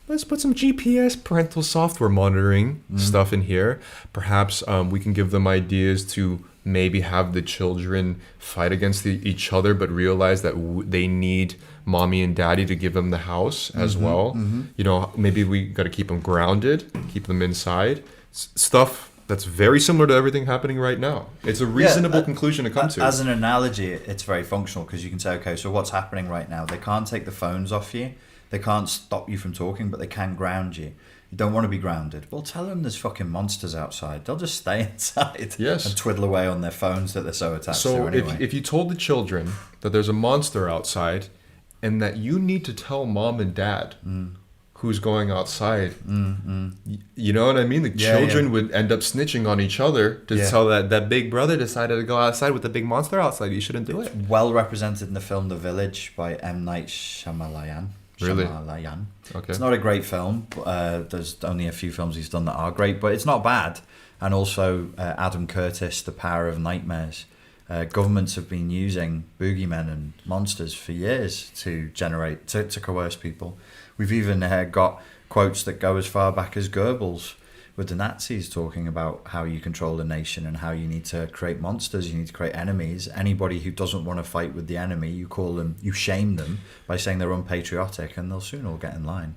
Let's put some GPS parental software monitoring stuff in here. Perhaps we can give them ideas to maybe have the children fight against each other, but realize that they need mommy and daddy to give them the house as well. You know, maybe we got to keep them grounded, keep them inside. Stuff that's very similar to everything happening right now. It's a reasonable conclusion to come to. As an analogy, it's very functional because you can say, okay, so what's happening right now? They can't take the phones off you. They can't stop you from talking, but they can ground you. You don't want to be grounded. Well, tell them there's fucking monsters outside. They'll just stay inside and twiddle away on their phones that they're so attached to anyway. So if you told the children that there's a monster outside and that you need to tell mom and dad who's going outside, you know what I mean? The children would end up snitching on each other to tell that big brother decided to go outside with the big monster outside. You shouldn't do it. Well represented in the film The Village by M. Night Shyamalan. Really? Shyamalan. Okay. It's not a great film. There's only a few films he's done that are great, but it's not bad. And also Adam Curtis, The Power of Nightmares. Governments have been using boogeymen and monsters for years to coerce people. We've even got quotes that go as far back as Goebbels with the Nazis talking about how you control a nation and how you need to create monsters, you need to create enemies. Anybody who doesn't want to fight with the enemy, you shame them by saying they're unpatriotic, and they'll soon all get in line.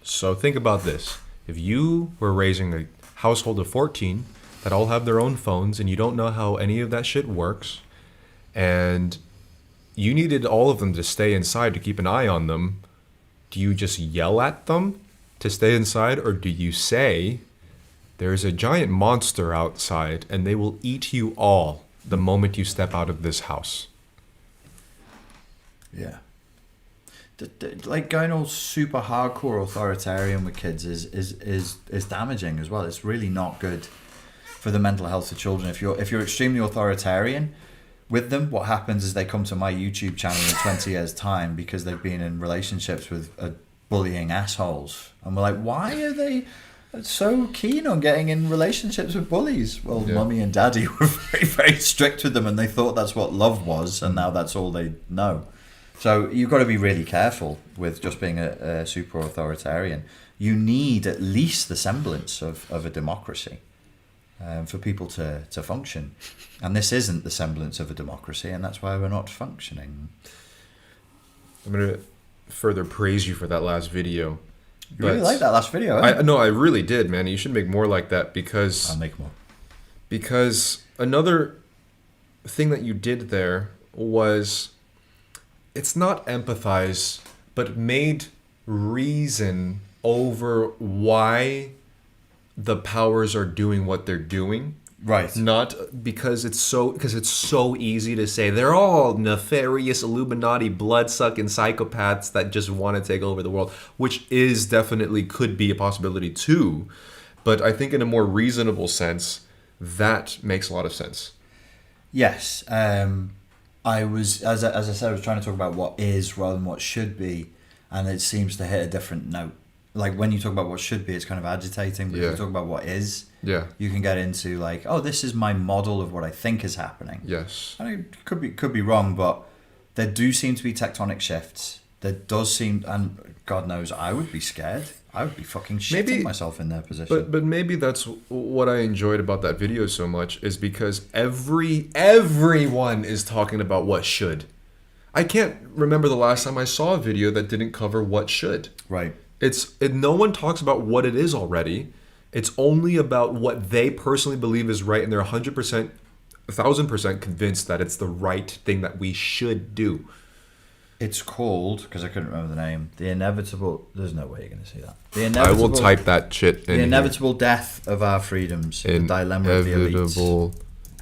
So think about this. If you were raising a household of 14 that all have their own phones and you don't know how any of that shit works, and you needed all of them to stay inside to keep an eye on them, do you just yell at them to stay inside, or do you say, there's a giant monster outside and they will eat you all the moment you step out of this house? Yeah. Like going all super hardcore authoritarian with kids is damaging as well. It's really not good for the mental health of children. If you're extremely authoritarian with them, what happens is they come to my YouTube channel in 20 years' time because they've been in relationships with bullying assholes, and we're like, why are they so keen on getting in relationships with bullies? Well, Mummy and Daddy were very, very strict with them, and they thought that's what love was, and now that's all they know. So you've got to be really careful with just being a super authoritarian. You need at least the semblance of a democracy for people to function. And this isn't the semblance of a democracy, and that's why we're not functioning. I'm going to further praise you for that last video. You really like that last video, eh? No, I really did, man. You should make more like that because... I'll make more. Because another thing that you did there was... It's not empathize, but made reason over why the powers are doing what they're doing. Right. Not because it's so easy to say they're all nefarious Illuminati blood-sucking psychopaths that just want to take over the world, which is definitely could be a possibility too. But I think in a more reasonable sense, that makes a lot of sense. Yes. I was, as I said, I was trying to talk about what is rather than what should be, and it seems to hit a different note. Like when you talk about what should be, it's kind of agitating, but if you talk about what is, you can get into like, oh, this is my model of what I think is happening. Yes. I mean, it could be wrong, but there do seem to be tectonic shifts. There does seem, and God knows, I would be scared. I would be fucking shitting myself in their position. But maybe that's what I enjoyed about that video so much, is because everyone is talking about what should. I can't remember the last time I saw a video that didn't cover what should. Right. No one talks about what it is already. It's only about what they personally believe is right, and they're 100%, 1,000% convinced that it's the right thing that we should do. It's called, because I couldn't remember the name, the inevitable... There's no way you're going to see that. I will type that shit in. The inevitable death of our freedoms. The dilemma of the elites. Inevitable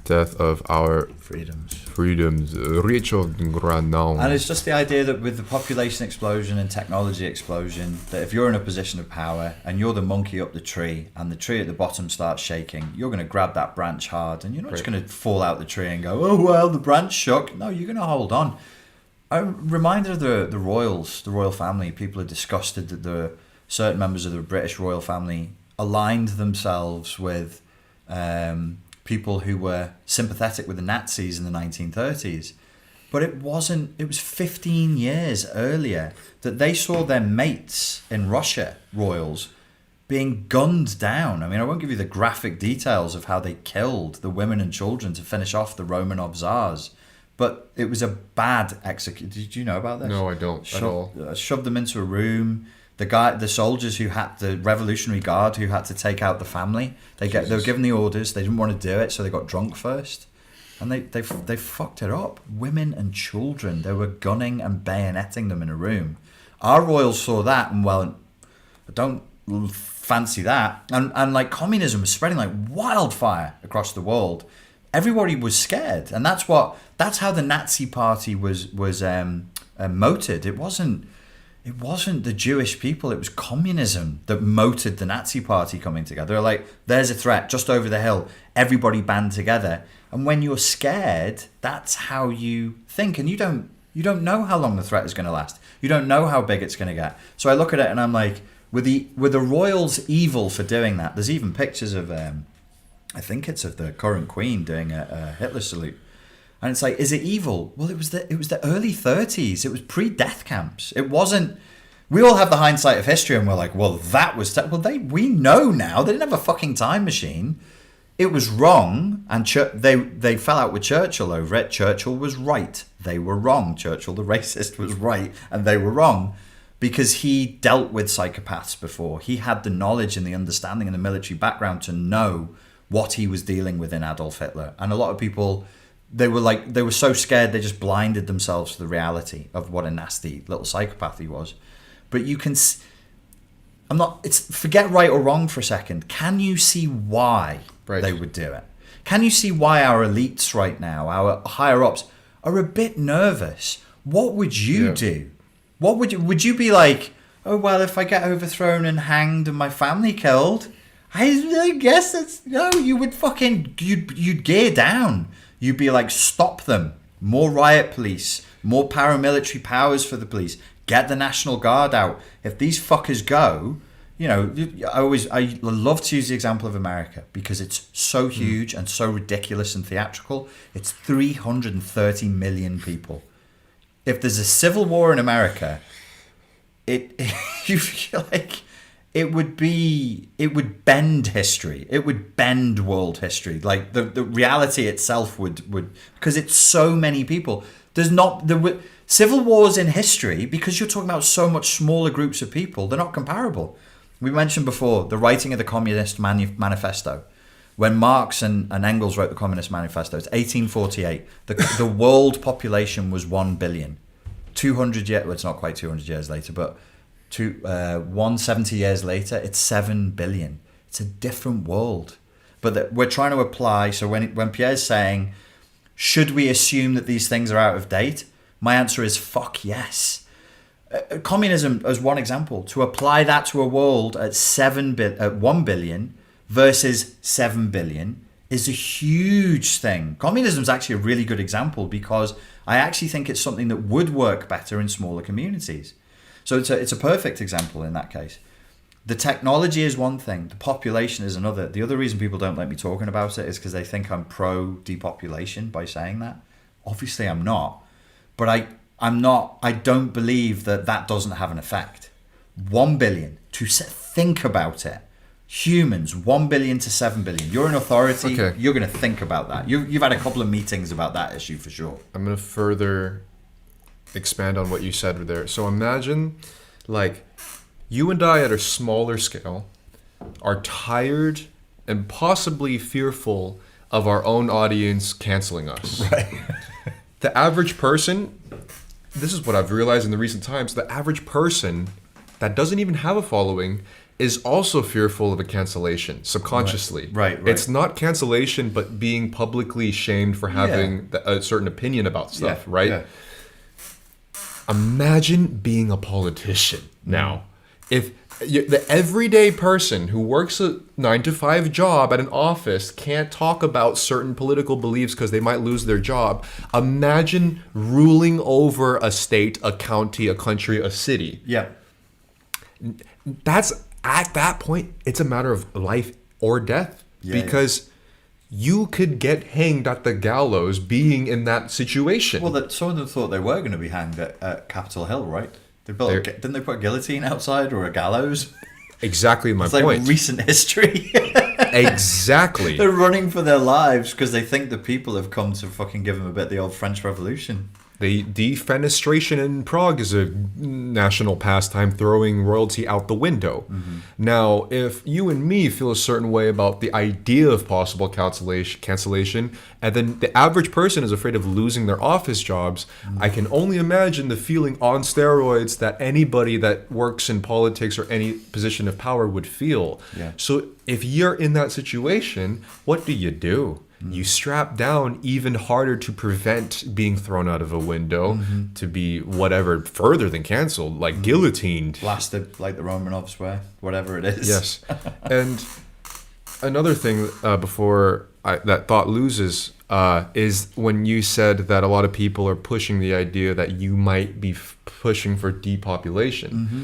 death of our freedoms. Richard Grannon. And it's just the idea that with the population explosion and technology explosion, that if you're in a position of power and you're the monkey up the tree and the tree at the bottom starts shaking, you're going to grab that branch hard, and you're not just going to fall out the tree and go, oh, well, the branch shook. No, you're going to hold on. I'm reminded of the royals, the royal family. People are disgusted that certain members of the British royal family aligned themselves with people who were sympathetic with the Nazis in the 1930s. But it was 15 years earlier that they saw their mates in Russia, royals, being gunned down. I mean, I won't give you the graphic details of how they killed the women and children to finish off the Romanov Tsars. But it was a bad execution. Did you know about this? No, I don't at all. Shoved them into a room. The soldiers the Revolutionary Guard who had to take out the family. They were given the orders. They didn't want to do it, so they got drunk first, and they fucked it up. Women and children. They were gunning and bayoneting them in a room. Our royals saw that and I don't fancy that. And like communism was spreading like wildfire across the world. Everybody was scared, and that's how the Nazi Party was moted. It wasn't the Jewish people; it was communism that moted the Nazi Party coming together. They're like, there's a threat just over the hill. Everybody band together, and when you're scared, that's how you think, and you don't know how long the threat is going to last. You don't know how big it's going to get. So I look at it and I'm like, were the royals evil for doing that? There's even pictures of, I think it's of the current queen doing a Hitler salute. And it's like, is it evil? Well, it was the early 30s. It was pre-death camps. It wasn't. We all have the hindsight of history, and we're like, well, that was. We know now. They didn't have a fucking time machine. It was wrong, and they fell out with Churchill over it. Churchill was right. They were wrong. Churchill, the racist, was right, and they were wrong because he dealt with psychopaths before. He had the knowledge and the understanding and the military background to know what he was dealing with in Adolf Hitler. And a lot of people, they were so scared they just blinded themselves to the reality of what a nasty little psychopath he was. But you can, forget right or wrong for a second. Can you see why they would do it? Can you see why our elites right now, our higher ups, are a bit nervous? What would you do? What would you be like, oh, well, if I get overthrown and hanged and my family killed, I guess it's, no, you would you'd gear down. You'd be like, stop them. More riot police, more paramilitary powers for the police. Get the National Guard out. If these fuckers go, I love to use the example of America because it's so huge and so ridiculous and theatrical. It's 330 million people. If there's a civil war in America, you feel like it would bend history. It would bend world history. Like the reality itself would because it's so many people. Civil wars in history, because you're talking about so much smaller groups of people, they're not comparable. We mentioned before the writing of the Communist Manifesto. When Marx and Engels wrote the Communist Manifesto, it's 1848. The world population was 1 billion. 200 years, well, it's not quite 200 years later, but 170 years later, it's 7 billion. It's a different world. But we're trying to apply, so when Pierre's saying, should we assume that these things are out of date? My answer is fuck yes. Communism, as one example, to apply that to a world at 1 billion versus 7 billion is a huge thing. Communism is actually a really good example because I actually think it's something that would work better in smaller communities. So it's a perfect example in that case. The technology is one thing, the population is another. The other reason people don't like me talking about it is because they think I'm pro depopulation by saying that. Obviously I'm not. But I don't believe that doesn't have an effect. 1 billion, think about it. Humans, 1 billion to 7 billion. You're an authority, okay. You're going to think about that. You've had a couple of meetings about that issue for sure. I'm going to further expand on what you said there. So imagine, like, you and I at a smaller scale are tired and possibly fearful of our own audience canceling us. Right. The average person, this is what I've realized in the recent times, the average person that doesn't even have a following is also fearful of a cancellation subconsciously. Right. It's not cancellation, but being publicly shamed for having a certain opinion about stuff, right? Yeah. Imagine being a politician now. If the everyday person who works a 9-to-5 job at an office can't talk about certain political beliefs because they might lose their job, imagine ruling over a state, a county, a country, a city. Yeah. That's, at that point, it's a matter of life or death because you could get hanged at the gallows being in that situation. Well, some of them thought they were going to be hanged at Capitol Hill, right? Didn't they put a guillotine outside or a gallows? Exactly my point. It's like recent history. Exactly. They're running for their lives because they think the people have come to fucking give them a bit of the old French Revolution. The defenestration in Prague is a national pastime, throwing royalty out the window. Mm-hmm. Now, if you and me feel a certain way about the idea of possible cancellation, and then the average person is afraid of losing their office jobs, I can only imagine the feeling on steroids that anybody that works in politics or any position of power would feel. Yeah. So if you're in that situation, what do? You strap down even harder to prevent being thrown out of a window, to be whatever further than canceled, like guillotined. Blasted, like the Romanovs were, whatever it is. Yes. And another thing before that thought loses is when you said that a lot of people are pushing the idea that you might be pushing for depopulation. Mm-hmm.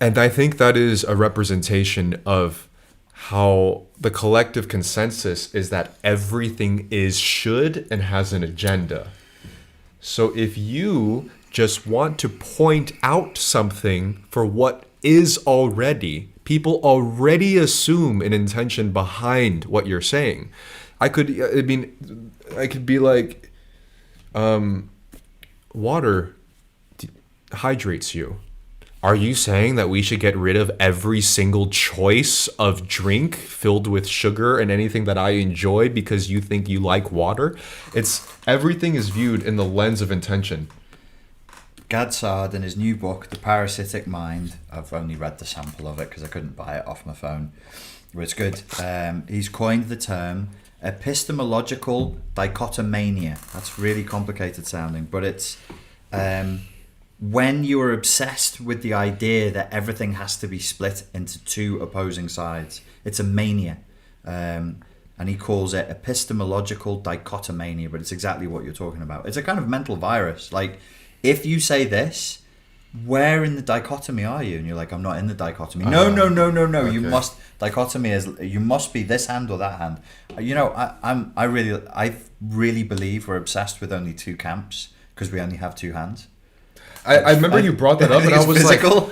And I think that is a representation of how the collective consensus is that everything is should and has an agenda. So if you just want to point out something for what is already, people already assume an intention behind what you're saying. I could be like, water hydrates you. Are you saying that we should get rid of every single choice of drink filled with sugar and anything that I enjoy because you think you like water? Everything is viewed in the lens of intention. Gad Saad, in his new book, The Parasitic Mind, I've only read the sample of it because I couldn't buy it off my phone, but it's good. He's coined the term epistemological dichotomania. That's really complicated sounding, but it's when you are obsessed with the idea that everything has to be split into two opposing sides. It's a mania. And he calls it epistemological dichotomania, but it's exactly what you're talking about. It's a kind of mental virus. Like, if you say this, where in the dichotomy are you? And you're like, I'm not in the dichotomy. No. Okay. You must, dichotomy is, you must be this hand or that hand. You know, I really believe we're obsessed with only two camps because we only have two hands. I remember you brought that up, and I was physical.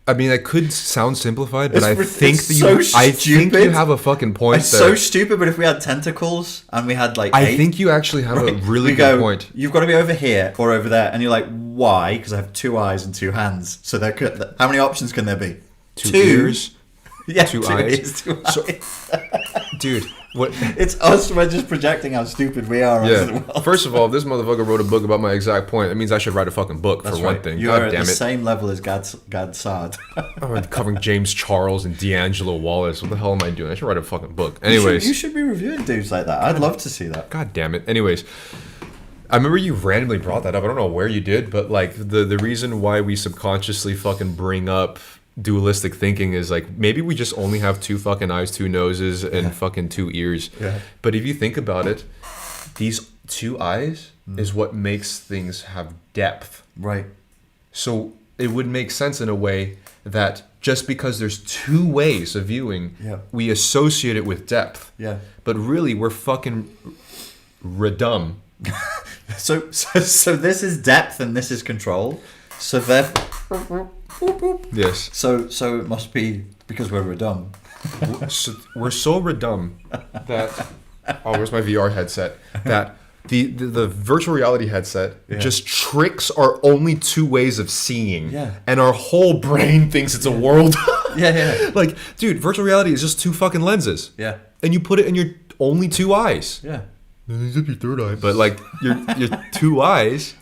I mean, it could sound simplified, but I think you have a fucking point. It's so stupid, but if we had tentacles and we had like I think you actually have a really good point. You've got to be over here or over there, and you're like, why? Because I have two eyes and two hands. So how many options can there be? Two ears. Yeah, two eyes. Ears, two eyes. Dude, what? It's us. We're just projecting how stupid we are. Yeah. Onto the world. First of all, if this motherfucker wrote a book about my exact point, that means I should write a fucking book. That's for one thing. You're at the same level as Gad Saad. I'm covering James Charles and D'Angelo Wallace. What the hell am I doing? I should write a fucking book. Anyways, you should be reviewing dudes like that. I'd love to see that. God damn it. Anyways, I remember you randomly brought that up. I don't know where you did, but like the reason why we subconsciously fucking bring up dualistic thinking is like maybe we just only have two fucking eyes, two noses, and fucking two ears. Yeah. But if you think about it, these two eyes is what makes things have depth. Right. So it would make sense in a way that just because there's two ways of viewing, we associate it with depth. Yeah. But really, we're fucking redum. So this is depth and this is control. So therefore, yes. So it must be because we're redum. We're so redum that where's my VR headset? That the virtual reality headset just tricks our only two ways of seeing. Yeah. And our whole brain thinks it's a world. Yeah. Like, dude, virtual reality is just two fucking lenses. Yeah. And you put it in your only two eyes. Yeah. Then there's your third eye. But like your two eyes.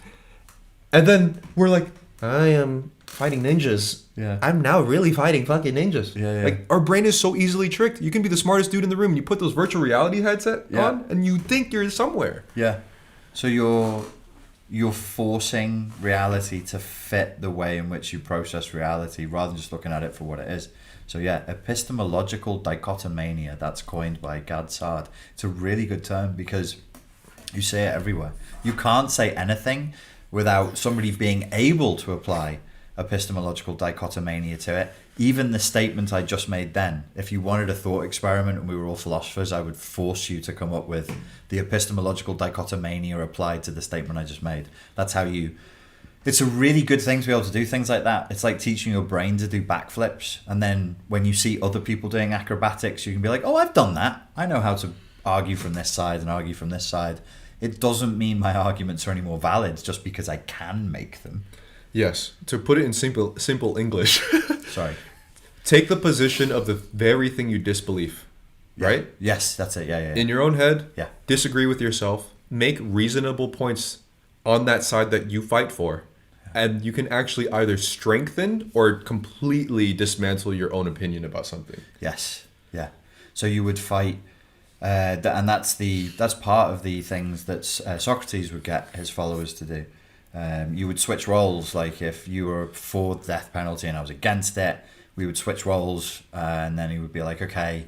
And then we're like, I am fighting ninjas. Yeah. I'm now really fighting fucking ninjas. Yeah. Like, our brain is so easily tricked. You can be the smartest dude in the room and you put those virtual reality headset on and you think you're somewhere. Yeah. So you're forcing reality to fit the way in which you process reality rather than just looking at it for what it is. So yeah, epistemological dichotomania, that's coined by Gad Saad. It's a really good term because you say it everywhere. You can't say anything without somebody being able to apply epistemological dichotomania to it. Even the statement I just made then, if you wanted a thought experiment and we were all philosophers, I would force you to come up with the epistemological dichotomania applied to the statement I just made. That's how it's a really good thing to be able to do things like that. It's like teaching your brain to do backflips, and then when you see other people doing acrobatics, you can be like, oh, I've done that. I know how to argue from this side and argue from this side. It doesn't mean my arguments are any more valid just because I can make them. Yes. To put it in simple English. Sorry. Take the position of the very thing you disbelieve, right? Yes, that's it. Yeah. In your own head, yeah. Disagree with yourself. Make reasonable points on that side that you fight for. And you can actually either strengthen or completely dismantle your own opinion about something. Yes. Yeah. So you would fight... and that's part of the things that Socrates would get his followers to do. You would switch roles, like if you were for the death penalty and I was against it, we would switch roles, and then he would be like, okay,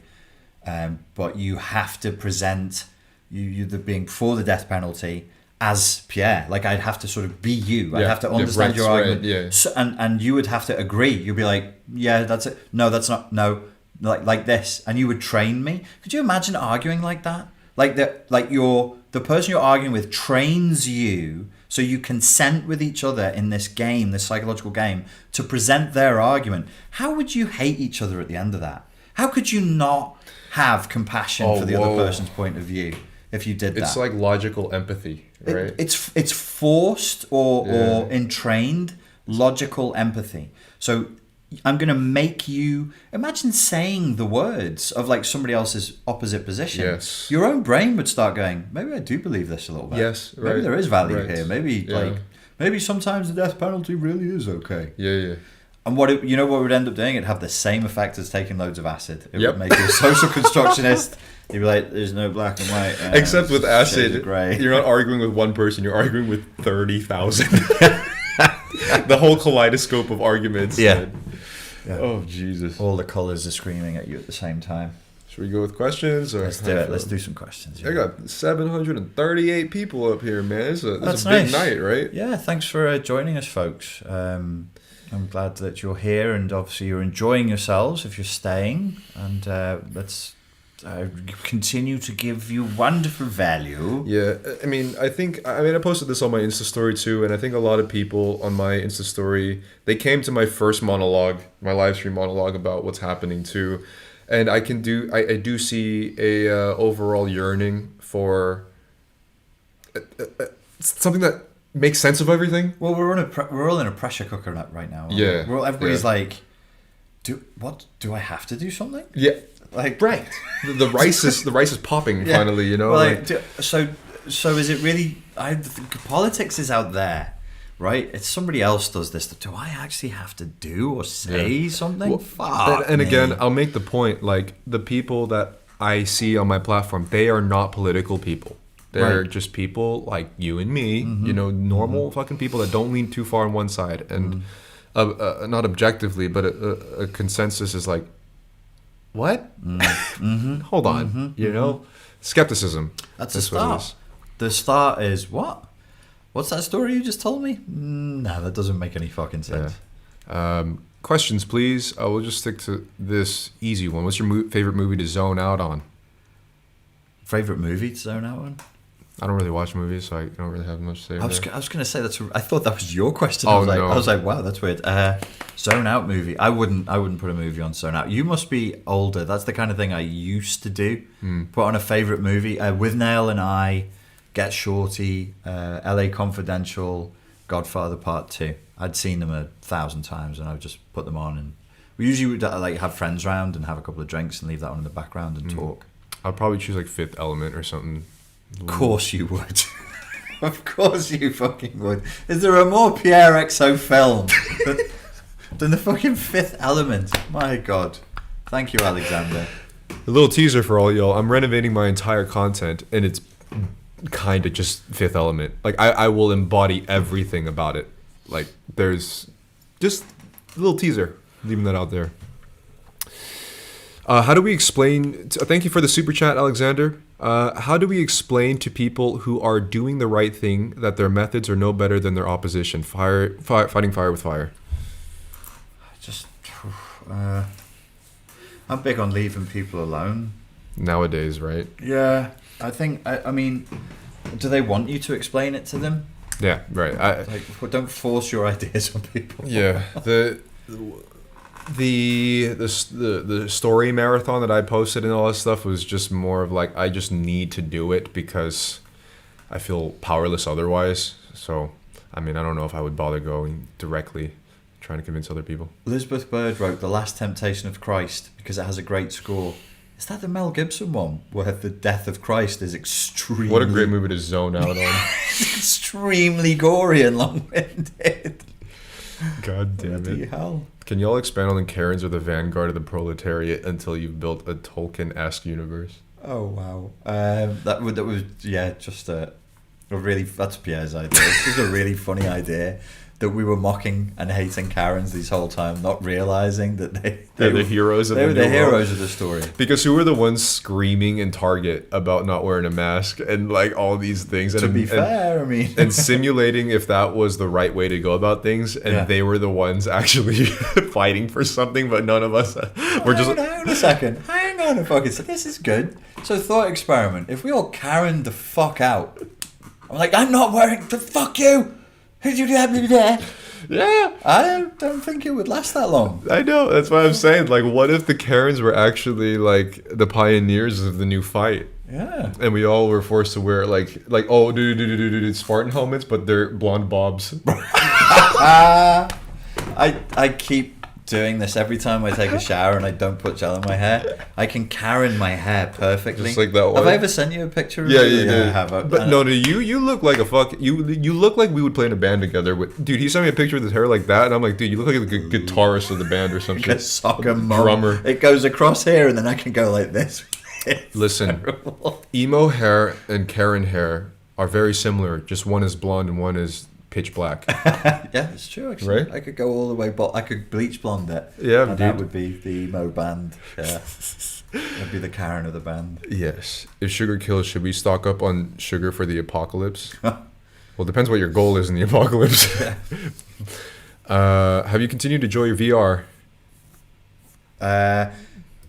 but you have to present you the being for the death penalty as Pierre. Like, I'd have to sort of be you. I'd have to understand your argument. Yeah. So, and you would have to agree. You'd be like, yeah, that's it. No, that's not. No, like this. And you would train me. Could you imagine arguing like that? Like the person you're arguing with trains you so you consent with each other in this game, this psychological game, to present their argument. How would you hate each other at the end of that? How could you not have compassion for the other person's point of view if you did that? It's like logical empathy, right? It's forced or entrained logical empathy. So I'm going to make you imagine saying the words of like somebody else's opposite position. Yes. Your own brain would start going, maybe I do believe this a little bit. Yes, right. Maybe there is value Right. here. Maybe sometimes the death penalty really is okay. Yeah. And what it would end up doing? It'd have the same effect as taking loads of acid. It Yep. would make you a social constructionist. You'd be like, there's no black and white. Except with shades of acid, grey. you're not arguing with one person, you're arguing with 30,000. The whole kaleidoscope of arguments. Yeah. Oh, Jesus. All the colours are screaming at you at the same time. Should we go with questions? Or Let's do it. Let's do some questions. I got 738 people up here, man. It's a That's big nice. night, right? Yeah, thanks for joining us, folks. I'm glad that you're here, and obviously you're enjoying yourselves if you're staying. And let's continue to give you wonderful value. Yeah, I posted this on my Insta story too, and I think a lot of people on my Insta story, they came to my first monologue, my live stream monologue about what's happening too, and I do see a overall yearning for something that makes sense of everything. Well, we're all in a pressure cooker right now. Yeah, everybody's like, do I have to do something? Yeah, like right. The rice is popping finally. You know, well, so is it really? Politics is out there, right? It's somebody else does this. Do I actually have to do or say something? Well, Fuck and me. again, I'll make the point. Like, the people that I see on my platform, they are not political people. They're just people like you and me. You know, normal fucking people that don't lean too far on one side. And not objectively, but a consensus is like, what? Hold on. You know, skepticism. That's the start. The start is what? What's that story you just told me? No, that doesn't make any fucking sense. Yeah. Questions, please. We'll just stick to this easy one. What's your favorite movie to zone out on? Favorite movie to zone out on? I don't really watch movies, so I don't really have much to say. I was going to say I thought that was your question. Oh, I was like, wow, that's weird. Zone out movie. I wouldn't put a movie on zone out. You must be older. That's the kind of thing I used to do. Put on a favorite movie. With Nail and I, Get Shorty, L.A. Confidential, Godfather Part 2. I'd seen them 1,000 times, and I would just put them on. And we usually would have friends round and have a couple of drinks and leave that on in the background and talk. I'd probably choose like Fifth Element or something. Of course you would. Of course you fucking would. Is there a more Pierre XO film than the fucking Fifth Element? My God. Thank you, Alexander. A little teaser for all y'all. I'm renovating my entire content, and it's kind of just Fifth Element. Like, I will embody everything about it. Like, there's just a little teaser. Leaving that out there. How do we explain... thank you for the super chat, Alexander. How do we explain to people who are doing the right thing that their methods are no better than their opposition? Fighting fire with fire. I'm big on leaving people alone. Nowadays, right? Yeah. I think... I mean, do they want you to explain it to them? Yeah, right. Don't force your ideas on people. Yeah. The story marathon that I posted and all that stuff was just more of like, I just need to do it because I feel powerless otherwise. So, I mean, I don't know if I would bother going directly trying to convince other people. Elizabeth Bird wrote The Last Temptation of Christ because it has a great score. Is that the Mel Gibson one where the death of Christ is extremely... What a great movie to zone out on. Extremely gory and long-winded. God damn Bloody it. hell. Can y'all expand on the Karens or the vanguard of the proletariat until you've built a Tolkien-esque universe? Oh, wow. That was just a really... That's Pierre's idea. It's just a really funny idea that we were mocking and hating Karens this whole time, not realizing that They're the heroes of they the were new the world. heroes of the story. Because who were the ones screaming in Target about not wearing a mask and like all these things? And, To be and, fair, I mean, and simulating if that was the right way to go about things, and Yeah. they were the ones actually fighting for something, but none of us were just. hang on a second. Hang on a fucking second. This is good. So, thought experiment. If we all Karen the fuck out, I'm like, I'm not wearing the fuck you. Who do you have me there? Yeah, I don't think it would last that long. I know. That's what I'm saying. Like, what if the Karens were actually like the pioneers of the new fight? Yeah. And we all were forced to wear like oh dude Spartan helmets, but they're blonde bobs. I keep doing this every time I take a shower and I don't put gel in my hair. I can Karen my hair perfectly. Just like that Have one. I ever sent you a picture of Yeah, it? you did. I have. But no, you look like a you look like we would play in a band together. With dude, he sent me a picture with his hair like that, and I'm like, dude, you look like the guitarist of the band or some A shit. soccer mom. Drummer. It goes across here and then I can go like this. It's Listen, terrible. emo hair and Karen hair are very similar. Just one is blonde and one is pitch black. Yeah, it's true actually. Right? I could go all the way, but I could bleach blonde it. Yeah, and that dude. would be the emo band. Yeah, that'd be the Karen of the band. Yes. If sugar kills, should we stock up on sugar for the apocalypse? Well, it depends what your goal is in the apocalypse. Have you continued to enjoy your VR?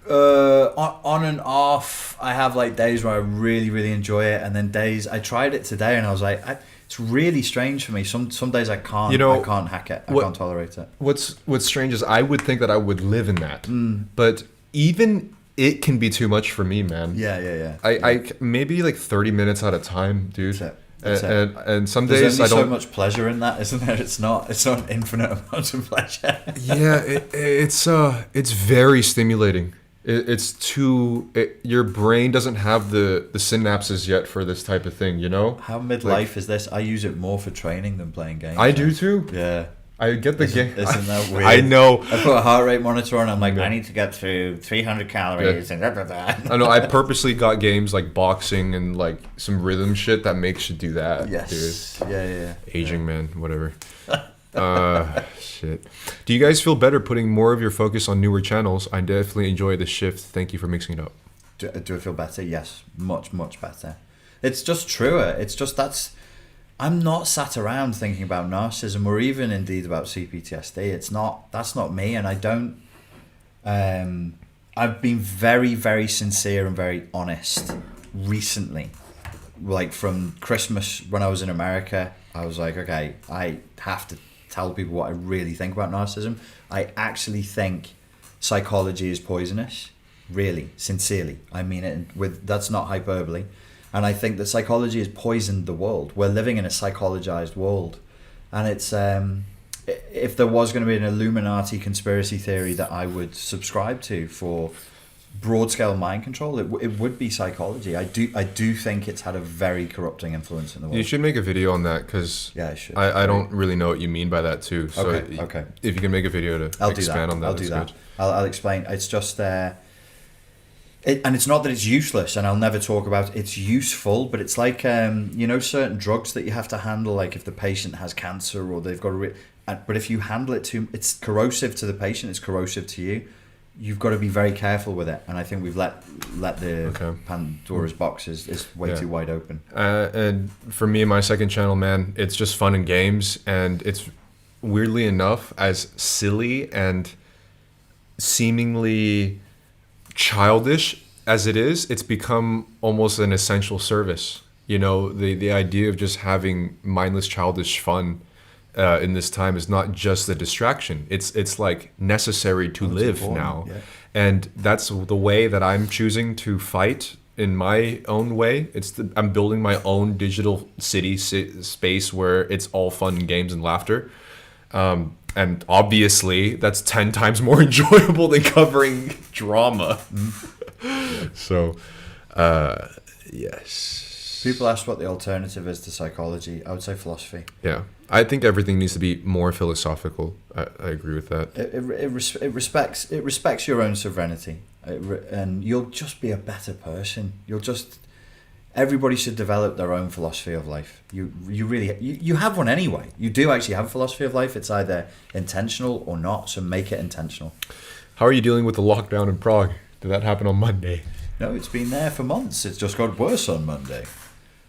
On and off. I have like days where I really, really enjoy it, and then days I tried it today and I was like, it's really strange for me. Some days I can't. You know, I can't hack it. I what- can't tolerate it. What's strange is I would think that I would live in that, but even it can be too much for me, man. Yeah. I maybe like 30 minutes at a time, dude. That's it. That's it. And some There's days only I don't. so much pleasure in that, isn't there? It's not an infinite amount of pleasure. Yeah, it's very stimulating. It's too. Your brain doesn't have the synapses yet for this type of thing, you know. How midlife is this? I use it more for training than playing games. I do too. Yeah. I get the game. Isn't that weird? I know. I put a heart rate monitor on. I'm like, Yeah. I need to get through 300 calories and da. I know. I purposely got games like boxing and like some rhythm shit that makes you do that. Yes. dude. Yeah. Aging man, whatever. Shit. Do you guys feel better putting more of your focus on newer channels? I definitely enjoy the shift. Thank you for mixing it up. Do I feel better? Yes, much better. It's just truer. It's just I'm not sat around thinking about narcissism or even indeed about CPTSD. That's not me, and I don't. I've been very, very sincere and very honest recently. Like from Christmas when I was in America, I was like, okay, I have to tell people what I really think about narcissism. I actually think psychology is poisonous. Really, sincerely, I mean it. That's not hyperbole. And I think that psychology has poisoned the world. We're living in a psychologized world. And it's, if there was going to be an Illuminati conspiracy theory that I would subscribe to for broad scale mind control, it would be psychology. I do think it's had a very corrupting influence in the world. You should make a video on that because Yeah, I should. I don't really know what you mean by that too. So Okay. if you can make a video to I'll do expand that. on that, I'll do that's that. good. I'll explain. It's just and it's not that it's useless, and I'll never talk about it. It's useful, but it's like certain drugs that you have to handle, like if the patient has cancer or they've got but if you handle it it's corrosive to the patient, it's corrosive to you. You've got to be very careful with it, and I think we've let the Pandora's box is way too wide open. And for me and my second channel, man, it's just fun and games, and it's weirdly enough as silly and seemingly childish as it is, it's become almost an essential service. You know, the idea of just having mindless childish fun in this time is not just a distraction. It's like necessary to live important, now. yeah. And that's the way that I'm choosing to fight in my own way. I'm building my own digital city space where it's all fun and games and laughter. And obviously, that's 10 times more enjoyable than covering drama. So, yes. People ask what the alternative is to psychology. I would say philosophy. Yeah. I think everything needs to be more philosophical. I agree with that. It respects your own sovereignty, and you'll just be a better person. everybody should develop their own philosophy of life. You really you have one anyway. You do actually have a philosophy of life. It's either intentional or not. So make it intentional. How are you dealing with the lockdown in Prague? Did that happen on Monday? No, it's been there for months. It's just got worse on Monday.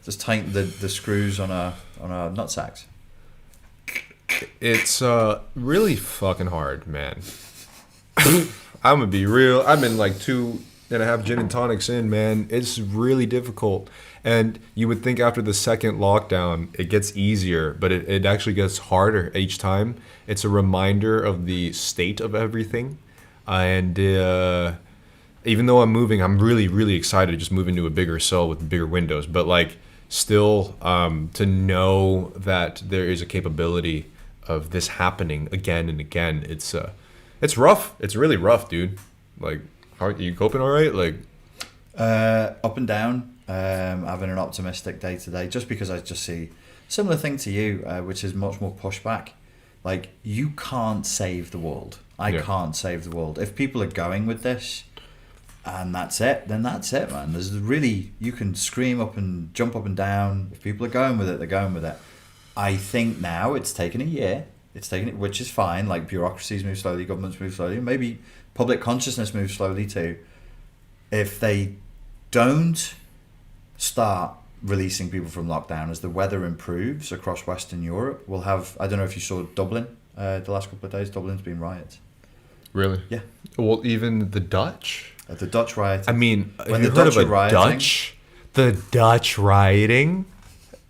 Just tighten the screws on our nutsacks. It's really fucking hard, man. I'm gonna be real. I've been like 2.5 gin and tonics in, man. It's really difficult. And you would think after the second lockdown, it gets easier, but it actually gets harder each time. It's a reminder of the state of everything. And even though I'm moving, I'm really, really excited to just move into a bigger cell with bigger windows. But like, still, to know that there is a capability of this happening again and again, it's rough. It's really rough, dude. Like, how are you coping? All right? Like, up and down. Having an optimistic day today, just because I just see similar thing to you, which is much more pushback. Like, you can't save the world. I can't save the world. If people are going with this, and that's it, then that's it, man. There's really, you can scream up and jump up and down. If people are going with it, they're going with it. I think now it's taken a year. Which is fine. Like, bureaucracies move slowly, governments move slowly, maybe public consciousness moves slowly too. If they don't start releasing people from lockdown as the weather improves across Western Europe, we'll have, I don't know if you saw Dublin the last couple of days. Dublin's been riots. really? Yeah. Well, even the Dutch? The Dutch rioting. I mean, have When you the heard Dutch of are rioting- Dutch? The Dutch rioting?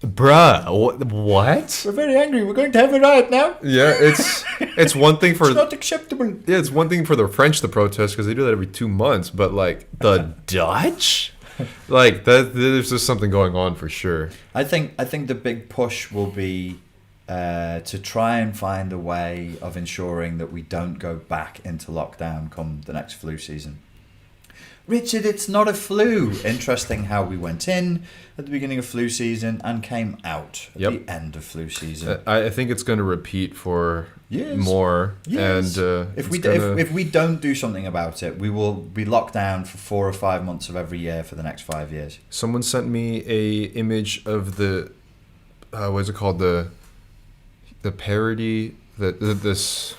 Bruh, what? We're very angry. We're going to have a riot now. Yeah, it's one thing for It's not acceptable. yeah, it's one thing for the French to protest because they do that every 2 months, but like the Dutch, like that, there's just something going on for sure. I think the big push will be to try and find a way of ensuring that we don't go back into lockdown come the next flu season. Richard, it's not a flu. Interesting how we went in at the beginning of flu season and came out at the end of flu season. I think it's going to repeat for Yes. more, Yes. and if it's we don't do something about it, we will be locked down for 4 or 5 months of every year for the next 5 years. someone sent me a image of the what is it called, the parody, this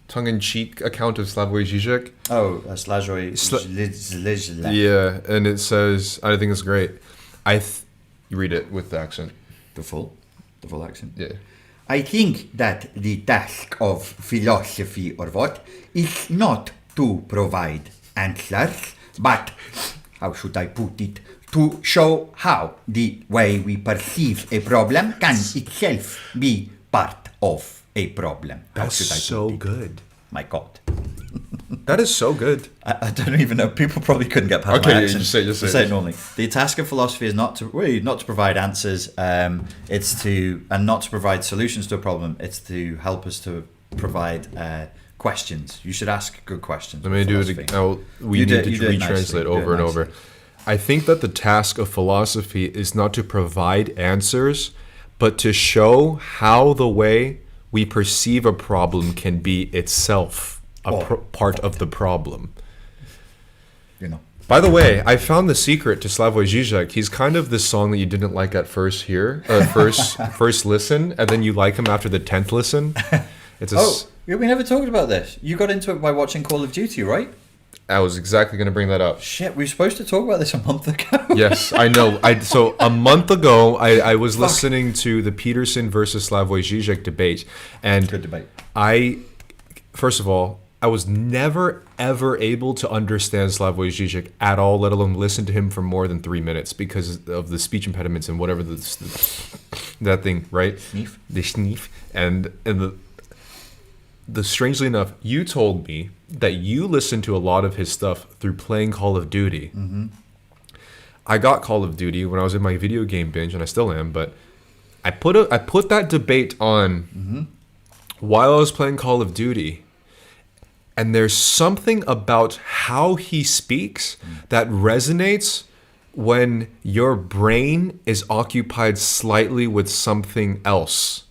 tongue-in-cheek account of Slavoj Žižek. Oh, Slajoj. Yeah, and it says, I think it's great. You read it with the accent. The full accent. Yeah. I think that the task of philosophy or what is not to provide answers, but, how should I put it, to show how the way we perceive a problem can itself be part of a problem. How That's should I so put it? good. My God. That is so good. I don't even know. People probably couldn't get past Okay, my yeah, accent. just say it. it normally. The task of philosophy is not to provide answers. It's not to provide solutions to a problem. It's to help us to provide questions. You should ask good questions. Let me do it philosophy. again. Oh, we You need did- you to did nicely. retranslate You did over and nicely. over. I think that the task of philosophy is not to provide answers, but to show how the way we perceive a problem can be itself part of the problem. You know. By the way, I found the secret to Slavoj Žižek. He's kind of this song that you didn't like at first first listen, and then you like him after the 10th listen. It's Yeah, we never talked about this. You got into it by watching Call of Duty, right? I was exactly going to bring that up. Shit, we were supposed to talk about this a month ago. Yes, I know. So a month ago, I was listening to the Peterson versus Slavoj Žižek debate, and Good debate. First of all, I was never ever able to understand Slavoj Žižek at all, let alone listen to him for more than 3 minutes because of the speech impediments and whatever that thing, right? Sneef. The sneef, and the strangely enough, you told me that you listened to a lot of his stuff through playing Call of Duty. Mm-hmm. I got Call of Duty when I was in my video game binge, and I still am. But I put that debate on while I was playing Call of Duty, and there's something about how he speaks that resonates when your brain is occupied slightly with something else.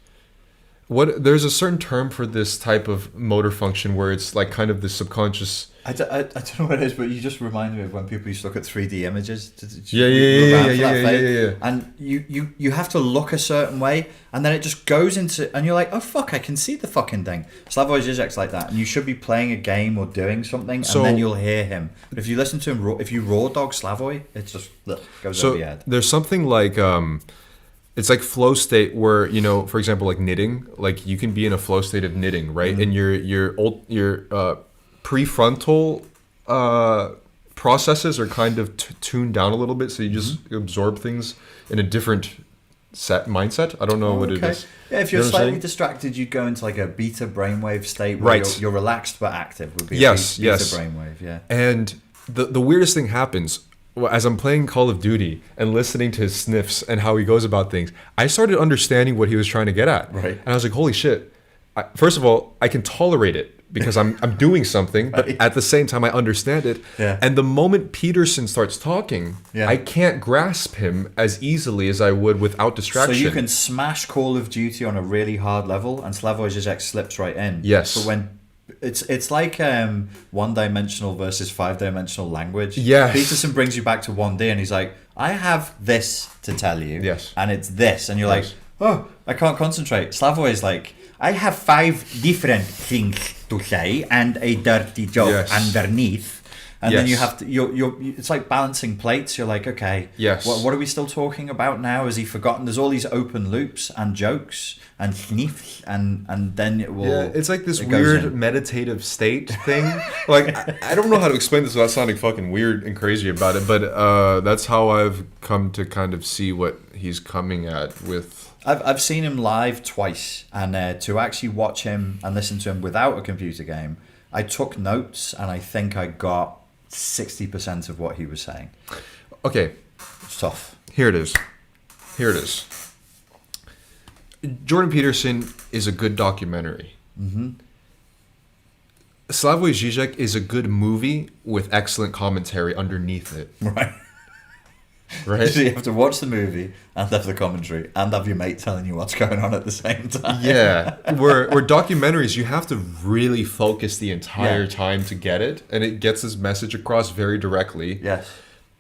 There's a certain term for this type of motor function where it's like kind of the subconscious. I don't know what it is, but you just remind me of when people used to look at 3D images. Yeah. And you have to look a certain way, and then it just goes into, and you're like, oh fuck, I can see the fucking thing. Slavoj Žižek's like that, and you should be playing a game or doing something, and then you'll hear him. But if you listen to him, if you raw dog Slavoj, it just goes over your head. There's something like it's like flow state where, you know, for example, like knitting, like you can be in a flow state of knitting, right? And your prefrontal processes are kind of tuned down a little bit, so you just absorb things in a different mindset. I don't know what it is. Yeah, if you're slightly distracted, you'd go into like a beta brainwave state where you're relaxed but active. Would be a beta brainwave. Yeah. And the weirdest thing happens. As I'm playing Call of Duty and listening to his sniffs and how he goes about things, I started understanding what he was trying to get at. Right. And I was like, holy shit. First of all, I can tolerate it because I'm doing something, but at the same time I understand it. Yeah. And the moment Peterson starts talking, I can't grasp him as easily as I would without distraction. So you can smash Call of Duty on a really hard level and Slavoj Žižek slips right in. Yes. But when it's like one-dimensional versus five-dimensional language. Yes. Peterson brings you back to 1D and he's like, I have this to tell you. Yes. And it's this. And you're like, oh, I can't concentrate. Slavoj is like, I have 5 different things to say and a dirty joke underneath. And then you have to, it's like balancing plates. You're like, okay, what are we still talking about now? Has he forgotten? There's all these open loops and jokes and sniffs, and then it will. Yeah, it's like this weird meditative state thing. Like, I don't know how to explain this without sounding fucking weird and crazy about it, but that's how I've come to kind of see what he's coming at with. I've seen him live twice, and to actually watch him and listen to him without a computer game, I took notes, and I think I got 60% of what he was saying. Okay. It's tough. Here it is. Jordan Peterson is a good documentary. Mm-hmm. Slavoj Žižek is a good movie with excellent commentary underneath it. Right. So you have to watch the movie and have the commentary and have your mate telling you what's going on at the same time. Yeah. Where documentaries, you have to really focus the entire time to get it, and it gets this message across very directly. Yes.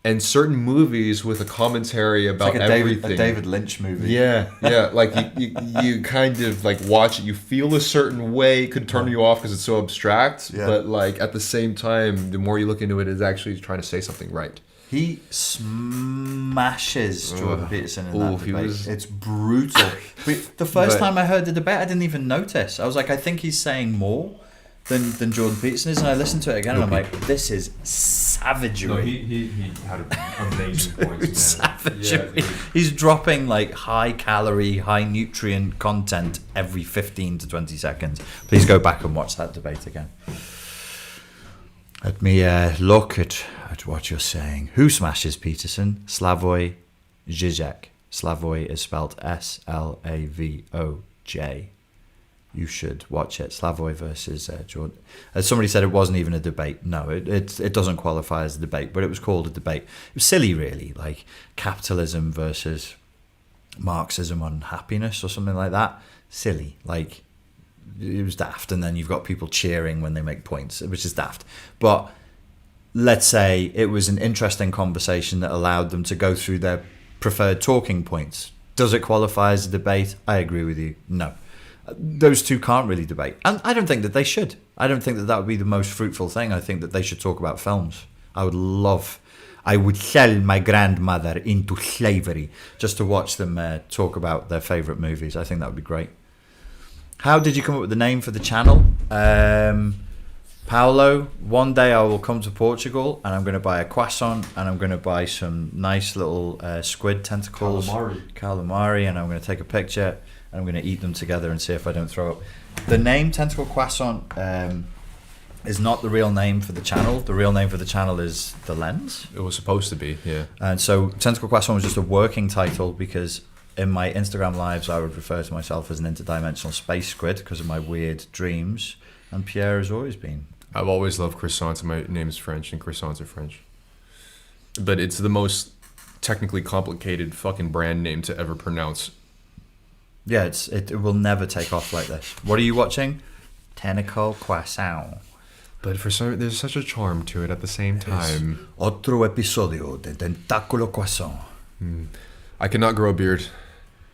And certain movies with a commentary about like everything. A David Lynch movie. Yeah. Like you kind of like watch it, you feel a certain way, it could turn you off because it's so abstract, but like at the same time, the more you look into it, it's actually trying to say something right. He smashes Jordan Peterson in that debate. It's brutal. The first time I heard the debate, I didn't even notice. I was like, I think he's saying more than Jordan Peterson is, and I listened to it again, and I'm like, this is savagery. No, he had amazing points. Savagery. Yeah, he's dropping like high calorie, high nutrient content every 15 to 20 seconds. Please go back and watch that debate again. Let me look at what you're saying. Who smashes Peterson? Slavoj Žižek. Slavoj is spelled Slavoj. You should watch it. Slavoj versus Jordan. As somebody said, it wasn't even a debate. No, it doesn't qualify as a debate, but it was called a debate. It was silly, really, like capitalism versus Marxism on happiness or something like that. Silly, like it was daft. And then you've got people cheering when they make points, which is daft. But let's say it was an interesting conversation that allowed them to go through their preferred talking points. Does it qualify as a debate? I agree with you. No. Those two can't really debate. And I don't think that they should. I don't think that would be the most fruitful thing. I think that they should talk about films. I would sell my grandmother into slavery just to watch them talk about their favourite movies. I think that would be great. How did you come up with the name for the channel? Paulo, one day I will come to Portugal and I'm going to buy a croissant and I'm going to buy some nice little squid tentacles. Calamari, and I'm going to take a picture and I'm going to eat them together and see if I don't throw up. The name Tentacle Croissant is not the real name for the channel. The real name for the channel is The Lens. It was supposed to be, yeah. And so Tentacle Croissant was just a working title because in my Instagram lives I would refer to myself as an interdimensional space squid because of my weird dreams. And Pierre has always been. I've always loved croissants. My name is French and croissants are French. But it's the most technically complicated fucking brand name to ever pronounce. Yeah, it will never take off like this. What are you watching? Tentacle Croissant. But for some, there's such a charm to it at the same time. Otro episodio de Tentaculo Croissant. I cannot grow a beard.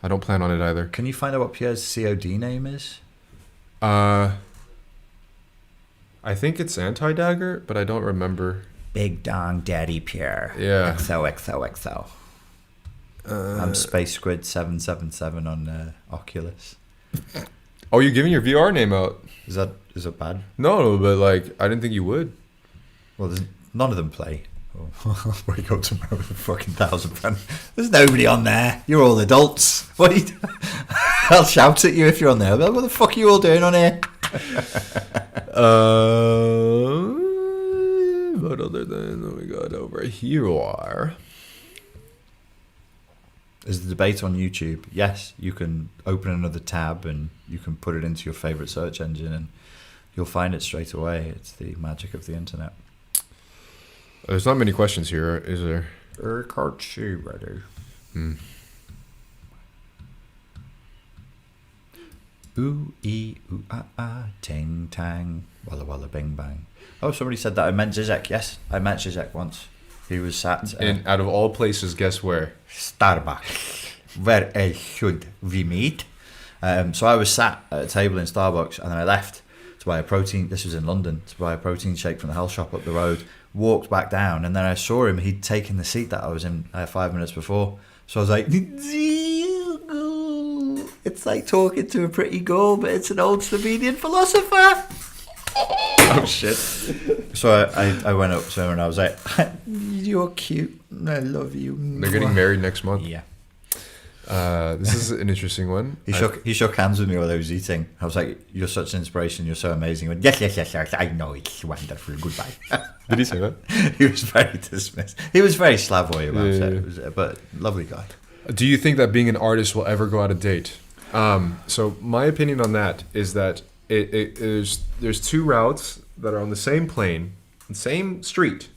I don't plan on it either. Can you find out what Pierre's COD name is? I think it's Anti-Dagger, but I don't remember. Big Dong Daddy Pierre. Yeah. XOXOXO. I'm Space Squid 777 on Oculus. Oh, you're giving your VR name out. Is that bad? No, but like, I didn't think you would. Well, none of them play. I'll wake up tomorrow with a fucking £1,000. There's nobody on there. You're all adults. What are you doing? I'll shout at you if you're on there. What the fuck are you all doing on here? But other than what we got over here, is the debate on YouTube. Yes, you can open another tab and you can put it into your favorite search engine and you'll find it straight away. It's the magic of the internet. there's not many questions here, is there? Can't see, brother. Ooh, ee, ooh, ah, ah, ting, tang, walla, walla, bing, bang. Oh, somebody said that I met Zizek. Yes, I met Zizek once. He was sat And out of all places, guess where? Starbucks, where should we meet? So I was sat at a table in Starbucks and then I left to buy a protein, this was in London, to buy a protein shake from the health shop up the road, walked back down and then I saw him, he'd taken the seat that I was in 5 minutes before. So I was like, it's like talking to a pretty girl, but it's an old Slovenian philosopher. Oh shit! So I went up to him and I was like, you're cute, I love you. They're getting married next month. Yeah. This is an interesting one. He shook hands with me while I was eating. I was like, you're such an inspiration, you're so amazing. He went, yes, I know, it's wonderful, goodbye. Did he say that? He was very dismissed. He was very Slavoj about it. It was, but lovely guy. Do you think that being an artist will ever go out of date? So my opinion on that is that there's two routes that are on the same plane, the same street.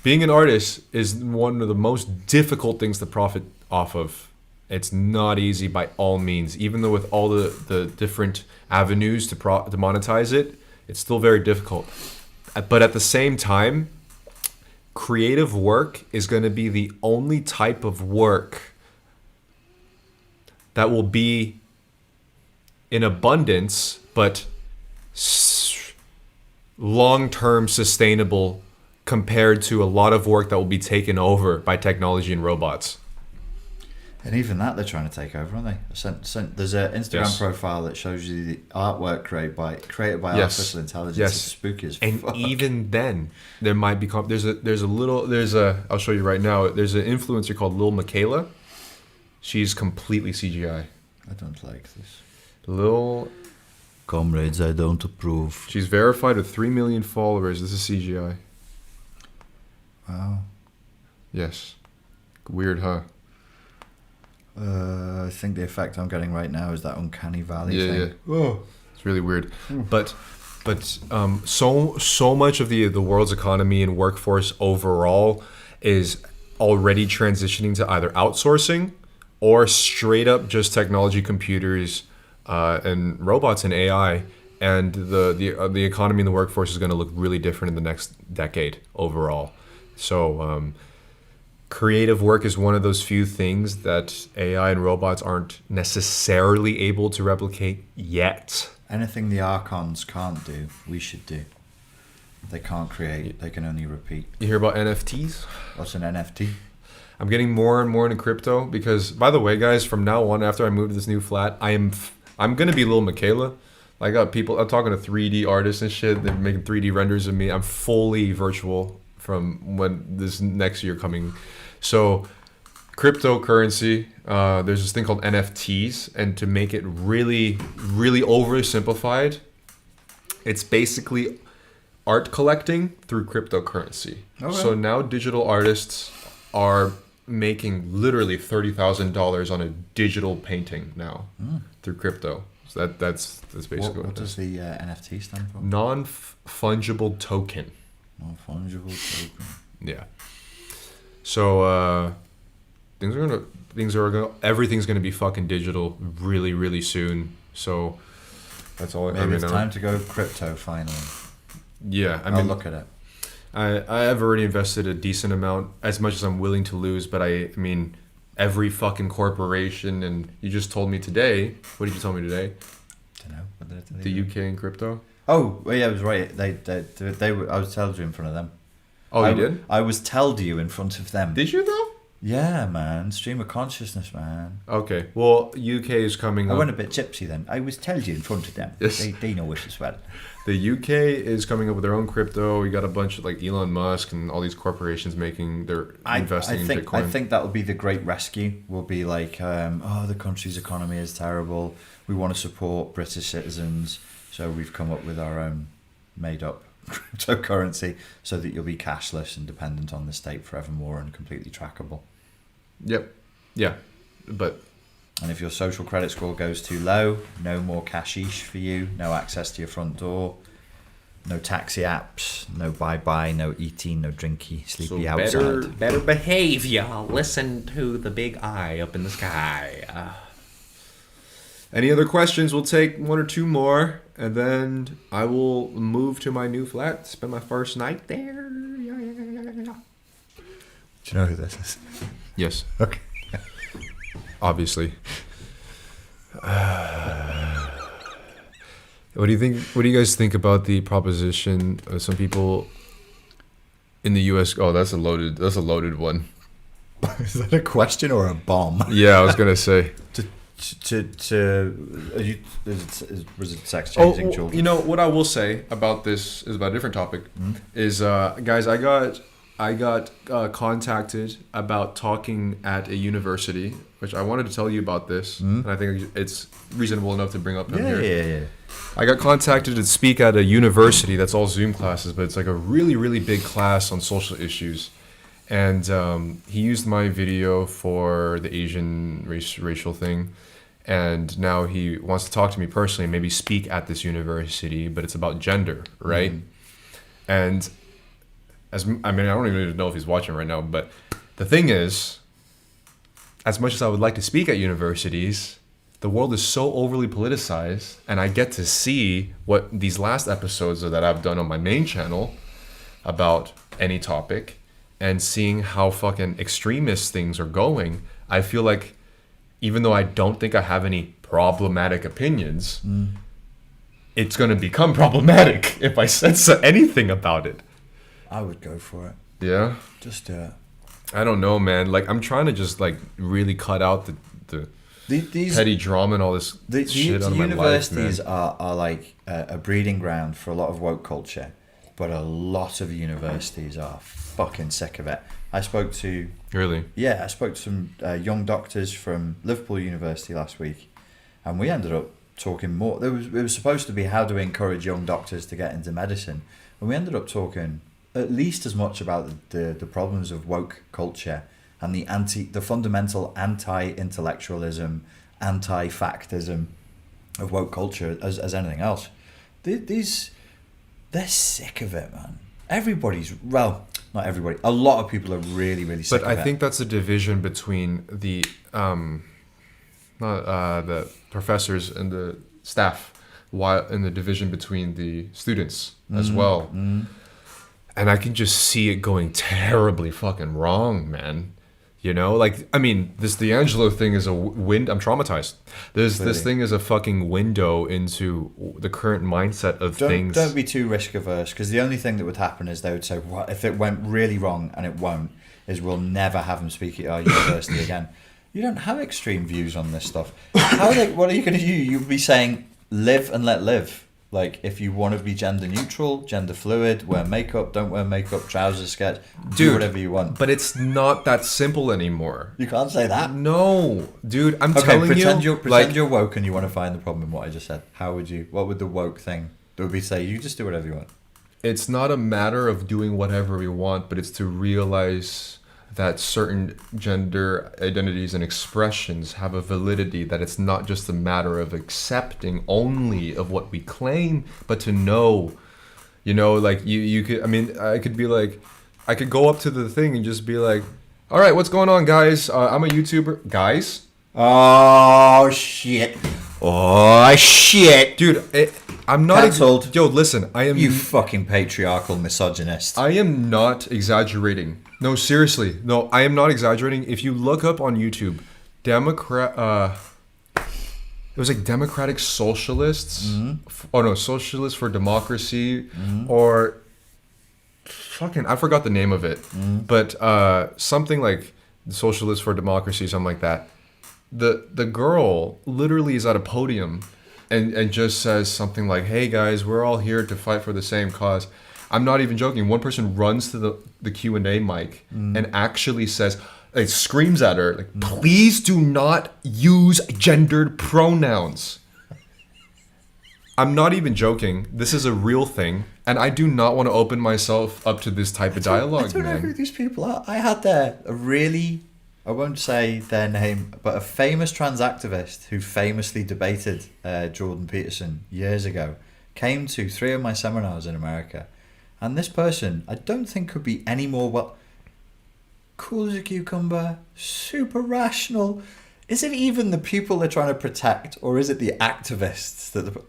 Being an artist is one of the most difficult things to profit off of. It's not easy by all means. Even though with all the different avenues to monetize it, it's still very difficult. But at the same time, creative work is going to be the only type of work that will be in abundance, but long-term sustainable compared to a lot of work that will be taken over by technology and robots. And even that they're trying to take over, aren't they? There's an Instagram profile that shows you the artwork created by artificial intelligence. Yes. It's spooky as And fuck. even then, there might be I'll show you right now. There's an influencer called Lil Michaela. She's completely CGI. I don't like this. Lil, Comrades, I don't approve. she's verified with 3 million followers. This is CGI. Wow. Yes. Weird, huh? I think the effect I'm getting right now is that uncanny valley thing. Yeah. Oh, it's really weird. But so much of the world's economy and workforce overall is already transitioning to either outsourcing or straight up just technology, computers, and robots and AI. And the economy and the workforce is going to look really different in the next decade overall. So creative work is one of those few things that AI and robots aren't necessarily able to replicate yet. Anything the Archons can't do, we should do. They can't create, they can only repeat. You hear about NFTs? What's an NFT? I'm getting more and more into crypto because, by the way, guys, from now on, after I move to this new flat, I'm gonna be Lil Michaela. I got people. I'm talking to 3D artists and shit. They're making 3D renders of me. I'm fully virtual from when this next year coming. So, cryptocurrency. There's this thing called NFTs, and to make it really, really oversimplified, it's basically art collecting through cryptocurrency. Okay. So now digital artists are making literally $30,000 on a digital painting now through crypto. So that's basically What does the NFT stand for? Non-fungible token. Non-fungible token. Yeah. So everything's gonna be fucking digital really, really soon. So that's all. Maybe it's time to go crypto finally. Yeah, I'll look at it. I have already invested a decent amount, as much as I'm willing to lose. But I mean, every fucking corporation, and you just told me today. What did you tell me today? Don't know. What did I tell you? The UK and crypto. Oh, well, yeah, I was right. They were. I was told you in front of them. Oh, you did? I was told you in front of them. Did you though? Yeah, man. Stream of consciousness, man. Okay. Well, UK is coming I up. went a bit gypsy then. I was told you in front of them. Yes. They know us as well. The UK is coming up with their own crypto. We got a bunch of like Elon Musk and all these corporations making their investing in Bitcoin. I think that will be the great rescue. We'll be like, the country's economy is terrible. We want to support British citizens, so we've come up with our own made-up cryptocurrency so that you'll be cashless and dependent on the state forevermore and completely trackable. Yep. Yeah. But and if your social credit score goes too low, no more cashish for you, no access to your front door, no taxi apps, no bye-bye, no eating, no drinky, sleepy outside. Better behave, y'all. Listen to the big eye up in the sky. any other questions? We'll take one or two more, and then I will move to my new flat, spend my first night there. Do you know who this is? Yes. Okay. Obviously. What do you think? What do you guys think about the proposition of some people in the U.S.? Oh, that's a loaded one. Is that a question or a bomb? Yeah, I was gonna say. Was it sex changing children? You know what I will say about this is about a different topic. Is guys, I got contacted about talking at a university, which I wanted to tell you about this, and I think it's reasonable enough to bring up down here. Yeah. I got contacted to speak at a university that's all Zoom classes, but it's like a really, really big class on social issues. And he used my video for the Asian racial thing. And now he wants to talk to me personally and maybe speak at this university, but it's about gender, right? And I don't even know if he's watching right now, but the thing is, as much as I would like to speak at universities, the world is so overly politicized, and I get to see what these last episodes that I've done on my main channel about any topic, and seeing how fucking extremist things are going. I feel like, even though I don't think I have any problematic opinions, it's going to become problematic if I censor anything about it. I would go for it. Yeah? Just do it. I don't know, man. Like, I'm trying to just, like, really cut out the petty drama and all this shit out of my life, man. Universities are like a breeding ground for a lot of woke culture, but a lot of universities are fucking sick of it. I spoke to some young doctors from Liverpool University last week, and we ended up talking more. It was supposed to be how do we encourage young doctors to get into medicine, and we ended up talking at least as much about the problems of woke culture and the fundamental anti-intellectualism, anti-factism of woke culture as anything else. They're sick of it, man. Not everybody. A lot of people are really, really sick of it. But I think that's a division between the professors and the staff, while in the division between the students as well. And I can just see it going terribly fucking wrong, man. You know, like, I mean, this D'Angelo thing is I'm traumatized. This thing is a fucking window into the current mindset of things. Don't be too risk averse, because the only thing that would happen is they would say, "What if it went really wrong?" And it won't. Is we'll never have them speak at our university again. You don't have extreme views on this stuff. What are you going to do? You'll be saying, "Live and let live." Like, if you want to be gender neutral, gender fluid, wear makeup, don't wear makeup, trousers, sketch, do whatever you want. But it's not that simple anymore. You can't say that. No, dude, I'm telling you. Pretend you're woke and you want to find the problem in what I just said. What would the woke thing, that would be say, you just do whatever you want? It's not a matter of doing whatever we want, but it's to realize that certain gender identities and expressions have a validity, that it's not just a matter of accepting only of what we claim, but to know, like you could, I mean, I could be like, I could go up to the thing and just be like, All right, what's going on, guys? I'm a YouTuber. Guys? Oh shit! Oh shit! Dude, I'm not... Cancelled. Yo, listen, I am... You fucking patriarchal misogynist. I am not exaggerating. No, seriously. No, I am not exaggerating. If you look up on YouTube, it was like Democratic Socialists. Socialists for Democracy, or fucking, I forgot the name of it. But something like Socialists for Democracy, something like that. The girl literally is at a podium and just says something like, "Hey guys, we're all here to fight for the same cause." I'm not even joking. One person runs to the Q&A mic and actually says, like, screams at her, like, "Please do not use gendered pronouns." I'm not even joking. This is a real thing, and I do not want to open myself up to this type of dialogue, I don't know man. who these people are. I had a really, I won't say their name, but a famous trans activist who famously debated Jordan Peterson years ago came to 3 of my seminars in America. And this person, I don't think could be any more cool as a cucumber, super rational. Is it even the people they're trying to protect, or is it the activists that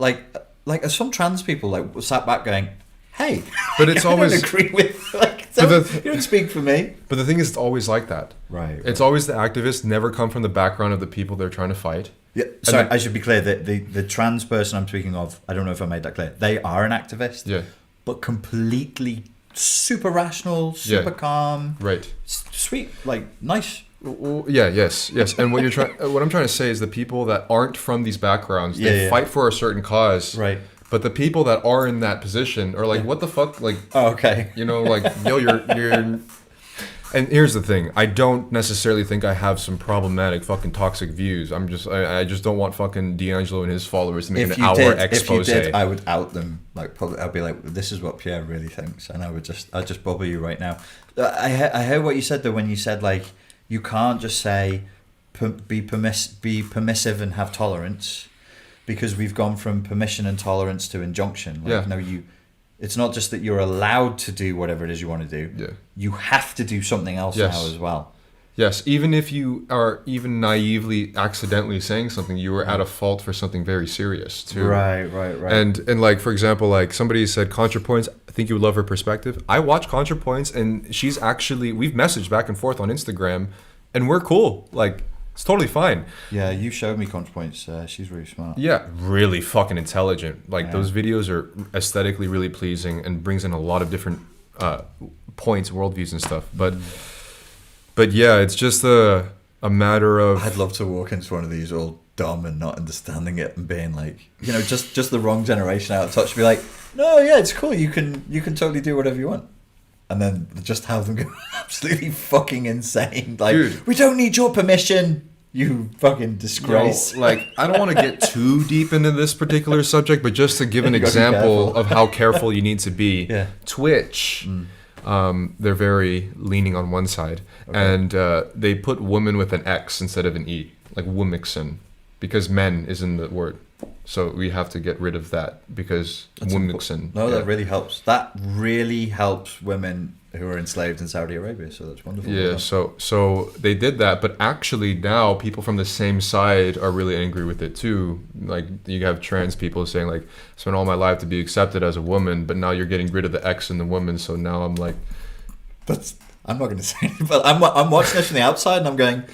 like some trans people like sat back going, "Hey, But it's I don't always... agree with you don't speak for me." But the thing is, it's always like that. Right. It's always the activists never come from the background of the people they're trying to fight. Yeah. Sorry, I should be clear that the trans person I'm speaking of, I don't know if I made that clear. They are an activist. Yeah. But completely super rational, super calm, Right. sweet, like nice. Yeah, yes. And what I'm trying to say is the people that aren't from these backgrounds, they fight for a certain cause. Right. But the people that are in that position are like, what the fuck? Like, oh, okay. You know, like, yo, you're... And here's the thing. I don't necessarily think I have some problematic fucking toxic views. I just don't want fucking D'Angelo and his followers to make an hour expose. If you did, I would out them. Like, probably, I'd be like, "This is what Pierre really thinks," and I'd just bubble you right now. I heard what you said though when you said like you can't just say be permissive and have tolerance, because we've gone from permission and tolerance to injunction. Like, no, it's not just that you're allowed to do whatever it is you want to do. Yeah. You have to do something else now as well. Yes, even if you are even naively, accidentally saying something, you were at a fault for something very serious too. Right. And like, for example, like somebody said, ContraPoints, I think you would love her perspective. I watch ContraPoints, and we've messaged back and forth on Instagram, and we're cool. Like, it's totally fine. Yeah, you showed me ContraPoints. She's really smart. Yeah, really fucking intelligent. Like, those videos are aesthetically really pleasing and brings in a lot of different points, worldviews and stuff. But yeah, it's just a matter of... I'd love to walk into one of these all dumb and not understanding it and being like, you know, just the wrong generation out of touch. Be like, no, yeah, it's cool. You can totally do whatever you want. And then just have them go absolutely fucking insane. Like, dude, we don't need your permission, you fucking disgrace. Like, I don't want to get too deep into this particular subject, but just to give an example of how careful you need to be. Yeah. Twitch, they're very leaning on one side. Okay. And they put woman with an X instead of an E, like womixen, because men is in the word. So we have to get rid of that because womixen. No, that really helps. That really helps women who are enslaved in Saudi Arabia. So that's wonderful. Yeah. So they did that, but actually now people from the same side are really angry with it too. Like, you have trans people saying like, I spent all my life to be accepted as a woman, but now you're getting rid of the X in the woman. So now I'm like, I'm not going to say anything, but I'm watching this from the outside and I'm going,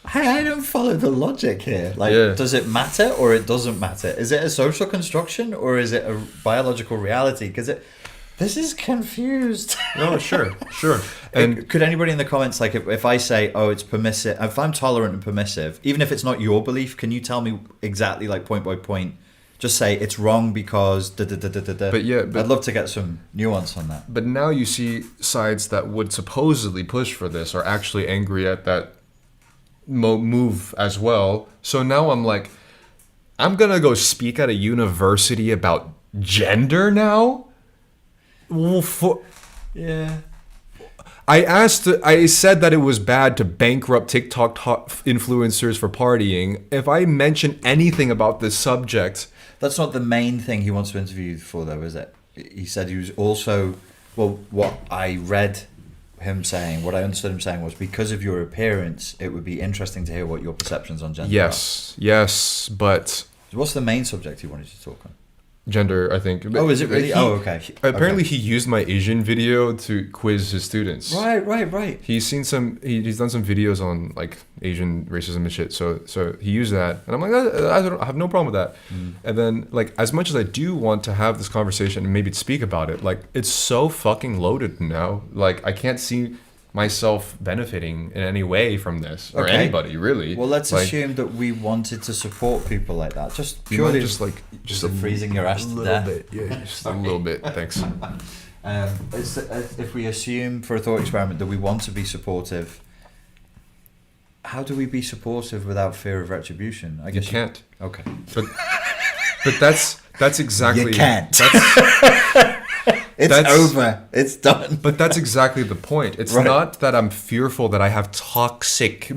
hey, I don't follow the logic here. Like, does it matter or it doesn't matter? Is it a social construction or is it a biological reality? Because this is confused. No, sure. And could anybody in the comments, like, if I say, oh, it's permissive, if I'm tolerant and permissive, even if it's not your belief, can you tell me exactly, like, point by point? Just say it's wrong because da da da da da. But yeah, I'd love to get some nuance on that. But now you see sides that would supposedly push for this are actually angry at that move as well. So now I'm like, I'm gonna go speak at a university about gender now. Yeah. I said that it was bad to bankrupt TikTok influencers for partying. If I mention anything about this subject, that's not the main thing he wants to interview you for, though, is it? He said he was also, well, what I read him saying, what I understood him saying was, because of your appearance, it would be interesting to hear what your perceptions on gender Yes, but are. What's the main subject you wanted to talk on? gender, I think. Oh, is it really? Okay. Apparently, Okay. he used my Asian video to quiz his students. Right. He's seen some. He's done some videos on like Asian racism and shit. So he used that, and I'm like, I have no problem with that. And then like, as much as I do want to have this conversation and maybe speak about it, like it's so fucking loaded now. Like I can't see myself benefiting in any way from this or Okay. anybody really. Well, let's Like, assume that we wanted to support people like that. Just you might purely just freezing your ass to little death. bit, yeah, just a little bit. Thanks. If we assume for a thought experiment that we want to be supportive, how do we be supportive without fear of retribution? I You guess can't. Okay. But that's exactly. You can't. It's That's- over. It's done. But that's exactly the point. It's Right. not that I'm fearful that I have toxic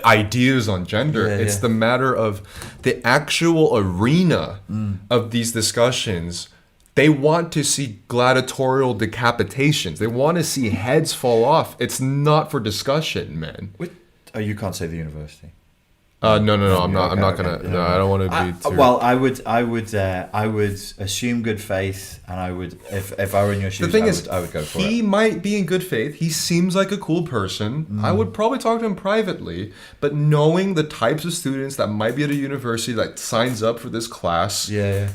ideas on gender. Yeah, it's yeah. the matter of the actual arena of these discussions. They want to see gladiatorial decapitations. They want to see heads fall off. It's not for discussion, man. Oh, you can't say the university. No. I'm not. I'm Okay, not okay. gonna. No, I don't want to be. Too, Well, I would assume good faith, and I would, if I were in your shoes, the thing is, I would go for he it. might be in good faith. He seems like a cool person. I would probably talk to him privately, but knowing the types of students that might be at a university that signs up for this class, Yeah.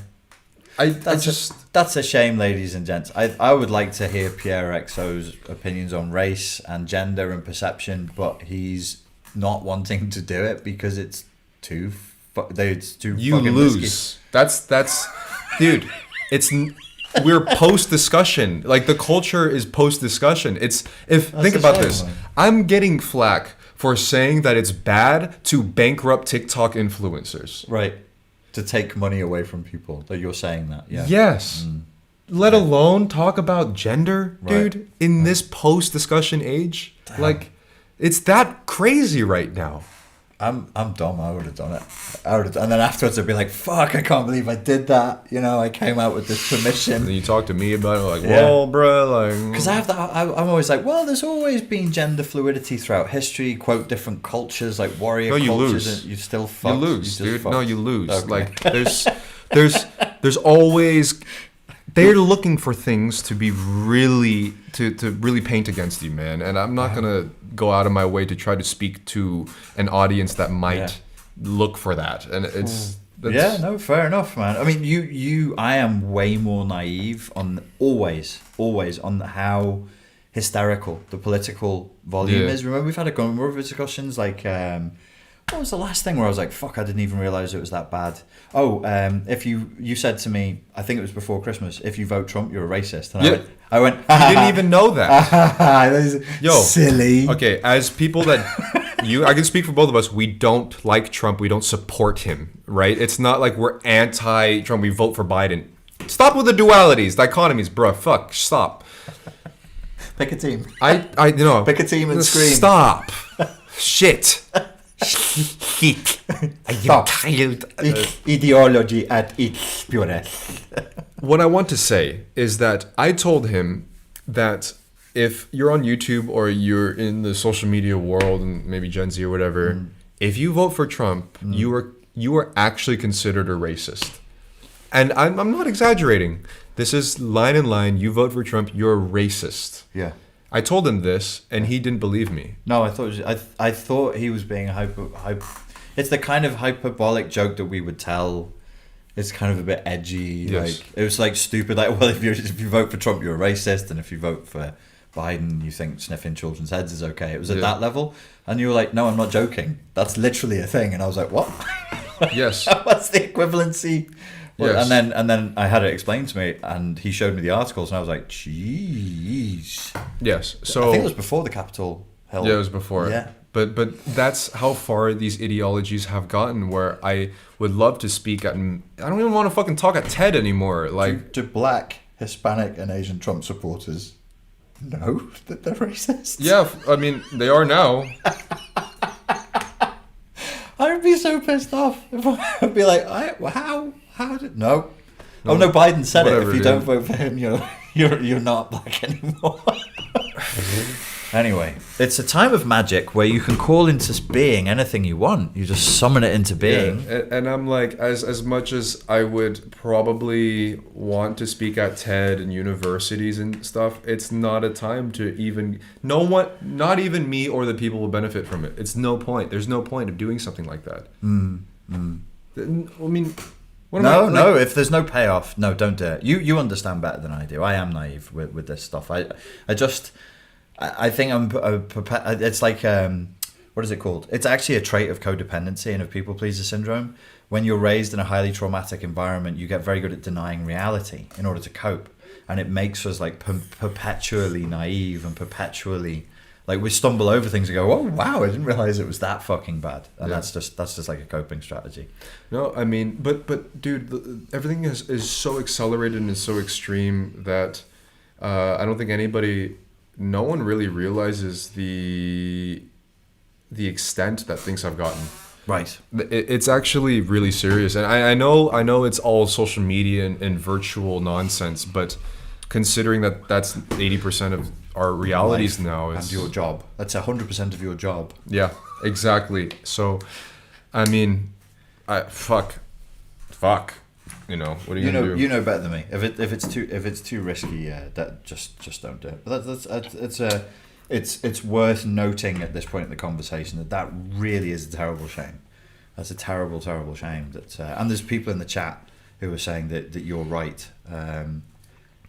That's a shame, ladies and gents. I would like to hear Pierre XO's opinions on race and gender and perception, but he's not wanting to do it because it's too. It's too. you fucking lose. risky. That's, dude. We're post discussion. Like the culture is post discussion. Think a about shame, this. man. I'm getting flack for saying that it's bad to bankrupt TikTok influencers. Right. To take money away from people. That you're saying that. Yeah. Yes. Let alone talk about gender, Right. dude, in this post discussion age. Like, it's that crazy right now. I'm dumb. I would have done it. And then afterwards, I'd be like, "Fuck! I can't believe I did that." You know, I came out with this And permission. then you talk to me about it, like, Yeah. well, bruh, like. Because I have that. I'm always like, well, there's always been gender fluidity throughout history. Quote different cultures, like warrior No, you cultures. lose. And you still You fucked. lose, just dude. fucked. No, you lose. Okay. Like, there's always. They're looking for things to be really to really paint against you, man. And I'm not gonna go out of my way to try to speak to an audience that might look for that. And it's Yeah, no, fair enough, man. I mean, I am way more naive on always on how hysterical the political volume Yeah. is. Remember, we've had a number of discussions like, what was the last thing where I was like, fuck, I didn't even realize it was that bad. Oh, if you said to me, I think it was before Christmas, if you vote Trump, you're a racist. And Yeah. I went, you didn't even know that. that is Yo, silly. Okay, as people that I can speak for both of us. We don't like Trump. We don't support him. Right? It's not like we're anti-Trump. We vote for Biden. Stop with the dualities, dichotomies, bruh. Fuck. Stop. Pick a team. I you know. Pick a team and scream. Stop. Shit. Shit. I am Stop. tired. Ideology at its purest. What I want to say is that I told him that if you're on YouTube or you're in the social media world and maybe Gen Z or whatever, if you vote for Trump, you are actually considered a racist. And I'm not exaggerating. This is line in line. You vote for Trump, you're a racist. Yeah. I told him this, and he didn't believe me. No, I thought I thought he was being hyper. It's the kind of hyperbolic joke that we would tell. It's kind of a bit edgy. Yes. Like it was like stupid. Like, well, if you vote for Trump, you're a racist, and if you vote for Biden, you think sniffing children's heads is okay. It was at that level, and you were like, "No, I'm not joking. That's literally a thing." And I was like, "What? Yes. What's the equivalency?" Well, Yes. and then I had it explained to me, and he showed me the articles, and I was like, "Jeez." Yes. I So think it was before the Capitol Hill. yeah, it was before. Yeah. But that's how far these ideologies have gotten. Where I would love to speak at. I don't even want to fucking talk at TED anymore. Like to black, Hispanic, and Asian Trump supporters know that they're racist. yeah, I mean they are now. I would be so pissed off if I'd be like, how did no? Oh no, Biden said it. Whatever, If you dude. don't vote for him, you're not black anymore. Anyway, it's a time of magic where you can call into being anything you want. You just summon it into being. Yeah. And I'm like, as much as I would probably want to speak at TED and universities and stuff, it's not a time to even, no one, not even me or the people will benefit from it. It's no point. There's no point of doing something like that. I mean, No, if there's no payoff, no, don't do it. You understand better than I do. I am naive with this stuff. I think it's like, what is it called? It's actually a trait of codependency and of people pleaser syndrome. When you're raised in a highly traumatic environment, you get very good at denying reality in order to cope. And it makes us like perpetually naive and perpetually, like we stumble over things and go, oh wow, I didn't realize it was that fucking bad. And that's just like a coping strategy. No, I mean, but dude, everything is so accelerated and so extreme that I don't think no one really realizes the extent that things have gotten. Right. It's actually really serious, and I know it's all social media and virtual nonsense, but considering that that's 80% of our realities now, and your job, that's 100% of your job. Yeah, exactly. So, I mean, fuck. You know, what are you gonna do? You know better than me. If it's too risky, that just don't do it. But it's worth noting at this point in the conversation that really is a terrible shame. That's a terrible shame. That and there's people in the chat who are saying that you're right, and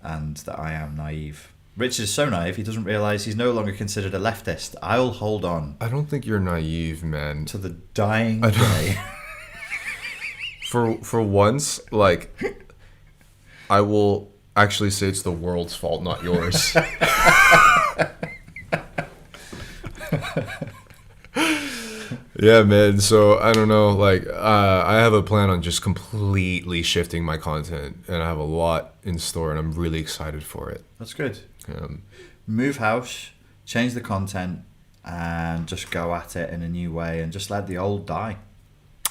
that I am naive. Richard is so naive he doesn't realise he's no longer considered a leftist. I'll hold on. I don't think you're naive, man. To the dying day. For once, like, I will actually say it's the world's fault, not yours. Yeah, man. So I don't know. Like, I have a plan on just completely shifting my content, and I have a lot in store, and I'm really excited for it. That's good. Move house, change the content, and just go at it in a new way, and just let the old die.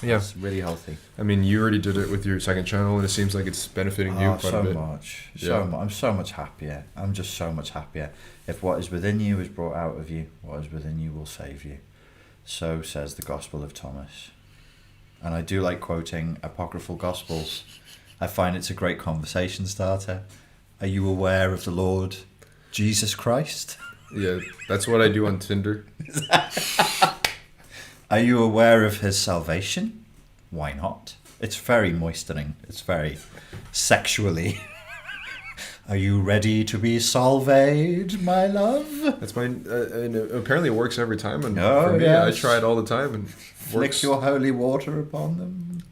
Yeah, it's really healthy. I mean, you already did it with your second channel, and it seems like it's benefiting you quite a bit. I'm so much happier. I'm just so much happier. If what is within you is brought out of you, what is within you will save you. So says the Gospel of Thomas. And I do like quoting apocryphal Gospels. I find it's a great conversation starter. Are you aware of the Lord Jesus Christ? Yeah, that's what I do on Tinder. Are you aware of his salvation? Why not? It's very moistening. It's very sexually. Are you ready to be salved, my love? That's mine. And apparently it works every time. And oh, for me, yes. I try it all the time. And flick your holy water upon them.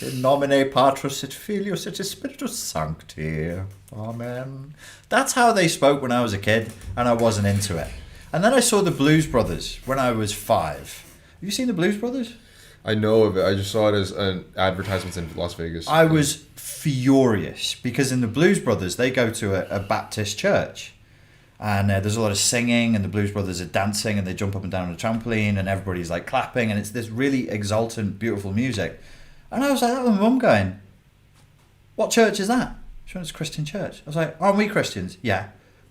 In nomine Patris et Filius et Spiritus Sancti. Amen. That's how they spoke when I was a kid, and I wasn't into it. And then I saw the Blues Brothers when I was 5. Have you seen the Blues Brothers? I know of it. I just saw it as an advertisement in Las Vegas. I was furious because in the Blues Brothers, they go to a Baptist church. And there's a lot of singing, and the Blues Brothers are dancing, and they jump up and down on a trampoline, and everybody's like clapping, and it's this really exultant, beautiful music. And I was like, that was my mum going, what church is that? She went, it's a Christian church. I was like, aren't we Christians? Yeah.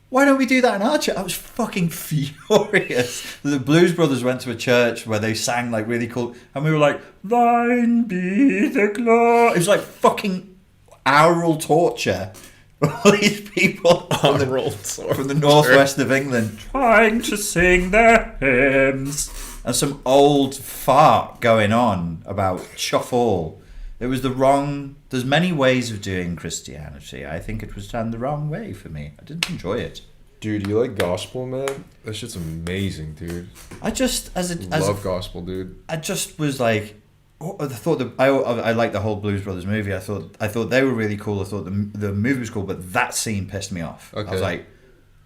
Why don't we do that in our church? I was fucking furious. The Blues Brothers went to a church where they sang like really cool, and we were like, thine be the glory. It was like fucking oral torture. All these people from the northwest of England trying to sing their hymns, and some old fart going on about chuff all. It was the wrong. There's many ways of doing Christianity. I think it was done the wrong way for me. I didn't enjoy it. Dude, you like gospel, man? That shit's amazing, dude. I just love gospel, dude. I just was like, I thought I liked the whole Blues Brothers movie. I thought they were really cool. I thought the movie was cool, but that scene pissed me off. Okay. I was like,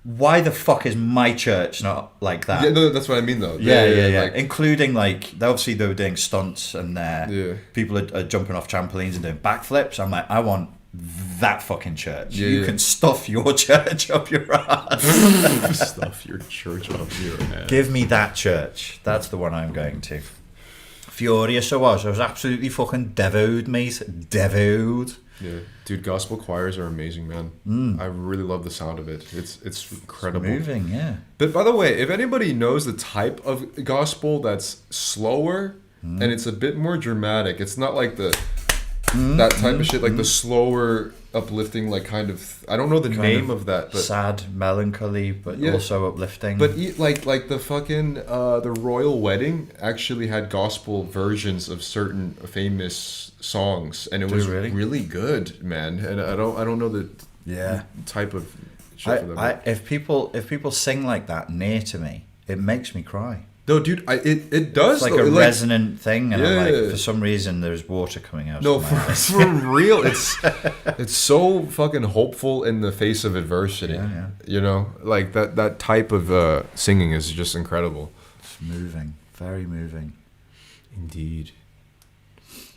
why the fuck is my church not like that? Yeah, no, that's what I mean though. Yeah. Like, including like, obviously they were doing stunts and people are jumping off trampolines and doing backflips. I'm like, I want that fucking church. You can stuff your church up your ass. Stuff your church up your ass. Give me that church. That's the one I'm going to. Furious I was absolutely fucking devoed, mate. Devoed. Yeah, dude, gospel choirs are amazing, man. I really love the sound of it. It's incredible. Moving, yeah. But by the way, if anybody knows the type of gospel that's slower and it's a bit more dramatic, it's not like that type of shit, like the slower, uplifting, like kind of. I don't know the name of that, but sad, melancholy, but also uplifting. But like the fucking the royal wedding actually had gospel versions of certain famous songs, and it was really good, man. And I don't know the type of shit for them. If people sing like that near to me, it makes me cry. No, dude, it does. It's like a resonant thing, and I'm like, for some reason, there's water coming out. No, for real, it's so fucking hopeful in the face of adversity. Yeah. You know, like that type of singing is just incredible. It's moving, very moving. Indeed.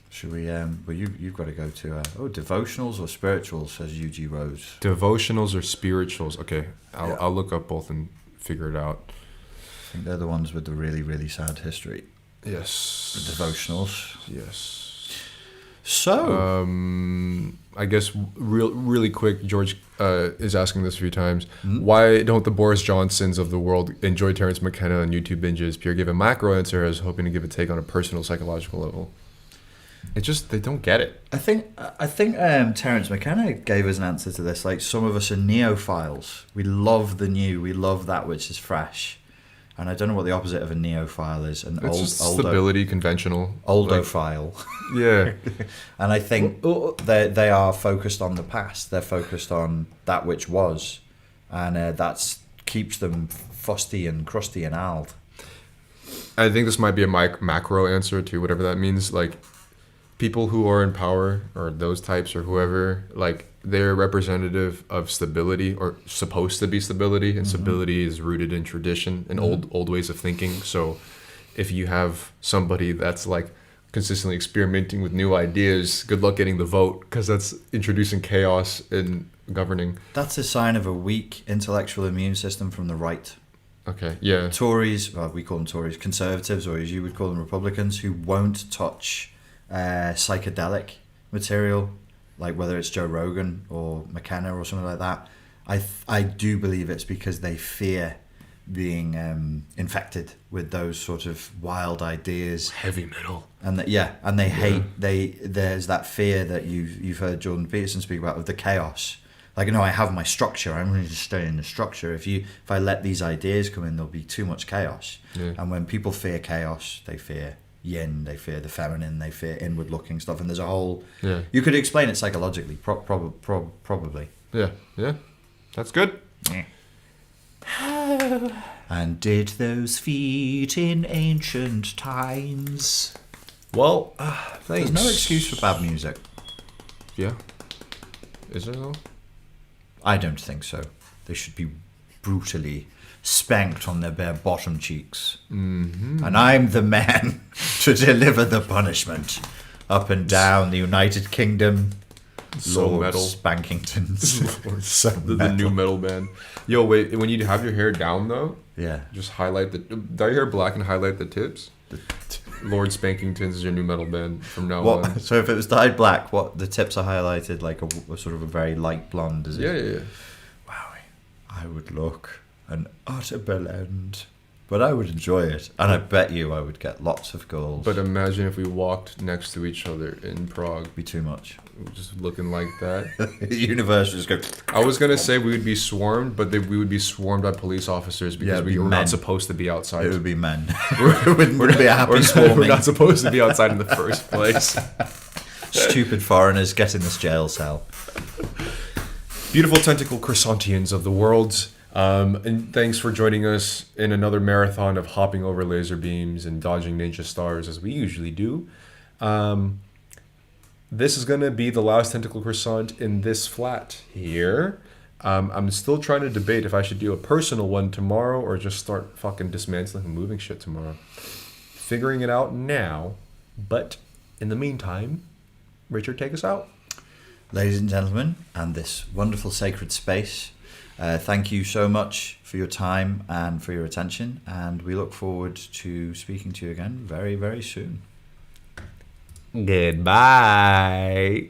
Should we? Well, you've got to go to devotionals or spirituals, says UG Rose. Devotionals or spirituals? Okay, I'll look up both and figure it out. I think they're the ones with the really, really sad history. Yes. The devotionals. Yes. So, I guess really quick, George is asking this a few times. Why don't the Boris Johnsons of the world enjoy Terrence McKenna on YouTube binges? Pierre gave a macro answer. I was hoping to give a take on a personal psychological level. It just, they don't get it. I think Terrence McKenna gave us an answer to this. Like, some of us are neophiles. We love the new. We love that which is fresh. And I don't know what the opposite of a neophile is. It's just stability, conventional. Oldophile. Yeah. And I think they are focused on the past. They're focused on that which was. And that keeps them fusty and crusty and old. I think this might be a macro answer to whatever that means. Like, people who are in power, or those types, or whoever, like, they're representative of stability, or supposed to be stability, and stability is rooted in tradition and old ways of thinking. So if you have somebody that's like consistently experimenting with new ideas, good luck getting the vote, because that's introducing chaos in governing. That's a sign of a weak intellectual immune system from the right. Okay, yeah. Tories, well, we call them Tories, conservatives, or as you would call them, Republicans, who won't touch psychedelic material, like whether it's Joe Rogan or McKenna or something like that. I do believe it's because they fear being infected with those sort of wild ideas, Heavy metal. and they hate. There's that fear that you've heard Jordan Peterson speak about, of the chaos. Like, no, I have my structure. I'm going to stay in the structure. If I let these ideas come in, there'll be too much chaos. Yeah. And when people fear chaos, they fear yin, they fear the feminine, they fear inward-looking stuff. And there's a whole... Yeah. You could explain it psychologically, probably. Yeah. That's good. And did those feet in ancient times... Well, thanks. There's no excuse for bad music. Yeah. Is there though? I don't think so. They should be brutally spanked on their bare bottom cheeks. Mm-hmm. And I'm the man to deliver the punishment. Up and down the United Kingdom. So Lord metal. Spankingtons. So the new metal band. Yo, wait, when you have your hair down though, Yeah. just highlight dye your hair black and highlight the tips. Lord Spankingtons is your new metal band from now on. So if it was dyed black, what, the tips are highlighted like a sort of a very light blonde, is it? Yeah. Wow. I would look an utter blend. But I would enjoy it. And I bet you I would get lots of goals. But imagine if we walked next to each other in Prague. It'd be too much. Just looking like that. The universe would just go... I was going to say we would be swarmed, but we would be swarmed by police officers because we were not supposed to be outside. It would be men. It wouldn't be a happy swarming. We're not supposed to be outside in the first place. Stupid foreigners get in this jail cell. Beautiful tentacle croissantians of the world. And thanks for joining us in another marathon of hopping over laser beams and dodging ninja stars as we usually do. This is going to be the last tentacle croissant in this flat here. I'm still trying to debate if I should do a personal one tomorrow or just start fucking dismantling and moving shit tomorrow. Figuring it out now. But in the meantime, Richard, take us out. Ladies and gentlemen, and this wonderful sacred space, thank you so much for your time and for your attention, and we look forward to speaking to you again very, very soon. Goodbye.